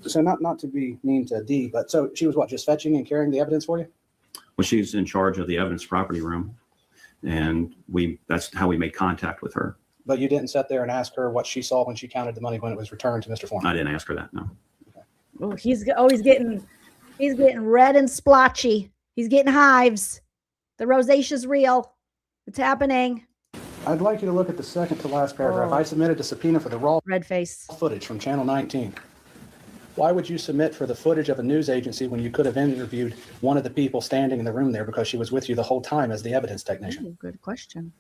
So not to be mean to Dee, but so she was what, just fetching and carrying the evidence for you? Well, she's in charge of the evidence property room, and that's how we made contact with her. But you didn't sit there and ask her what she saw when she counted the money when it was returned to Mr. Foreman. I didn't ask her that. No. Oh, he's getting red and splotchy. He's getting hives. The rosacea's real. It's happening. I'd like you to look at the second to last paragraph. I submitted a subpoena for the raw red face footage from Channel 19. Why would you submit for the footage of a news agency when you could have interviewed one of the people standing in the room there because she was with you the whole time as the evidence technician? Ooh, good question.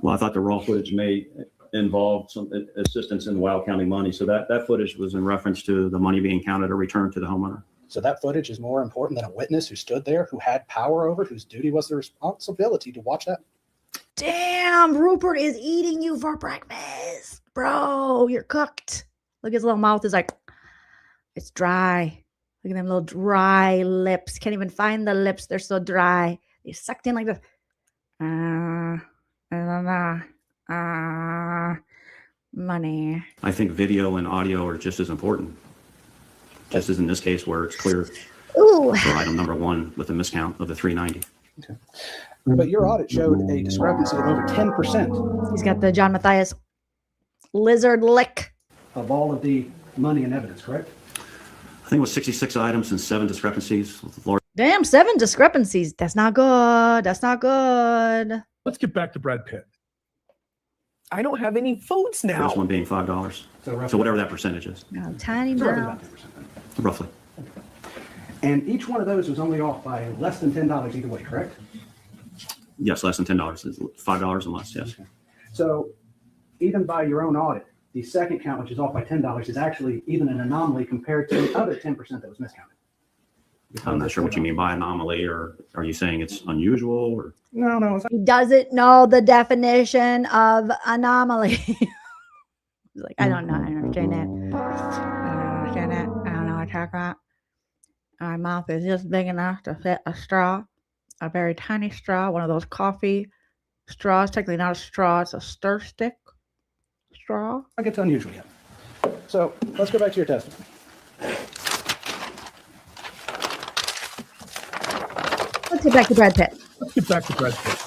Well, I thought the raw footage may involve some assistance in Wild County money. So that footage was in reference to the money being counted or returned to the homeowner. So that footage is more important than a witness who stood there, who had power over, whose duty was the responsibility to watch that? Damn, Rupert is eating you for breakfast. Bro, you're cooked. Look, his little mouth is like, it's dry. Look at them little dry lips. Can't even find the lips. They're so dry. They sucked in like this. Money. I think video and audio are just as important. Just as in this case where it's clear Ooh. for item number 1 with a miscount of the 390. Okay. But your audit showed a discrepancy of over 10%. He's got the John Matthias lizard lick. Of all of the money and evidence, correct? I think it was 66 items and 7 discrepancies. Damn, 7 discrepancies. That's not good. That's not good. Let's get back to Brad Pitt. I don't have any votes now. First one being $5. So whatever that percentage is. No, tiny mouth. Roughly. And each one of those was only off by less than $10 either way, correct? Yes, less than $10. It's $5 and less, yes. Okay. So even by your own audit, the second count, which is off by $10, is actually even an anomaly compared to the other 10% that was miscounted. I'm not sure what you mean by anomaly, or are you saying it's unusual? Or No. He doesn't know the definition of anomaly. He's like, I don't know. I don't understand that. I don't know what to talk about. My mouth is just big enough to fit a straw, a very tiny straw, one of those coffee straws. Technically not a straw, it's a stir stick straw. I think it's unusual yet. So let's go back to your testimony. Let's get back to Brad Pitt. Let's get back to Brad Pitt.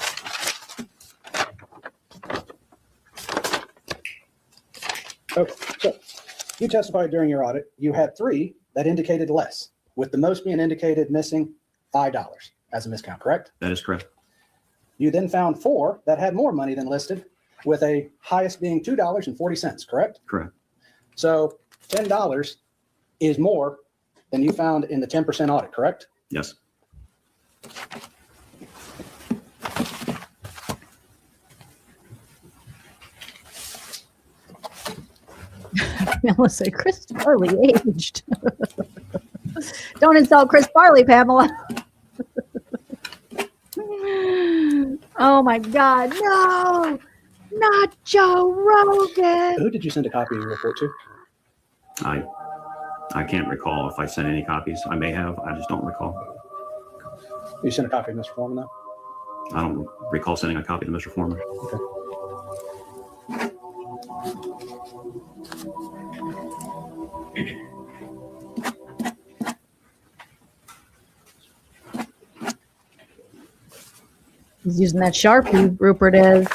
Okay, so you testified during your audit. You had 3 that indicated less, with the most being indicated missing $5 as a miscount, correct? that is correct. You then found 4 that had more money than listed, with a highest being $2.40, correct? Correct. So $10 is more than you found in the 10% audit, correct? Yes. I almost say Chris Farley aged. Don't insult Chris Farley, Pamela. Oh my God, no, not Joe Rogan. Who did you send a copy of your report to? I can't recall if I sent any copies. I may have. I just don't recall. You sent a copy of Mr. Foreman, though? I don't recall sending a copy to Mr. Foreman. Okay. He's using that Sharpie, Rupert is.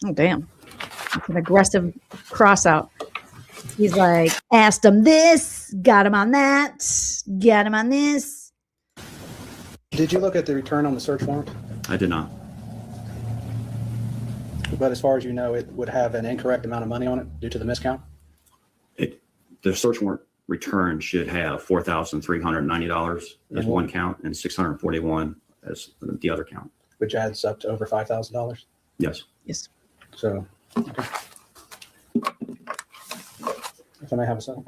Oh, damn. It's an aggressive cross out. He's like, asked him this, got him on that, got him on this. Did you look at the return on the search warrant? I did not. But as far as you know, it would have an incorrect amount of money on it due to the miscount? The search warrant return should have $4,390 as one count and $641 as the other count. Which adds up to over $5,000? Yes. Yes. So, okay. If I may have a second.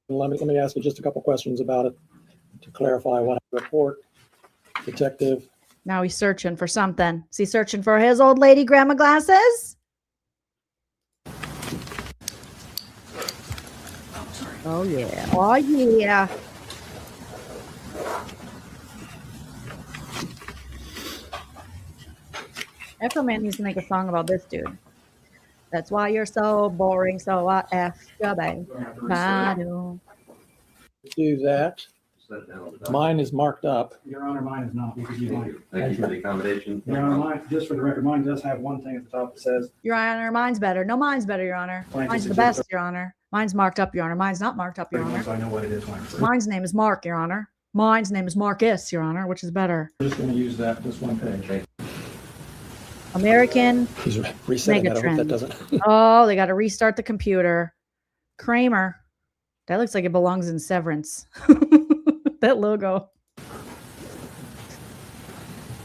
Let me ask you just a couple questions about it to clarify what I report. Detective. Now he's searching for something. Is he searching for his old lady grandma glasses? Oh, yeah. Oh, yeah. Afroman needs to make a song about this dude. That's why you're so boring, so I asked you, babe. I do. Do that. set down on the document. Mine is marked up. Your Honor, mine is not. You could use mine. Thank you for the accommodation. Your Honor, mine, just for the record, mine does have one thing at the top that says, Your Honor, mine's better. No, mine's better, Your Honor. Plaintiff's Mine's the exhibit- best, Your Honor. Mine's marked up, Your Honor. Mine's not marked up, Your pretty Honor. much I know what it is when I Mine's name is Mark, Your Honor. Mine's name is Marcus, Your Honor, which is better. I'm just going to use this one page. American He's resetting it. I hope that Megatrend. doesn't. Oh, they got to restart the computer. Kramer. That looks like it belongs in Severance. That logo.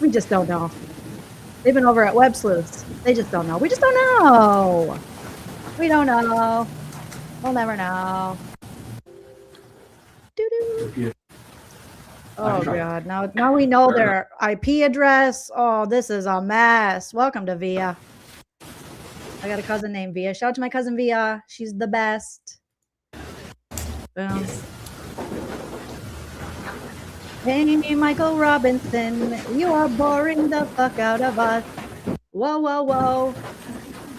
We just don't know. They've been over at Web Sleuths. They just don't know. We just don't know. We don't know. We'll never know. Doo-doo. Oh God! Now we know their IP address. Oh, this is a mess. Welcome to Via. I got a cousin named Via. Shout out to my cousin Via. She's the best. Boom. Hey, Michael Robinson, you are boring the fuck out of us. Whoa, whoa, whoa.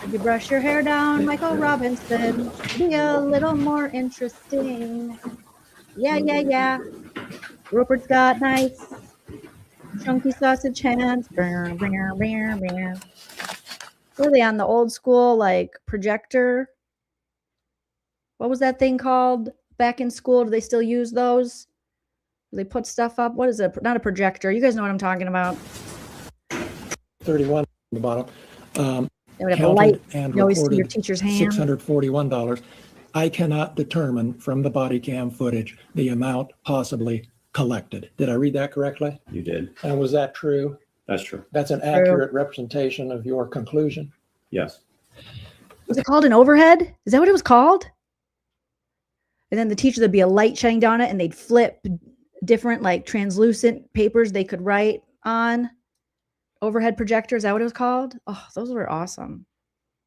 If you brush your hair down, Michael Robinson, be a little more interesting. Yeah, yeah, yeah. Rupert's got nice chunky sausage hands. What are they on, the old school like projector? What was that thing called back in school? Do they still use those? Do they put stuff up? What is it? Not a projector. You guys know what I'm talking about. 31 on the bottom. They would have a Counted light. and You always see your reported teacher's hand. $641. I cannot determine from the body cam footage the amount possibly collected. Did I read that correctly? You did. And was that true? That's true. That's an accurate representation of your conclusion? Yes. Was it called an overhead? Is that what it was called? And then the teacher, there'd be a light shining down it and they'd flip different like translucent papers they could write on. Overhead projector, is that what it was called? Oh, those were awesome.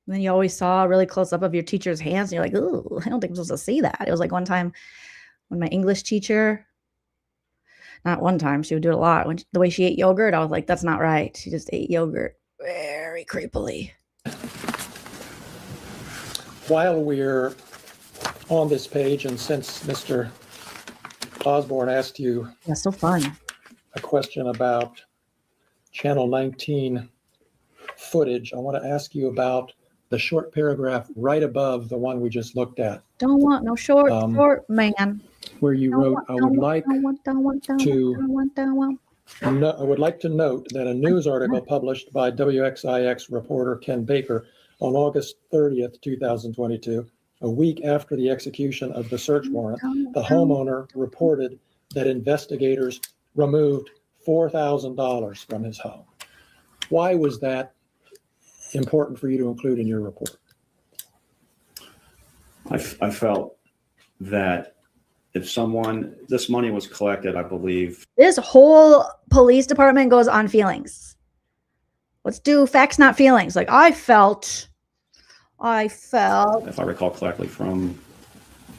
And then you always saw a really close up of your teacher's hands and you're like, oh, I don't think I'm supposed to see that. It was like one time when my English teacher, not one time, she would do it a lot. When the way she ate yogurt, I was like, that's not right. She just ate yogurt very creepily. While we're on this page, and since Mr. Osborne asked you That's so fun. a question about Channel 19 footage, I want to ask you about the short paragraph right above the one we just looked at, Don't want no short man. where you wrote, I would like to note that a news article published by WXIX reporter Ken Baker on August 30th, 2022, a week after the execution of the search warrant, the homeowner reported that investigators removed $4,000 from his home. Why was that important for you to include in your report? I felt that if this money was collected, I believe. This whole police department goes on feelings. Let's do facts, not feelings. Like I felt, If I recall correctly, from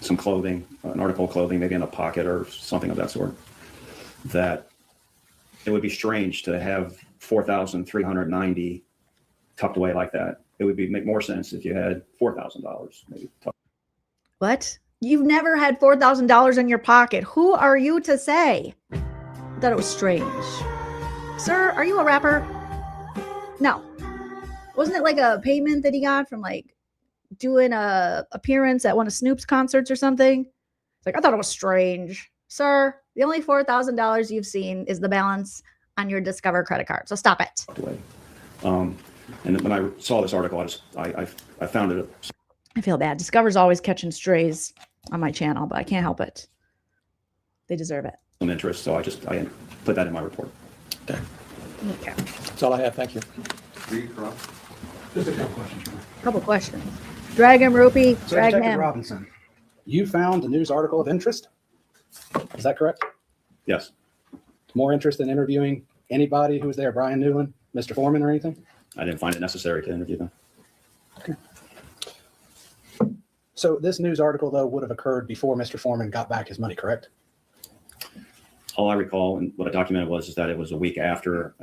some clothing, an article of clothing, maybe in a pocket or something of that sort, that it would be strange to have 4,390 tucked away like that. It would make more sense if you had $4,000 maybe tucked. what? You've never had $4,000 in your pocket. Who are you to say? I thought it was strange. Sir, are you a rapper? No. Wasn't it like a payment that he got from like doing a appearance at one of Snoop's concerts or something? It's like, I thought it was strange. Sir, the only $4,000 you've seen is the balance on your Discover credit card. So stop it. And when I saw this article, I found it. I feel bad. Discover's always catching strays on my channel, but I can't help it. They deserve it. Some interest, so I put that in my report. Okay. Okay. That's all I have. Thank you. Just a couple questions. Couple questions. Drag him, Rupee. So Drag Detective him. Robinson, you found the news article of interest? Is that correct? Yes. More interest in interviewing anybody who was there, Brian Newland, Mr. Foreman, or anything? I didn't find it necessary to interview them. Okay. So this news article, though, would have occurred before Mr. Foreman got back his money, correct? All I recall and what I documented is that it was a week after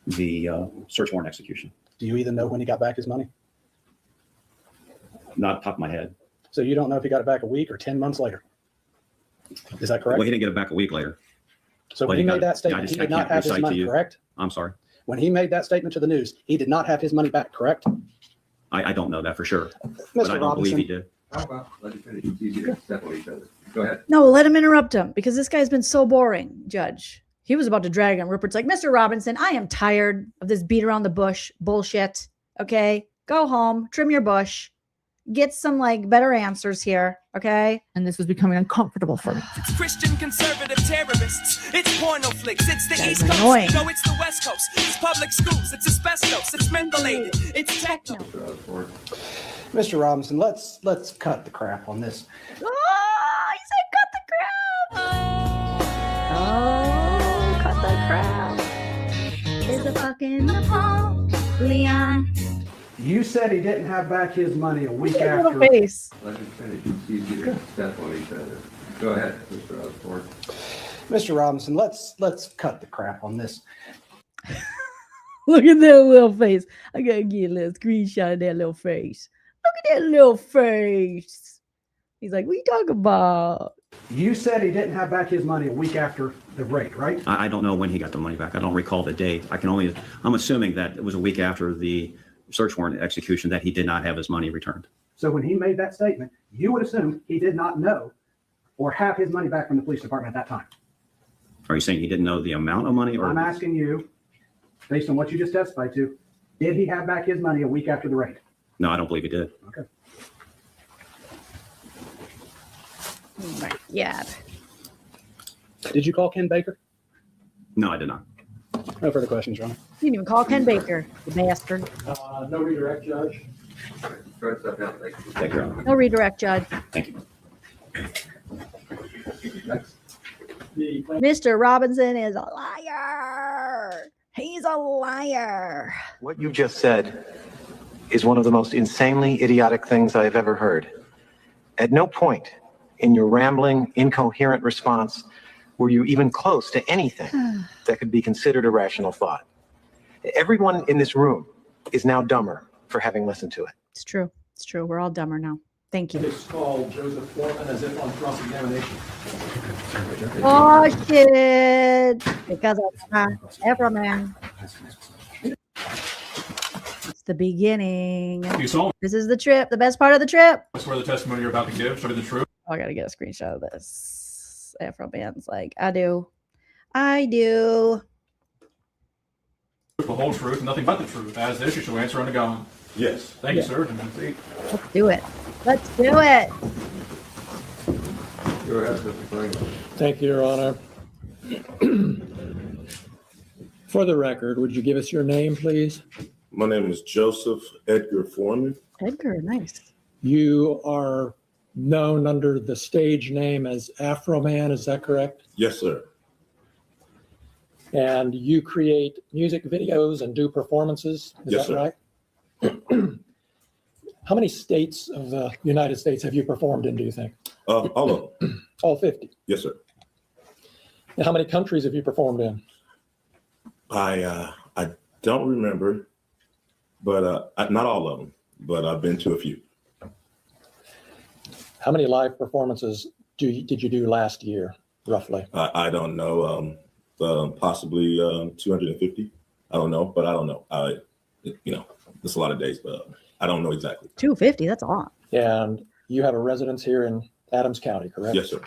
the search warrant execution. Do you even know when he got back his money? Not off the top of my head. So you don't know if he got it back a week or 10 months later? Is that correct? Well, he didn't get it back a week later. So But when he got made it. that statement, I he did not can't have his recite to money, you. correct? I'm sorry. When he made that statement to the news, he did not have his money back, correct? I don't know that for sure. But I don't believe he did. How about, let it finish, it's easy to step on each other. Go ahead. No, let him interrupt him because this guy's been so boring, Judge. He was about to drag him. Rupert's like, Mr. Robinson, I am tired of this beat around the bush bullshit. Okay, go home, trim your bush, get some like better answers here. Okay. And this was becoming uncomfortable for me. It's Christian conservative terrorists. It's porno flicks. It's the That's East Coast. annoying. No, it's the West Coast. It's public schools. It's asbestos. It's mentholated. It's techno. Mr. Robinson, let's cut the crap on this. Oh, he said cut the crap. Oh, cut the crap. Is a fucking Napoleon. You said he didn't have back his money a week Look at after. the face. Let it finish, it's easy to step on each other. Go ahead, Mr. Osborne. Mr. Robinson, let's cut the crap on this. Look at that little face. I gotta get a little screenshot of that little face. Look at that little face. He's like, what you talking about? You said he didn't have back his money a week after the raid, right? I don't know when he got the money back. I don't recall the date. I'm assuming that it was a week after the search warrant execution that he did not have his money returned. So when he made that statement, you would assume he did not know or have his money back from the police department at that time. Are you saying he didn't know the amount of money? Or I'm asking you, based on what you just testified to, did he have back his money a week after the raid? No, I don't believe he did. Okay. Yeah. Did you call Ken Baker? No, I did not. No further questions, Your Honor. You didn't even call Ken Baker, the bastard. No redirect, Judge. Try to step out, thank you. Thank you, Your Honor. No redirect, Judge. Thank you. Next. Mr. Robinson is a liar. He's a liar. What you just said is one of the most insanely idiotic things I have ever heard. At no point in your rambling, incoherent response were you even close to anything that could be considered a rational thought. Everyone in this room is now dumber for having listened to it. It's true. It's true. We're all dumber now. Thank you. It's called Joseph Foreman as if on cross-examination. Oh, shit. Because of Afroman. It's the beginning. You saw. This is the trip, the best part of the trip. I swear the testimony you're about to give, show me the truth. Oh, I got to get a screenshot of this. Afroman's like, I do. I do. The whole truth and nothing but the truth. As the issue shall answer unto God. Yes. Thank you, sir. See? Let's do it. Let's do it. Go ahead, Mr. Franklin. Thank you, Your Honor. For the record, would you give us your name, please? My name is Joseph Edgar Foreman. Edgar, nice. You are known under the stage name as Afroman, is that correct? Yes, sir. And you create music videos and do performances, is Yes, that sir. right? How many states of the United States have you performed in, do you think? All of them. All 50. Yes, sir. And how many countries have you performed in? I don't remember, but not all of them, but I've been to a few. How many live performances did you do last year, roughly? I don't know, possibly 250. I don't know, but I don't know. It's a lot of days, but I don't know exactly. 250, that's a lot. And you have a residence here in Adams County, correct? Yes, sir.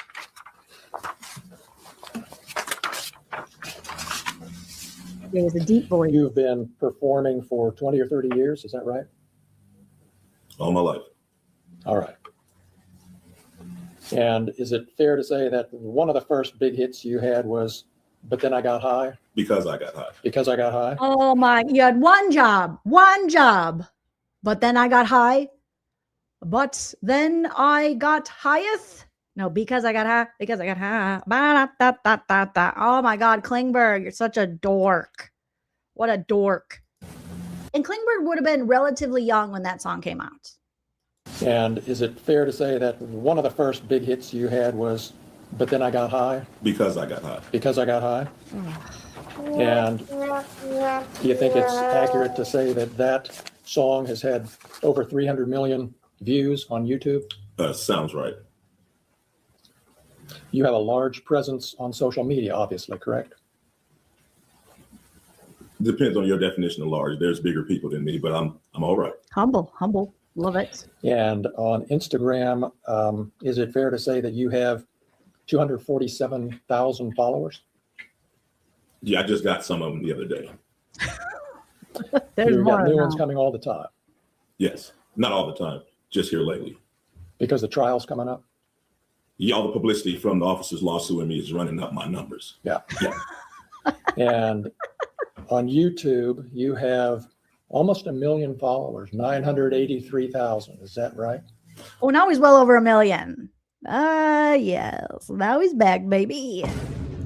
It was a deep voice. You've been performing for 20 or 30 years, is that right? All my life. All right. And is it fair to say that one of the first big hits you had was But Then I Got High? Because I got high. Because I Got High? Oh my, you had one job. But then I got high. But then I got highest. No, because I got high. Ba-da-da-da-da-da. Oh my God, Klingberg, you're such a dork. What a dork. And Klingberg would have been relatively young when that song came out. And is it fair to say that one of the first big hits you had was But Then I Got High? Because I got high. Because I Got High? And do you think it's accurate to say that that song has had over 300 million views on YouTube? Sounds right. You have a large presence on social media, obviously, correct? Depends on your definition of large. There's bigger people than me, but I'm all right. Humble. Love it. And on Instagram, is it fair to say that you have 247,000 followers? Yeah, I just got some of them the other day. There's You've more got new now. ones coming all the time Yes, not all the time, just here lately. because the trial's coming up. Yeah, all the publicity from the officers lawsuing me is running up my numbers. Yeah. Yeah. And on YouTube, you have almost 1 million followers, 983,000. Is that right? Oh, now he's well over 1 million. Yes. Now he's back, baby.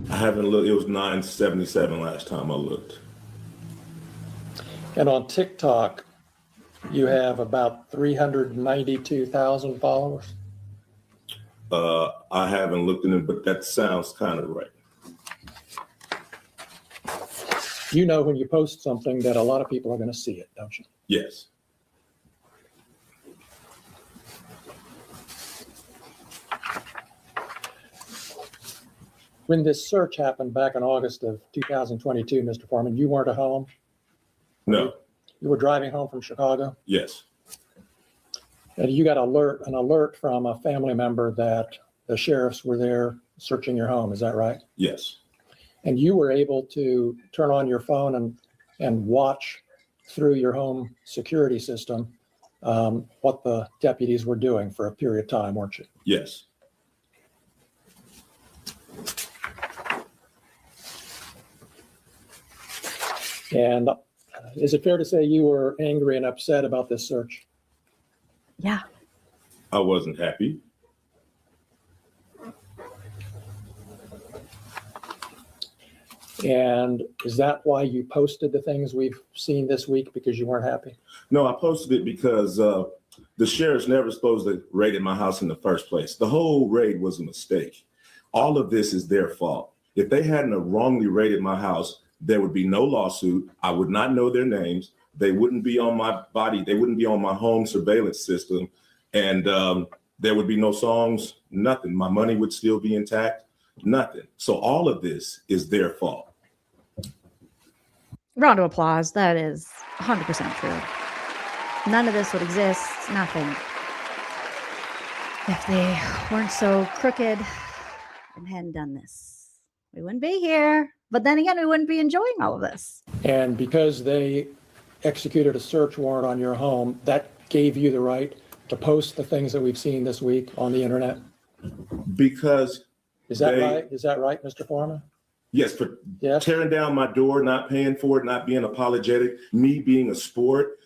I haven't looked. It was 977 last time I looked. And on TikTok, you have about 392,000 followers. I haven't looked in it, but that sounds kind of right. You know when you post something that a lot of people are going to see it, don't you? Yes. When this search happened back in August of 2022, Mr. Foreman, you weren't at home? No. You were driving home from Chicago? Yes. And you got an alert from a family member that the sheriffs were there searching your home. Is that right? Yes. And you were able to turn on your phone and watch through your home security system what the deputies were doing for a period of time, weren't you? Yes. And is it fair to say you were angry and upset about this search? Yeah. I wasn't happy. And is that why you posted the things we've seen this week, because you weren't happy? No, I posted it because the sheriff's never supposed to raid my house in the first place. The whole raid was a mistake. All of this is their fault. If they hadn't wrongly raided my house, there would be no lawsuit. I would not know their names. They wouldn't be on my body. They wouldn't be on my home surveillance system. And there would be no songs, nothing. My money would still be intact, nothing. So all of this is their fault. Round of applause. That is 100% true. None of this would exist. Nothing. If they weren't so crooked and hadn't done this, we wouldn't be here. But then again, we wouldn't be enjoying all of this. And because they executed a search warrant on your home, that gave you the right to post the things that we've seen this week on the internet? Because Is that right? Is that right, Mr. Foreman? Yes, for tearing down my door, not paying for it, not being apologetic, me being a sport,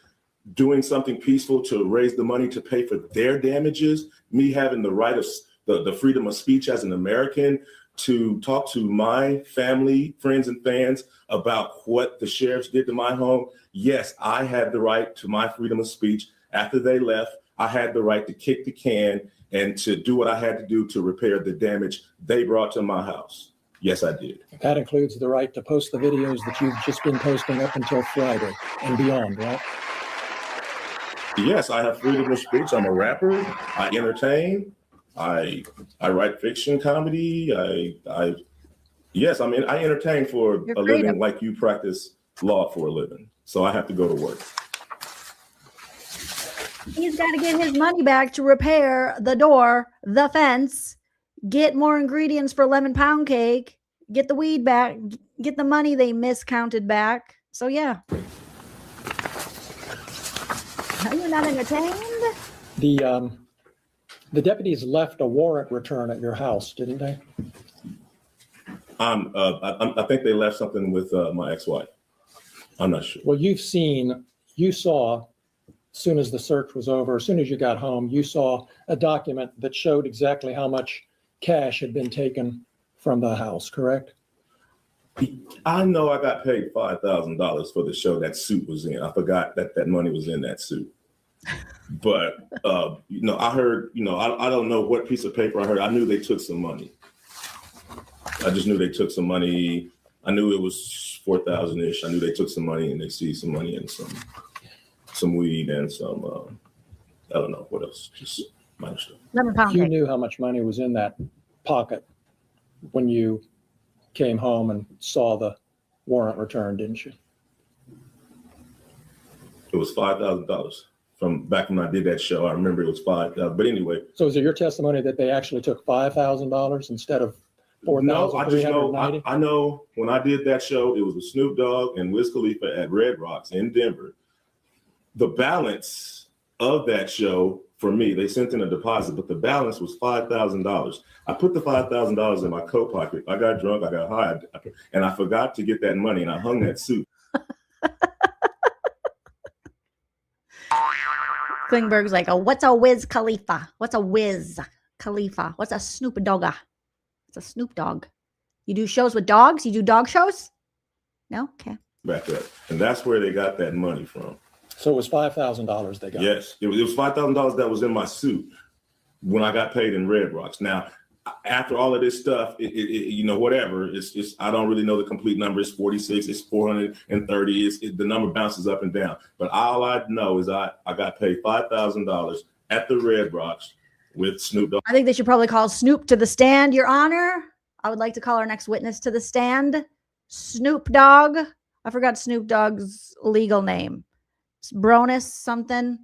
doing something peaceful to raise the money to pay for their damages, me having the right of the freedom of speech as an American to talk to my family, friends, and fans about what the sheriffs did to my home. Yes, I had the right to my freedom of speech. After they left, I had the right to kick the can and to do what I had to do to repair the damage they brought to my house. Yes, I did. That includes the right to post the videos that you've just been posting up until Friday and beyond, right? Yes, I have freedom of speech. I'm a rapper. I entertain. I write fiction, comedy. Yes, I mean, I entertain for a living like you practice law for a living. So I have to go to work. He's got to get his money back to repair the door, the fence, get more ingredients for lemon pound cake, get the weed back, get the money they miscounted back. So yeah. Are you not entertained? The deputies left a warrant return at your house, didn't they? I think they left something with my ex-wife. I'm not sure. Well, you saw, as soon as the search was over, as soon as you got home, you saw a document that showed exactly how much cash had been taken from the house, correct? I know I got paid $5,000 for the show that suit was in. I forgot that money was in that suit. But, I heard, I don't know what piece of paper I heard. I knew they took some money. I just knew they took some money. I knew it was 4,000-ish. I knew they took some money and they seized some money and some weed and some, I don't know what else, just minor stuff. You knew how much money was in that pocket when you came home and saw the warrant return, didn't you? It was $5,000 from back when I did that show. I remember it was $5,000. But anyway. So is it your testimony that they actually took $5,000 instead of $4,390? No, I just know. I know when I did that show, it was with Snoop Dogg and Wiz Khalifa at Red Rocks in Denver. The balance of that show for me, they sent in a deposit, but the balance was $5,000. I put the $5,000 in my coat pocket. I got drunk, I got high, and I forgot to get that money, and I hung that suit. Klingberg's like, oh, what's a Wiz Khalifa? What's a Wiz Khalifa? What's a Snoop Dogga? It's a Snoop Dogg. You do shows with dogs? You do dog shows? No? Okay. Back up. And that's where they got that money from. So it was $5,000 they got? Yes. It was $5,000 that was in my suit when I got paid in Red Rocks. Now, after all of this stuff, you know, whatever, it's I don't really know the complete number. It's 46, it's 430. The number bounces up and down. But all I know is I got paid $5,000 at the Red Rocks with Snoop Dogg. I think they should probably call Snoop to the stand, Your Honor. I would like to call our next witness to the stand. Snoop Dogg. I forgot Snoop Dogg's legal name. Bronus something.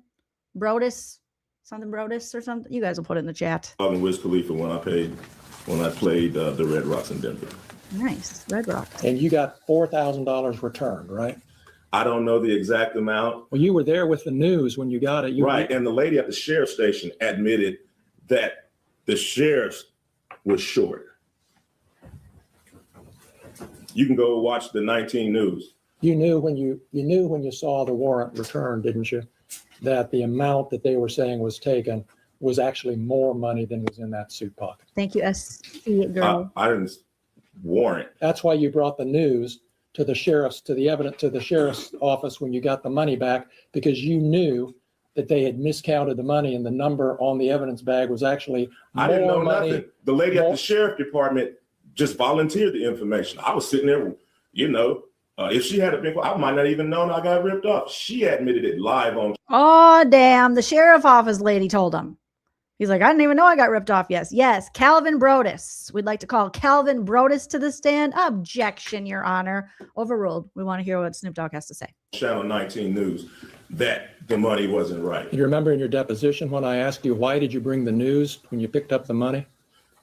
Brodus. Something Brodus or something. You guys will put it in the chat. And Wiz Khalifa when I played the Red Rocks in Denver. Nice. Red Rocks. And you got $4,000 returned, right? I don't know the exact amount. Well, you were there with the news when you got it. Right. And the lady at the sheriff's station admitted that the sheriff was short. You can go watch the 19 News. You knew when you saw the warrant return, didn't you, that the amount that they were saying was taken was actually more money than was in that suit pocket. Thank you, SC girl. I didn't warrant. That's why you brought the news to the sheriff's office when you got the money back, because you knew that they had miscounted the money and the number on the evidence bag was actually more I didn't know money. nothing. The lady at the sheriff department just volunteered the information. I was sitting there, you know, if she had been, I might not even known I got ripped off. She admitted it live on. Oh, damn. The sheriff office lady told him. He's like, I didn't even know I got ripped off. Yes. Calvin Brodus. We'd like to call Calvin Brodus to the stand. Objection, Your Honor. Overruled. We want to hear what Snoop Dogg has to say. Channel 19 News that the money wasn't right. You remember in your deposition when I asked you, why did you bring the news when you picked up the money?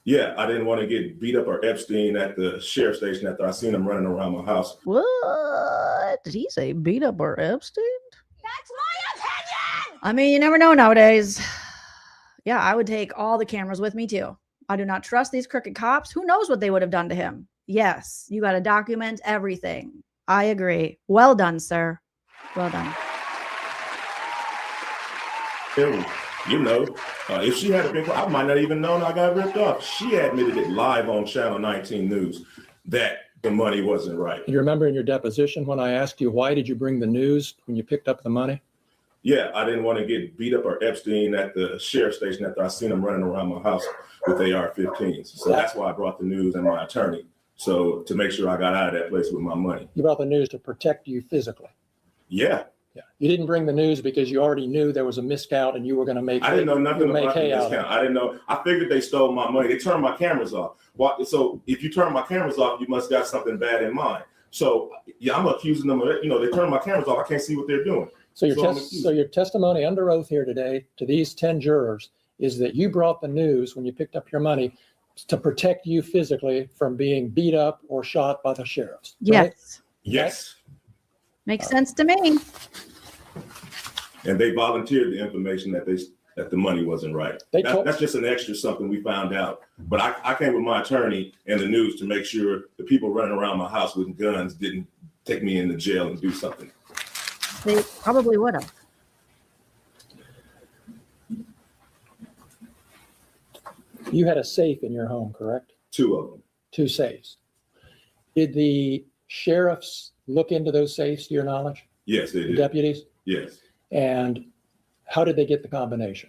Yeah, I didn't want to get beat up or Epstein at the sheriff's station after I seen him running around my house. What? Did he say beat up or Epstein? That's my opinion! I mean, you never know nowadays. Yeah, I would take all the cameras with me too. I do not trust these crooked cops. Who knows what they would have done to him? Yes, you got to document everything. I agree. Well done, sir. Well done. You know, if she had been, I might not even known I got ripped off. She admitted it live on Channel 19 News that the money wasn't right. You remember in your deposition when I asked you, why did you bring the news when you picked up the money? Yeah, I didn't want to get beat up or Epstein at the sheriff's station after I seen him running around my house with AR-15s. So that's why I brought the news and my attorney. So to make sure I got out of that place with my money. You brought the news to protect you physically. Yeah. Yeah. You didn't bring the news because you already knew there was a miscount and you were going to make. I didn't know nothing about the miscount. I didn't know. I figured they stole my money. They turned my cameras off. So if you turn my cameras off, you must got something bad in mind. So yeah, I'm accusing them of it. You know, they turned my cameras off. I can't see what they're doing. So your testimony under oath here today to these 10 jurors is that you brought the news when you picked up your money to protect you physically from being beat up or shot by the sheriffs. Right? Yes. Yes. Makes sense to me. And they volunteered the information that the money wasn't right. That's just an extra something we found out. But I came with my attorney and the news to make sure the people running around my house with guns didn't take me into jail and do something. They probably would have. You had a safe in your home, correct? 2 of them. 2 safes. Did the sheriffs look into those safes, to your knowledge? Yes, they did. Deputies? Yes. And how did they get the combination?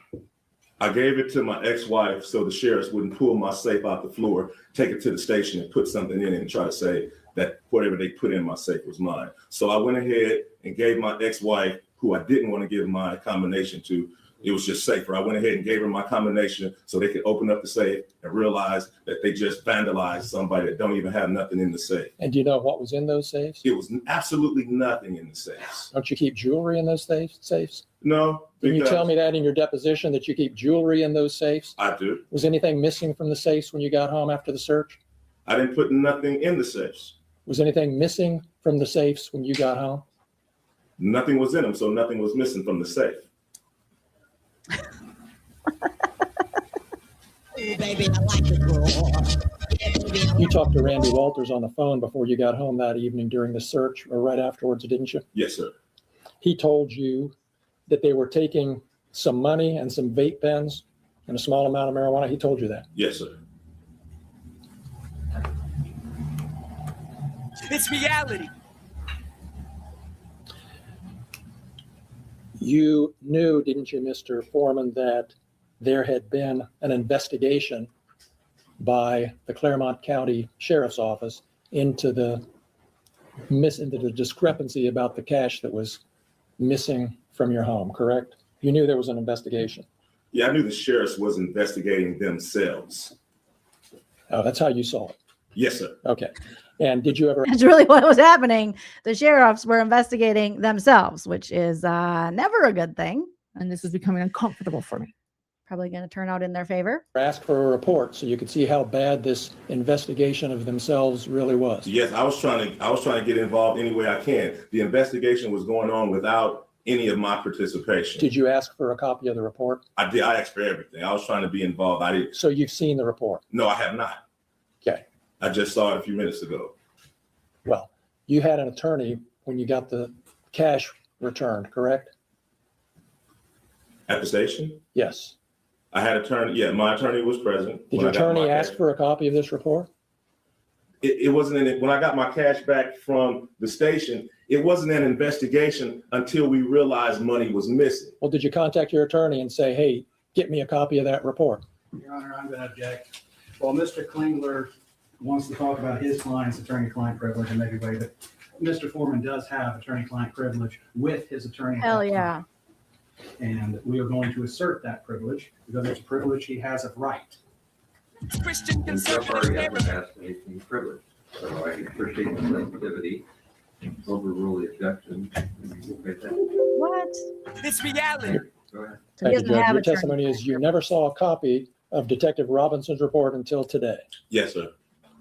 I gave it to my ex-wife so the sheriffs wouldn't pull my safe out the floor, take it to the station and put something in it and try to say that whatever they put in my safe was mine. So I went ahead and gave my ex-wife, who I didn't want to give my combination to, It was just safer. I went ahead and gave her my combination so they could open up the safe and realize that they just vandalized somebody that don't even have nothing in the safe. And do you know what was in those safes? It was absolutely nothing in the safes. Don't you keep jewelry in those safes? No. Can you tell me that in your deposition that you keep jewelry in those safes? I do. Was anything missing from the safes when you got home after the search? I didn't put nothing in the safes. Was anything missing from the safes when you got home? Nothing was in them, so nothing was missing from the safe. Baby, I like it raw. You talked to Randy Walters on the phone before you got home that evening during the search or right afterwards, didn't you? Yes, sir. He told you that they were taking some money and some vape pens and a small amount of marijuana. He told you that. Yes, sir. It's reality. You knew, didn't you, Mr. Foreman, that there had been an investigation by the Claremont County Sheriff's Office into the discrepancy about the cash that was missing from your home, correct? You knew there was an investigation. Yeah, I knew the sheriffs was investigating themselves. Oh, that's how you saw it. Yes, sir. Okay. And did you ever? That's really what was happening. The sheriffs were investigating themselves, which is never a good thing. And this is becoming uncomfortable for me. Probably going to turn out in their favor. Ask for a report so you could see how bad this investigation of themselves really was. Yes, I was trying to get involved any way I can. The investigation was going on without any of my participation. Did you ask for a copy of the report? I did. I asked for everything. I was trying to be involved. I didn't. So you've seen the report? No, I have not. Okay. I just saw it a few minutes ago. Well, you had an attorney when you got the cash returned, correct? At the station? Yes. I had attorney. Yeah, my attorney was present. Did your attorney ask for a copy of this report? It wasn't in it. When I got my cash back from the station, it wasn't an investigation until we realized money was missing. Well, did you contact your attorney and say, hey, get me a copy of that report? Your Honor, I'm going to object. Well, Mr. Klingler wants to talk about his client's attorney-client privilege and maybe waive it. Mr. Foreman does have attorney-client privilege with his attorney. Hell yeah. And we are going to assert that privilege because it's a privilege he has of right. Christian And so far, conservative you haven't neighborhood. asked anything privileged. So I appreciate the sensitivity, overrule the objection. And we'll get that. What? It's reality. Go ahead. So he Thank you, doesn't Judge. have Your attorney. testimony is you never saw a copy of Detective Robinson's report until today. Yes, sir.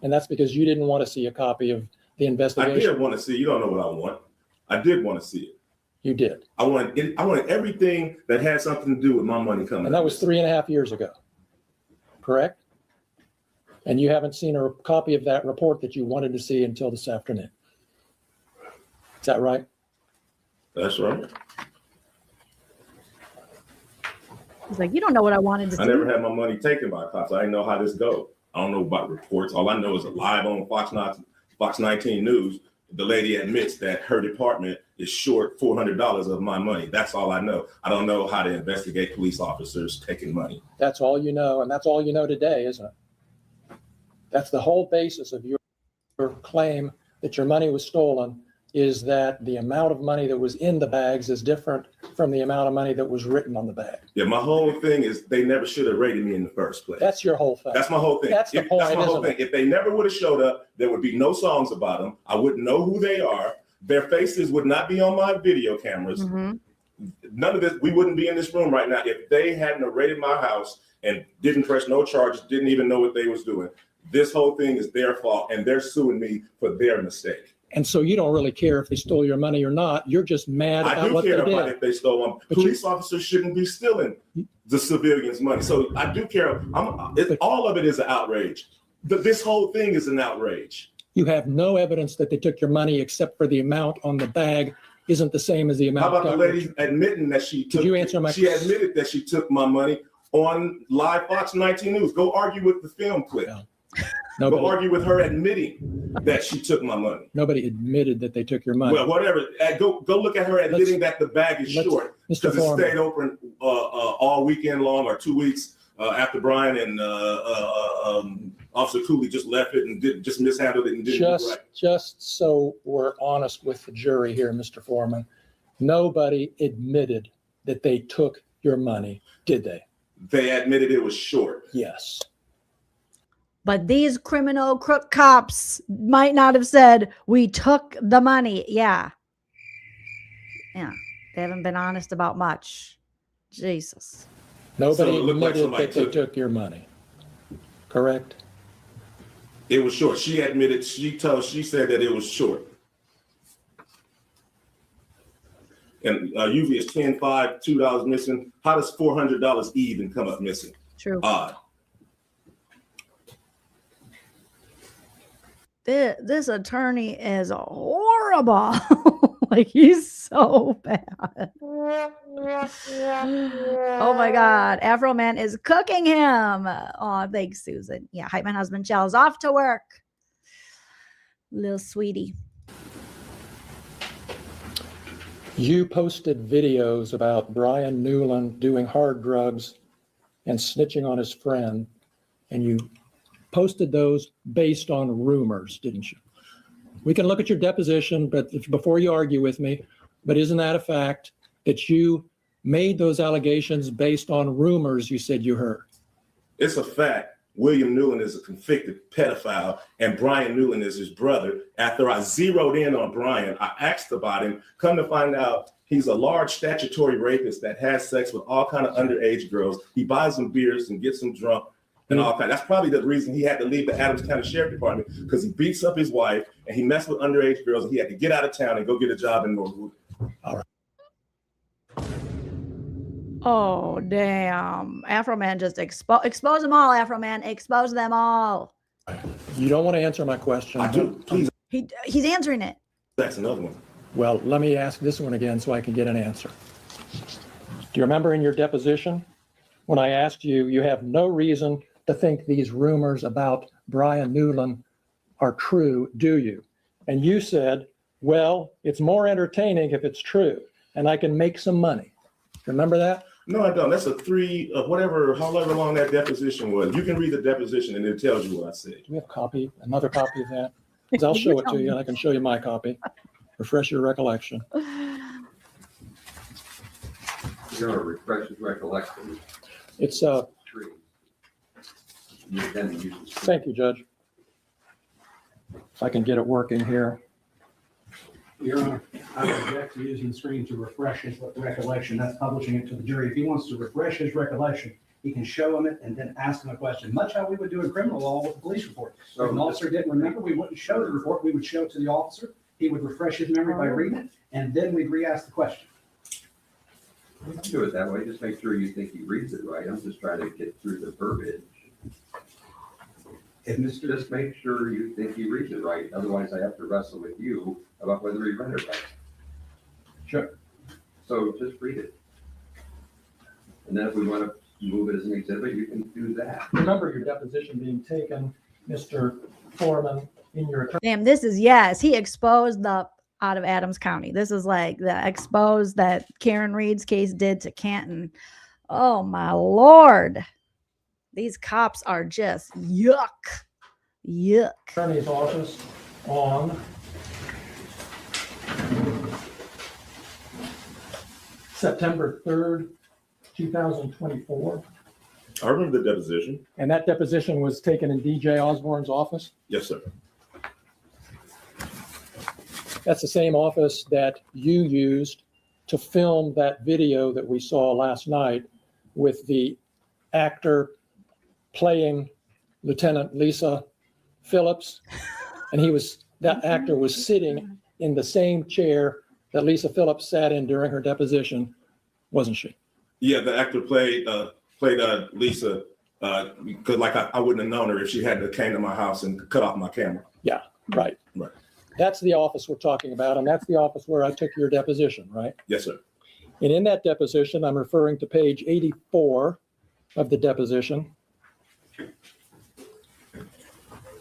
And that's because you didn't want to see a copy of the I investigation. did want to see. You don't know what I want. I did want to see it. You did. I wanted everything that had something to do with my money coming. And that was 3.5 years ago, correct? And you haven't seen a copy of that report that you wanted to see until this afternoon. Is that right? That's right. He's like, you don't know what I wanted to see. I never had my money taken by cops. I didn't know how this goes. I don't know about reports. All I know is live on Fox 19 News, the lady admits that her department is short $400 of my money. That's all I know. I don't know how to investigate police officers taking money. That's all you know, and that's all you know today, isn't it? That's the whole basis of your claim that your money was stolen, is that the amount of money that was in the bags is different from the amount of money that was written on the bag. Yeah, my whole thing is they never should have raided me in the first place. That's your whole thing. That's my whole thing. That's the point, That's my whole isn't thing. If they never would have showed up, there would be no songs about them. I wouldn't know who they are. Their faces would not be on my video cameras. Mm-hmm. None of this, we wouldn't be in this room right now if they hadn't raided my house and didn't press no charges, didn't even know what they was doing. This whole thing is their fault, and they're suing me for their mistake. And so you don't really care if they stole your money or not. You're just mad I about do what they care did. about if they stole them. But Police officers shouldn't be stealing the civilians' money. So I do care. All of it is an outrage. This whole thing is an outrage. You have no evidence that they took your money except for the amount on the bag isn't the same as the amount. How about the lady admitting that she took? Did you answer my She admitted that she took my money on live Fox 19 News. Go argue with the film clip. Go argue with her admitting that she took my money. Nobody admitted that they took your money. Well, whatever. Go look at her admitting that the bag is short Mr. because it Foreman. stayed open all weekend long or 2 weeks after Brian and Officer Cooley just left it and just mishandled it and didn't do it right. Just so we're honest with the jury here, Mr. Foreman, nobody admitted that they took your money, did they? They admitted it was short. Yes. But these criminal crook cops might not have said, we took the money. Yeah. Yeah. They haven't been honest about much. Jesus. Nobody So it looked like admitted somebody that they took it. took your money, correct? It was short. She admitted, she said that it was short. And usually it's 10, 5, $2 missing. How does $400 even come up missing? True. Odd. This attorney is horrible. Like, he's so bad. Oh my God. Afroman is cooking him. Oh, thanks, Susan. Yeah, hype man husband Chell's off to work. Little sweetie. You posted videos about Brian Newland doing hard drugs and snitching on his friend, and you posted those based on rumors, didn't you? We can look at your deposition, but before you argue with me, but isn't that a fact that you made those allegations based on rumors you said you heard? It's a fact. William Newland is a convicted pedophile, and Brian Newland is his brother. After I zeroed in on Brian, I asked about him. Come to find out, he's a large statutory rapist that has sex with all kind of underage girls. He buys them beers and gets them drunk and all that. That's probably the reason he had to leave the Adams County Sheriff Department, because he beats up his wife and he messed with underage girls, and he had to get out of town and go get a job in Northwood. All right. Oh, damn. Afroman just expose them all, Afroman. Expose them all. You don't want to answer my question. I do, please. He's answering it. That's another one. Well, let me ask this one again so I can get an answer. Do you remember in your deposition when I asked you, you have no reason to think these rumors about Brian Newland are true, do you? And you said, well, it's more entertaining if it's true, and I can make some money. Remember that? No, I don't. That's a however long that deposition was. You can read the deposition and it tells you what I said. Do we have a copy, another copy of that? 'Cause I'll show it to you and I can show you my copy. Refresh your recollection. You're going to refresh his recollection. It's Tree. You then use the Thank you, Judge. If I can get it working here. Your Honor, I would object to using the screen to refresh his recollection. That's publishing it to the jury. If he wants to refresh his recollection, he can show him it and then ask him a question, much how we would do in criminal law with the police report. If an officer didn't remember, we wouldn't show the report. We would show it to the officer. He would refresh his memory by reading it, and then we'd re-ask the question. Do it that way. Just make sure you think he reads it right. I'm just trying to get through the verbiage. Just make sure you think he reads it right. Otherwise, I have to wrestle with you about whether he read it right. Sure. So just read it. And then if we want to move it as an exhibit, you can do that. Remember your deposition being taken, Mr. Foreman, in your attorney. Damn, this is, yes, he exposed the out of Adams County. This is like the expose that Karen Reed's case did to Canton. Oh my Lord. These cops are just yuck. Yuck. Attorney's office on September 3rd, 2024. I remember the deposition. And that deposition was taken in DJ Osborne's office? Yes, sir. That's the same office that you used to film that video that we saw last night with the actor playing Lieutenant Lisa Phillips. And that actor was sitting in the same chair that Lisa Phillips sat in during her deposition, wasn't she? Yeah, the actor played Lisa because I wouldn't have known her if she hadn't came to my house and cut off my camera. Yeah, right. Right. That's the office we're talking about, and that's the office where I took your deposition, right? Yes, sir. And in that deposition, I'm referring to page 84 of the deposition.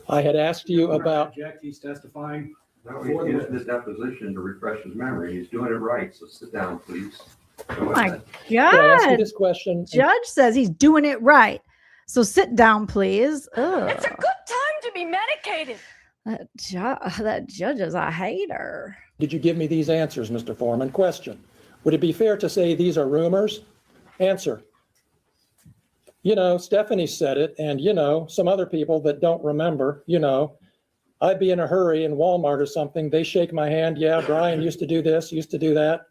I had asked you about. Object, he's testifying. No, he used this deposition to refresh his memory. He's doing it right. So sit down, please. Oh my God. Can I ask you this question? Judge says he's doing it right. So sit down, please. Ugh. It's a good time to be medicated. That judge is a hater. Did you give me these answers, Mr. Foreman? Question. Would it be fair to say these are rumors? Answer. Stephanie said it, and some other people that don't remember, I'd be in a hurry in Walmart or something. They shake my hand. Yeah, Brian used to do this, used to do that.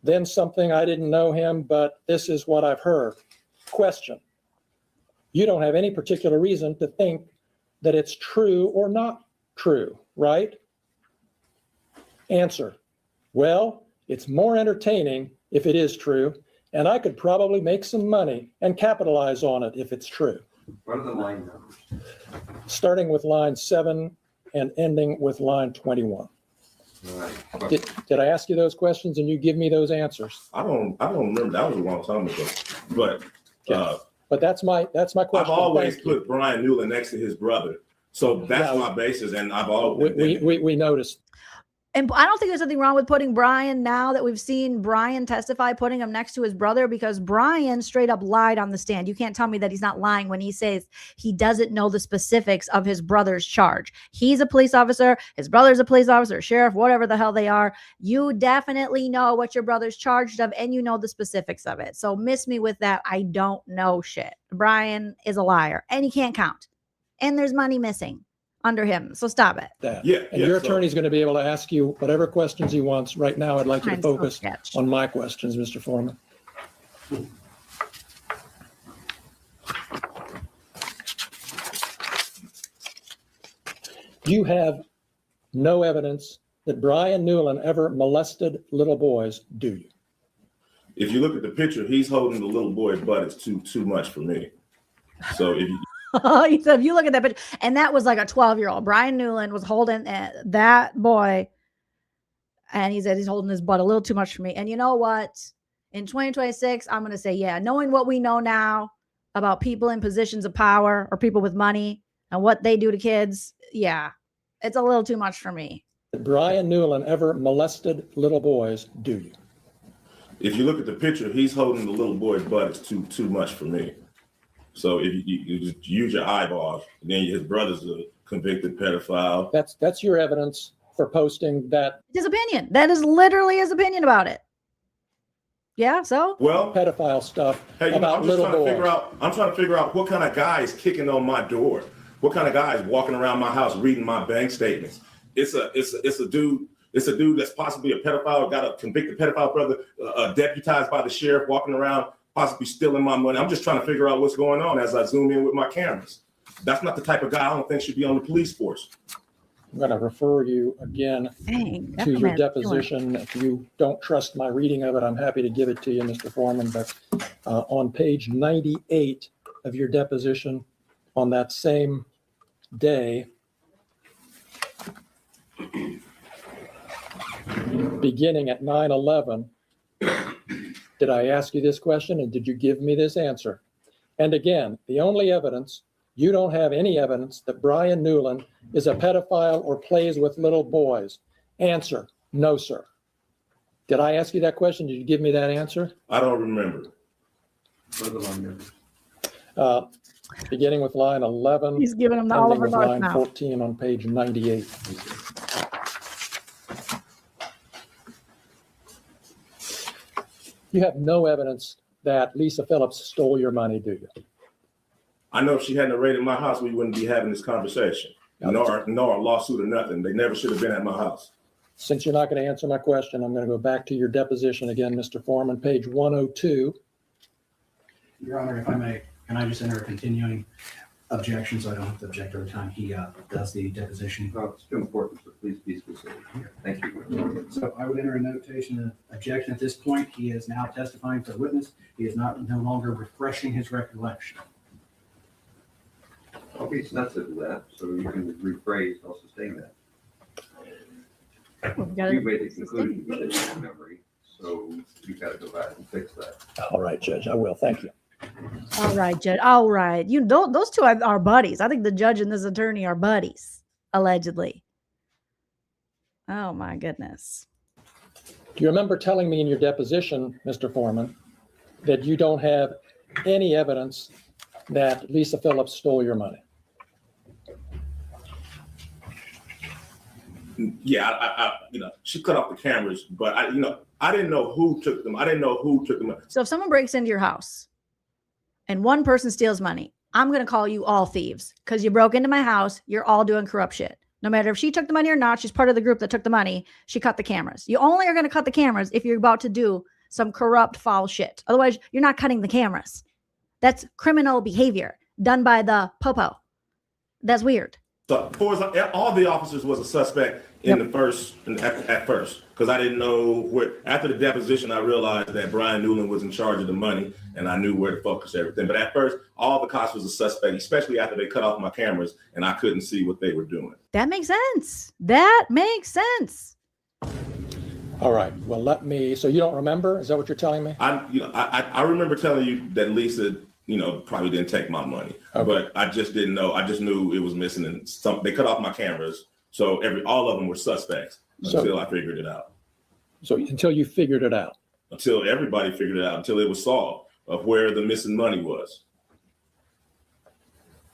Then something, I didn't know him, but this is what I've heard. Question. You don't have any particular reason to think that it's true or not true, right? Answer. Well, it's more entertaining if it is true, and I could probably make some money and capitalize on it if it's true. What are the line numbers? Starting with line 7 and ending with line 21. Right. Did I ask you those questions and you give me those answers? I don't remember. That was a long time ago. But that's my question. I've always put Brian Newland next to his brother. So that's my basis, and I've always we noticed. And I don't think there's anything wrong with putting Brian, now that we've seen Brian testify, putting him next to his brother, because Brian straight up lied on the stand. You can't tell me that he's not lying when he says he doesn't know the specifics of his brother's charge. He's a police officer. His brother's a police officer, sheriff, whatever the hell they are. You definitely know what your brother's charged of, and you know the specifics of it. So miss me with that. I don't know shit. Brian is a liar, and he can't count. And there's money missing under him. So stop it. Your attorney's going to be able to ask you whatever questions he wants. Right now, I'd like you to focus on my questions, Mr. Foreman. You have no evidence that Brian Newland ever molested little boys, do you? If you look at the picture, he's holding the little boy's butt. It's too much for me. So if you He said, if you look at that picture, and that was like a 12-year-old. Brian Newland was holding that boy, and he said he's holding his butt a little too much for me. And you know what? In 2026, I'm going to say, yeah, knowing what we know now about people in positions of power or people with money and what they do to kids, yeah, it's a little too much for me. Did Brian Newland ever molested little boys, do you? If you look at the picture, he's holding the little boy's butt. It's too much for me. So if you just use your eyeballs, then his brother's a convicted pedophile. That's your evidence for posting that. His opinion. That is literally his opinion about it. Yeah, so? Well, pedophile stuff about I'm little boys. I'm trying to figure out what kind of guy is kicking on my door. What kind of guy is walking around my house reading my bank statements? It's a dude that's possibly a pedophile, got a convicted pedophile brother, deputized by the sheriff, walking around possibly stealing my money. I'm just trying to figure out what's going on as I zoom in with my cameras. That's not the type of guy I don't think should be on the police force. I'm going to refer you again to your deposition. If you don't trust my reading of it, I'm happy to give it to you, Mr. Foreman. But on page 98 of your deposition, on that same day, beginning at 9/11, did I ask you this question and did you give me this answer? And again, the only evidence, you don't have any evidence that Brian Newland is a pedophile or plays with little boys. Answer, no, sir. Did I ask you that question? Did you give me that answer? I don't remember. Beginning with line 11. He's giving him the Oliver with North line now. 14 on page 98. You have no evidence that Lisa Phillips stole your money, do you? I know if she hadn't raided my house, we wouldn't be having this conversation. Nor a lawsuit or nothing. They never should have been at my house. Since you're not going to answer my question, I'm going to go back to your deposition again, Mr. Foreman, page 102. Your Honor, if I may, can I just enter a continuing objection so I don't have to object every time he does the deposition? Oh, it's too important, so please be specific. Thank you. So I would enter a notation of objection at this point. He is now testifying for the witness. He is no longer refreshing his recollection. I'll be sensitive to that, so you can rephrase, I'll sustain that. You made the conclusion you didn't have memory, so you've got to go back and fix that. All right, Judge, I will. Thank you. All right, Judge. All right. You don't, those two are buddies. I think the judge and this attorney are buddies, allegedly. Oh my goodness. Do you remember telling me in your deposition, Mr. Foreman, that you don't have any evidence that Lisa Phillips stole your money? Yeah, she cut off the cameras, but I didn't know who took them. I didn't know who took them. So if someone breaks into your house and one person steals money, I'm going to call you all thieves because you broke into my house. You're all doing corrupt shit. No matter if she took the money or not, she's part of the group that took the money. She cut the cameras. You only are going to cut the cameras if you're about to do some corrupt, foul shit. Otherwise, you're not cutting the cameras. That's criminal behavior done by the popo. That's weird. So all the officers was a suspect in the first, at first, because I didn't know where. After the deposition, I realized that Brian Newland was in charge of the money, and I knew where to focus everything. But at first, all the cops was a suspect, especially after they cut off my cameras, and I couldn't see what they were doing. That makes sense. That makes sense. All right. Well, so you don't remember? Is that what you're telling me? I remember telling you that Lisa, probably didn't take my money, but I just didn't know. I just knew it was missing, and they cut off my cameras, so all of them were suspects until I figured it out. So until you figured it out? Until everybody figured it out, until it was solved of where the missing money was.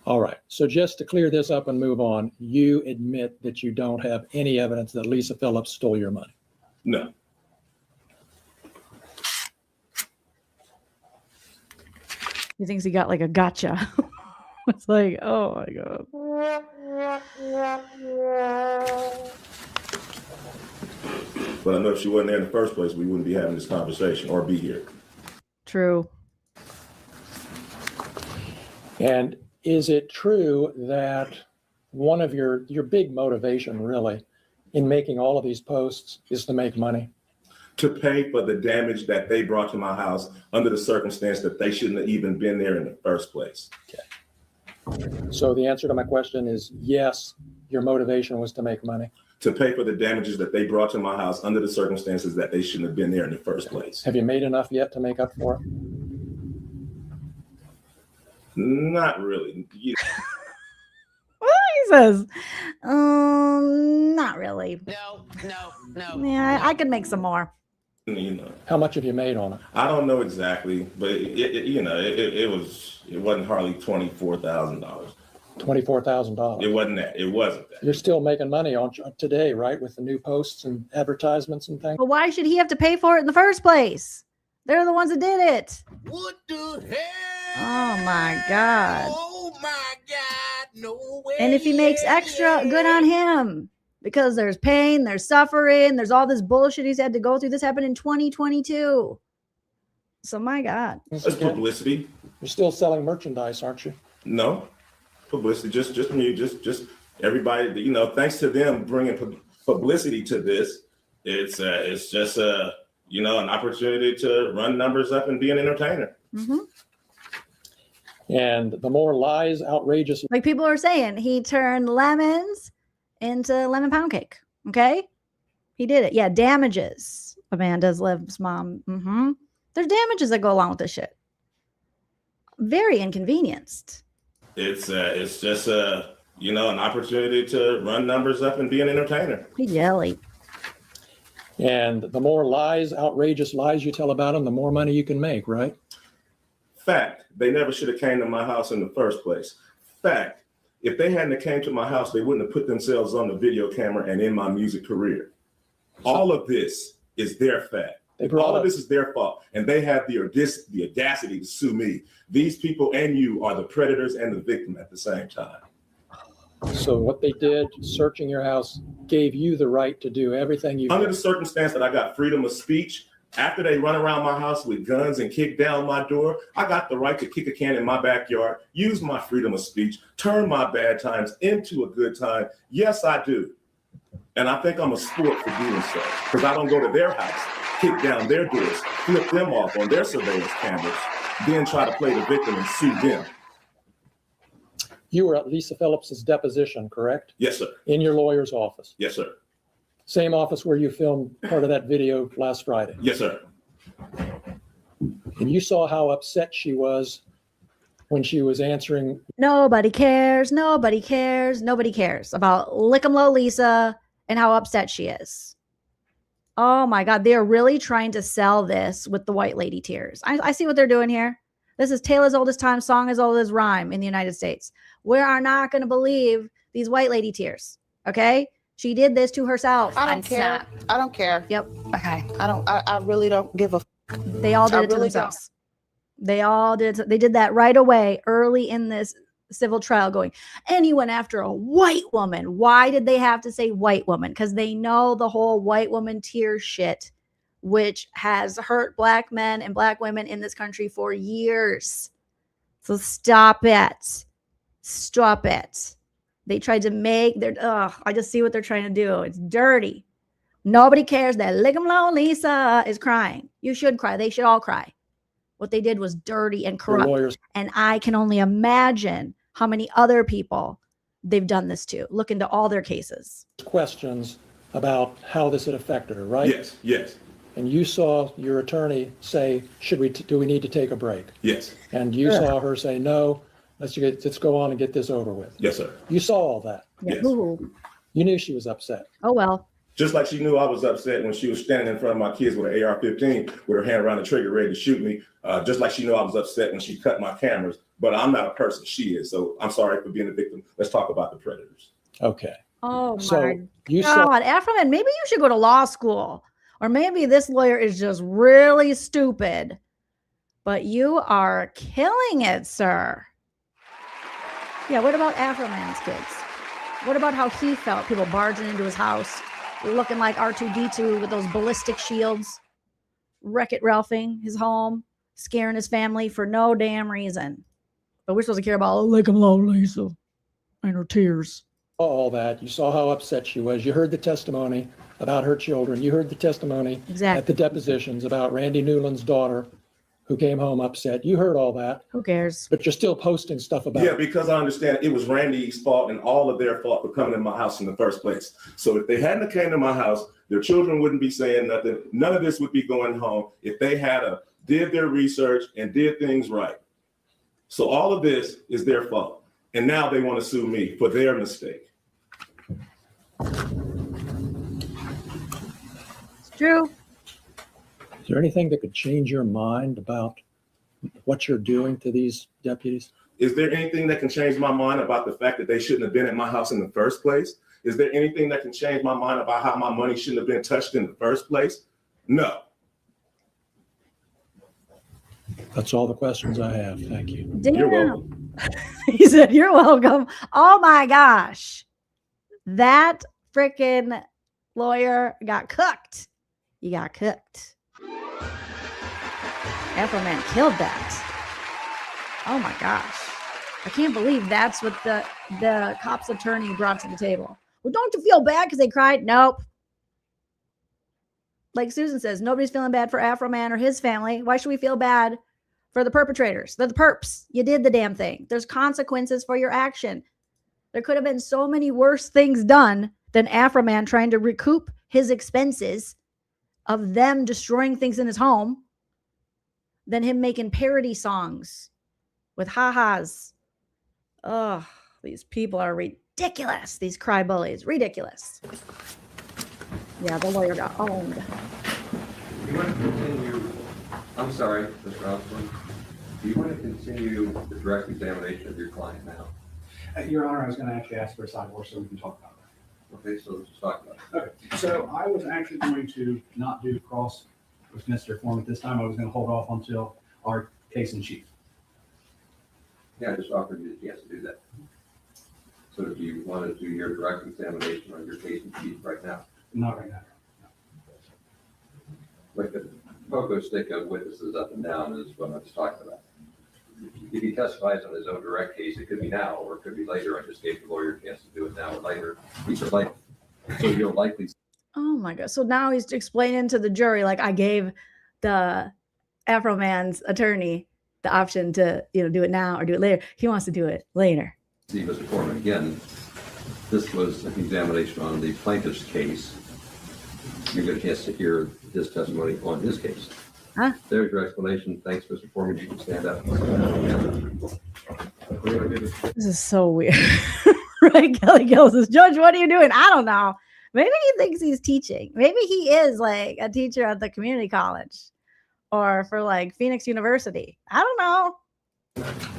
All right. So just to clear this up and move on, you admit that you don't have any evidence that Lisa Phillips stole your money? No. He thinks he got like a gotcha. It's like, oh my God. But I know if she wasn't there in the first place, we wouldn't be having this conversation or be here. True. And is it true that one of your big motivation really in making all of these posts is to make money? To pay for the damage that they brought to my house under the circumstance that they shouldn't have even been there in the first place. Okay. So the answer to my question is yes, your motivation was to make money. To pay for the damages that they brought to my house under the circumstances that they shouldn't have been there in the first place. Have you made enough yet to make up for it? Not really. He says, not really. No. Yeah, I could make some more. How much have you made on it? I don't know exactly, but it wasn't hardly $24,000. $24,000. It wasn't that. It wasn't that. You're still making money on today, right? With the new posts and advertisements and things. But why should he have to pay for it in the first place? They're the ones that did it. What the hell? Oh my God. Oh my God. No way. And if he makes extra, good on him. Because there's pain, there's suffering, there's all this bullshit he's had to go through. This happened in 2022. So my God. That's publicity. You're still selling merchandise, aren't you? No. Publicity, just me, just everybody, thanks to them bringing publicity to this, it's just an opportunity to run numbers up and be an entertainer. Mm-hmm. And the more lies, outrageous. Like people are saying, he turned lemons into lemon pound cake. Okay. He did it. Yeah. Damages. Amanda's Liv's mom. Mm-hmm. There's damages that go along with this shit. Very inconvenienced. It's just an opportunity to run numbers up and be an entertainer. Jelly. And the more lies, outrageous lies you tell about them, the more money you can make, right? Fact, they never should have came to my house in the first place. Fact, if they hadn't came to my house, they wouldn't have put themselves on the video camera and in my music career. All of this is their fact. All of this is their fault. And they have the audacity to sue me. These people and you are the predators and the victim at the same time. So what they did, searching your house, gave you the right to do everything you Under the circumstance that I got freedom of speech, after they run around my house with guns and kick down my door, I got the right to kick a can in my backyard, use my freedom of speech, turn my bad times into a good time. Yes, I do. And I think I'm a sport for doing so, because I don't go to their house, kick down their doors, flip them off on their surveillance cameras, then try to play the victim and sue them. You were at Lisa Phillips's deposition, correct? Yes, sir. In your lawyer's office? Yes, sir. Same office where you filmed part of that video last Friday? Yes, sir. And you saw how upset she was when she was answering. Nobody cares. Nobody cares. Nobody cares about Lick'em Low Lisa and how upset she is. Oh my God. They're really trying to sell this with the white lady tears. I see what they're doing here. This is tale as old as time, song as old as rhyme in the United States. We are not going to believe these white lady tears. Okay. She did this to herself. I don't care. I don't care. Yep. Okay. I really don't give a. They all did it to themselves. They all did. They did that right away, early in this civil trial, going, and he went after a white woman. Why did they have to say white woman? Because they know the whole white woman tear shit, which has hurt black men and black women in this country for years. So stop it. Stop it. They tried to make their, I just see what they're trying to do. It's dirty. Nobody cares that Lick 'em Low Lisa is crying. You should cry. They should all cry. What they did was dirty and corrupt. Lawyers. And I can only imagine how many other people they've done this to. Look into all their cases. Questions about how this had affected her, right? Yes, yes, And you saw your attorney say, do we need to take a break? yes, And you saw her say, no, let's go on and get this over with. yes, sir. You saw all that. Yeah. Yes. Ooh. You knew she was upset. Oh, well. Just like she knew I was upset when she was standing in front of my kids with an AR-15 with her hand around the trigger ready to shoot me. Just like she knew I was upset when she cut my cameras. But I'm not a person. She is. So I'm sorry for being a victim. Let's talk about the predators. Okay. Oh, So my you saw, God. Afroman, maybe you should go to law school. Or maybe this lawyer is just really stupid. But you are killing it, sir. Yeah, what about Afroman's kids? What about how he felt? People barging into his house, looking like R2-D2 with those ballistic shields, Wreck-It Ralphing his home, scaring his family for no damn reason. But we're supposed to care about Lick 'em Low Lisa and her tears. all that. You saw how upset she was. You heard the testimony about her children. You heard the testimony at the depositions about Randy Newland's daughter who came home upset. You heard all that. Who cares? But you're still posting stuff about Yeah, it. because I understand it was Randy's fault and all of their fault for coming in my house in the first place. So if they hadn't came to my house, their children wouldn't be saying nothing. None of this would be going home if they did their research and did things right. So all of this is their fault. And now they want to sue me for their mistake. It's true. Is there anything that could change your mind about what you're doing to these deputies? Is there anything that can change my mind about the fact that they shouldn't have been at my house in the first place? Is there anything that can change my mind about how my money shouldn't have been touched in the first place? No. That's all the questions I have. Thank you. Damn. You're welcome. He said, "You're welcome." Oh my gosh. That freaking lawyer got cooked. He got cooked. Afroman killed that. Oh my gosh. I can't believe that's what the cop's attorney brought to the table. Well, don't you feel bad because they cried? Nope. Like Susan says, nobody's feeling bad for Afroman or his family. Why should we feel bad for the perpetrators? They're the perps. You did the damn thing. There's consequences for your action. There could have been so many worse things done than Afroman trying to recoup his expenses of them destroying things in his home than him making parody songs with ha-has. Oh, these people are ridiculous. These cry bullies, ridiculous. Yeah, the lawyer got owned. You want to continue, I'm sorry, Mr. Osborne. Do you want to continue the direct examination of your client now? Your Honor, I was going to actually ask for a sidebar so we can talk about that. Okay, so let's just talk about it. Okay, so I was actually going to not do cross with Mr. Foreman this time. I was going to hold off until our case in chief. Yeah, I just offered you the chance to do that. So do you want to do your direct examination on your case in chief right now? Not right now. Like the pogo stick of witnesses up and down is what I was talking about. If he testifies on his own direct case, it could be now or it could be later. I just gave the lawyer a chance to do it now or later. These are like, so you'll likely. Oh my God. So now he's explaining to the jury, like, I gave the Afroman's attorney the option to, do it now or do it later. He wants to do it later. See, Mr. Foreman, again, this was an examination on the plaintiff's case. You get a chance to hear his testimony on his case. Huh? There's your explanation. Thanks, Mr. Foreman. You can stand up. This is so weird. Right? Kelly Gill says, "Judge, what are you doing?" I don't know. Maybe he thinks he's teaching. Maybe he is like a teacher at the community college or for like Phoenix University. I don't know.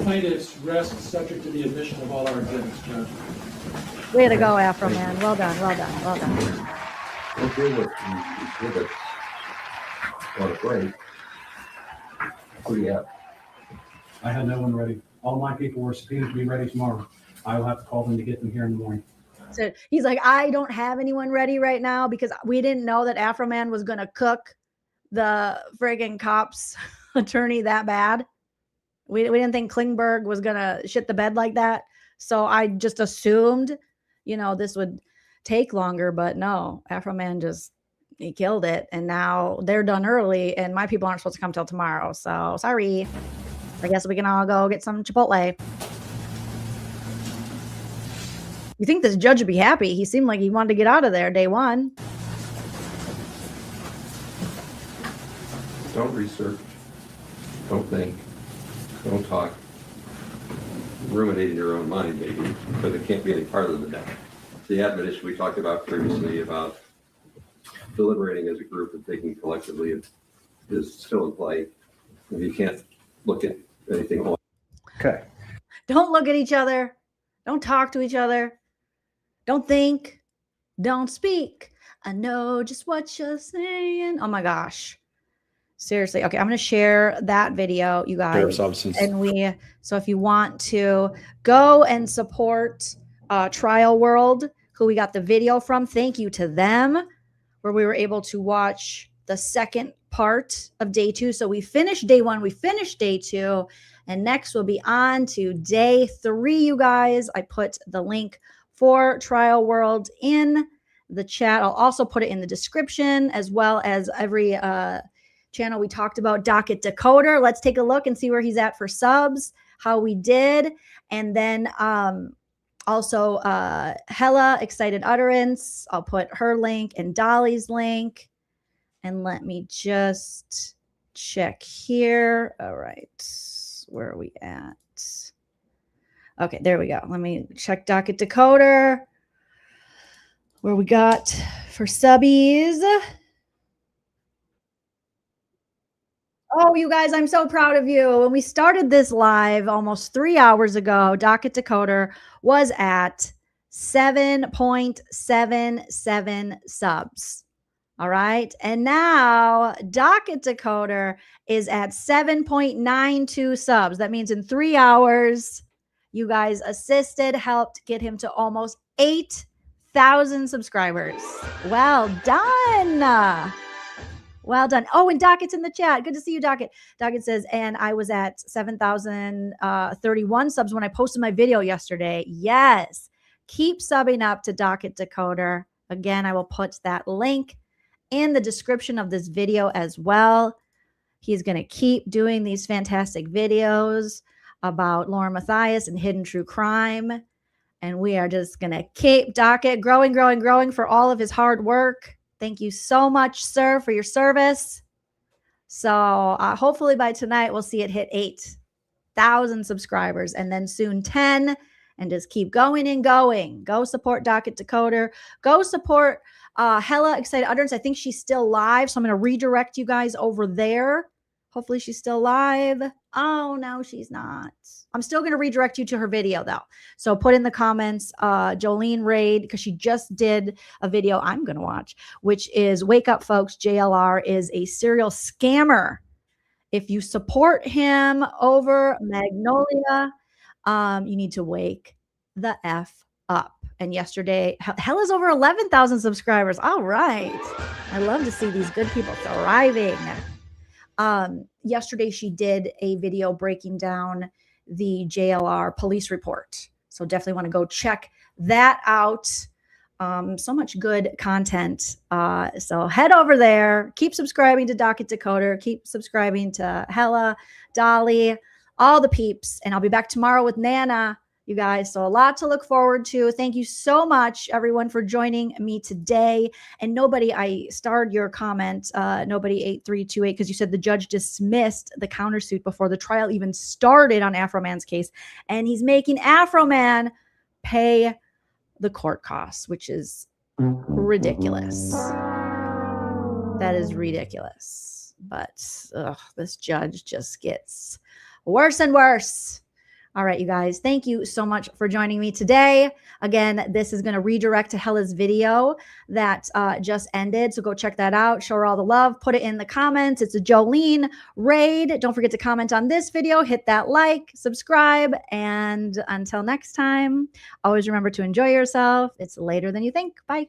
Plaintiffs rest subject to the admission of all our exhibits, Judge. Way to go, Afroman. Well done, well done, well done. We'll deal with these exhibits on a break. What do you have? I had no one ready. All my people were subpoenaed to be ready tomorrow. I will have to call them to get them here in the morning. So he's like, I don't have anyone ready right now because we didn't know that Afroman was going to cook the friggin' cops attorney that bad. We didn't think Klingberg was going to shit the bed like that. So I just assumed, this would take longer, but no, Afroman he killed it. And now they're done early and my people aren't supposed to come till tomorrow. So sorry. I guess we can all go get some Chipotle. You think this judge would be happy? He seemed like he wanted to get out of there day one. Don't research. Don't think. Don't talk. Ruminate in your own mind, maybe, because it can't be any farther than that. The admonition we talked about previously about deliberating as a group and thinking collectively is still in play. If you can't look at anything. Okay. Don't look at each other. Don't talk to each other. Don't think. Don't speak. I know just what you're saying. Oh my gosh. Seriously. Okay, I'm going to share that video, you guys. And so if you want to go and support Trial World, who we got the video from, thank you to them, where we were able to watch the second part of day 2. So we finished day 1, we finished day 2, and next we'll be on to day 3, you guys. I put the link for Trial World in the chat. I'll also put it in the description, as well as every channel we talked about. Docket Decoder. Let's take a look and see where he's at for subs, how we did. And then also Hella Excited Utterance. I'll put her link and Dolly's link. And let me just check here. All right. Where are we at? Okay, there we go. Let me check Docket Decoder. Where we got for subbies. Oh, you guys, I'm so proud of you. When we started this live almost 3 hours ago, Docket Decoder was at 7.77 subs. All right. And now Docket Decoder is at 7.92 subs. That means in 3 hours, you guys helped get him to almost 8,000 subscribers. Well done. Well done. Oh, and Docket's in the chat. Good to see you, Docket. Docket says, and I was at 7,031 subs when I posted my video yesterday. Yes. Keep subbing up to Docket Decoder. Again, I will put that link in the description of this video as well. He's going to keep doing these fantastic videos about LaurenMatthias and hidden true crime. And we are just going to keep Docket growing, growing, growing for all of his hard work. Thank you so much, sir, for your service. So hopefully by tonight, we'll see it hit 8,000 subscribers and then soon 10, and just keep going and going. Go support Docket Decoder. Go support Hella Excited Utterance. I think she's still live, so I'm going to redirect you guys over there. Hopefully she's still live. Oh, no, she's not. I'm still going to redirect you to her video, though. So put in the comments, Joleen Raid, because she just did a video I'm going to watch, which is Wake Up, Folks. JLR is a serial scammer. If you support him over Magnolia, you need to wake the F up. And yesterday, Hella's over 11,000 subscribers. All right. I love to see these good people thriving. Yesterday, she did a video breaking down the JLR police report. So definitely want to go check that out. So much good content. So head over there. Keep subscribing to Docket Decoder. Keep subscribing to Hella, Dolly, all the peeps. And I'll be back tomorrow with Nana, you guys. So a lot to look forward to. Thank you so much, everyone, for joining me today. And nobody, I starred your comment, nobody 8328, because you said the judge dismissed the countersuit before the trial even started on Afroman's case. And he's making Afroman pay the court costs, which is ridiculous. That is ridiculous. But this judge just gets worse and worse. All right, you guys, thank you so much for joining me today. Again, this is going to redirect to Hella's video that just ended. So go check that out. Show her all the love. Put it in the comments. It's a Joleen raid. Don't forget to comment on this video. Hit that like, subscribe. And until next time, always remember to enjoy yourself. It's later than you think. Bye.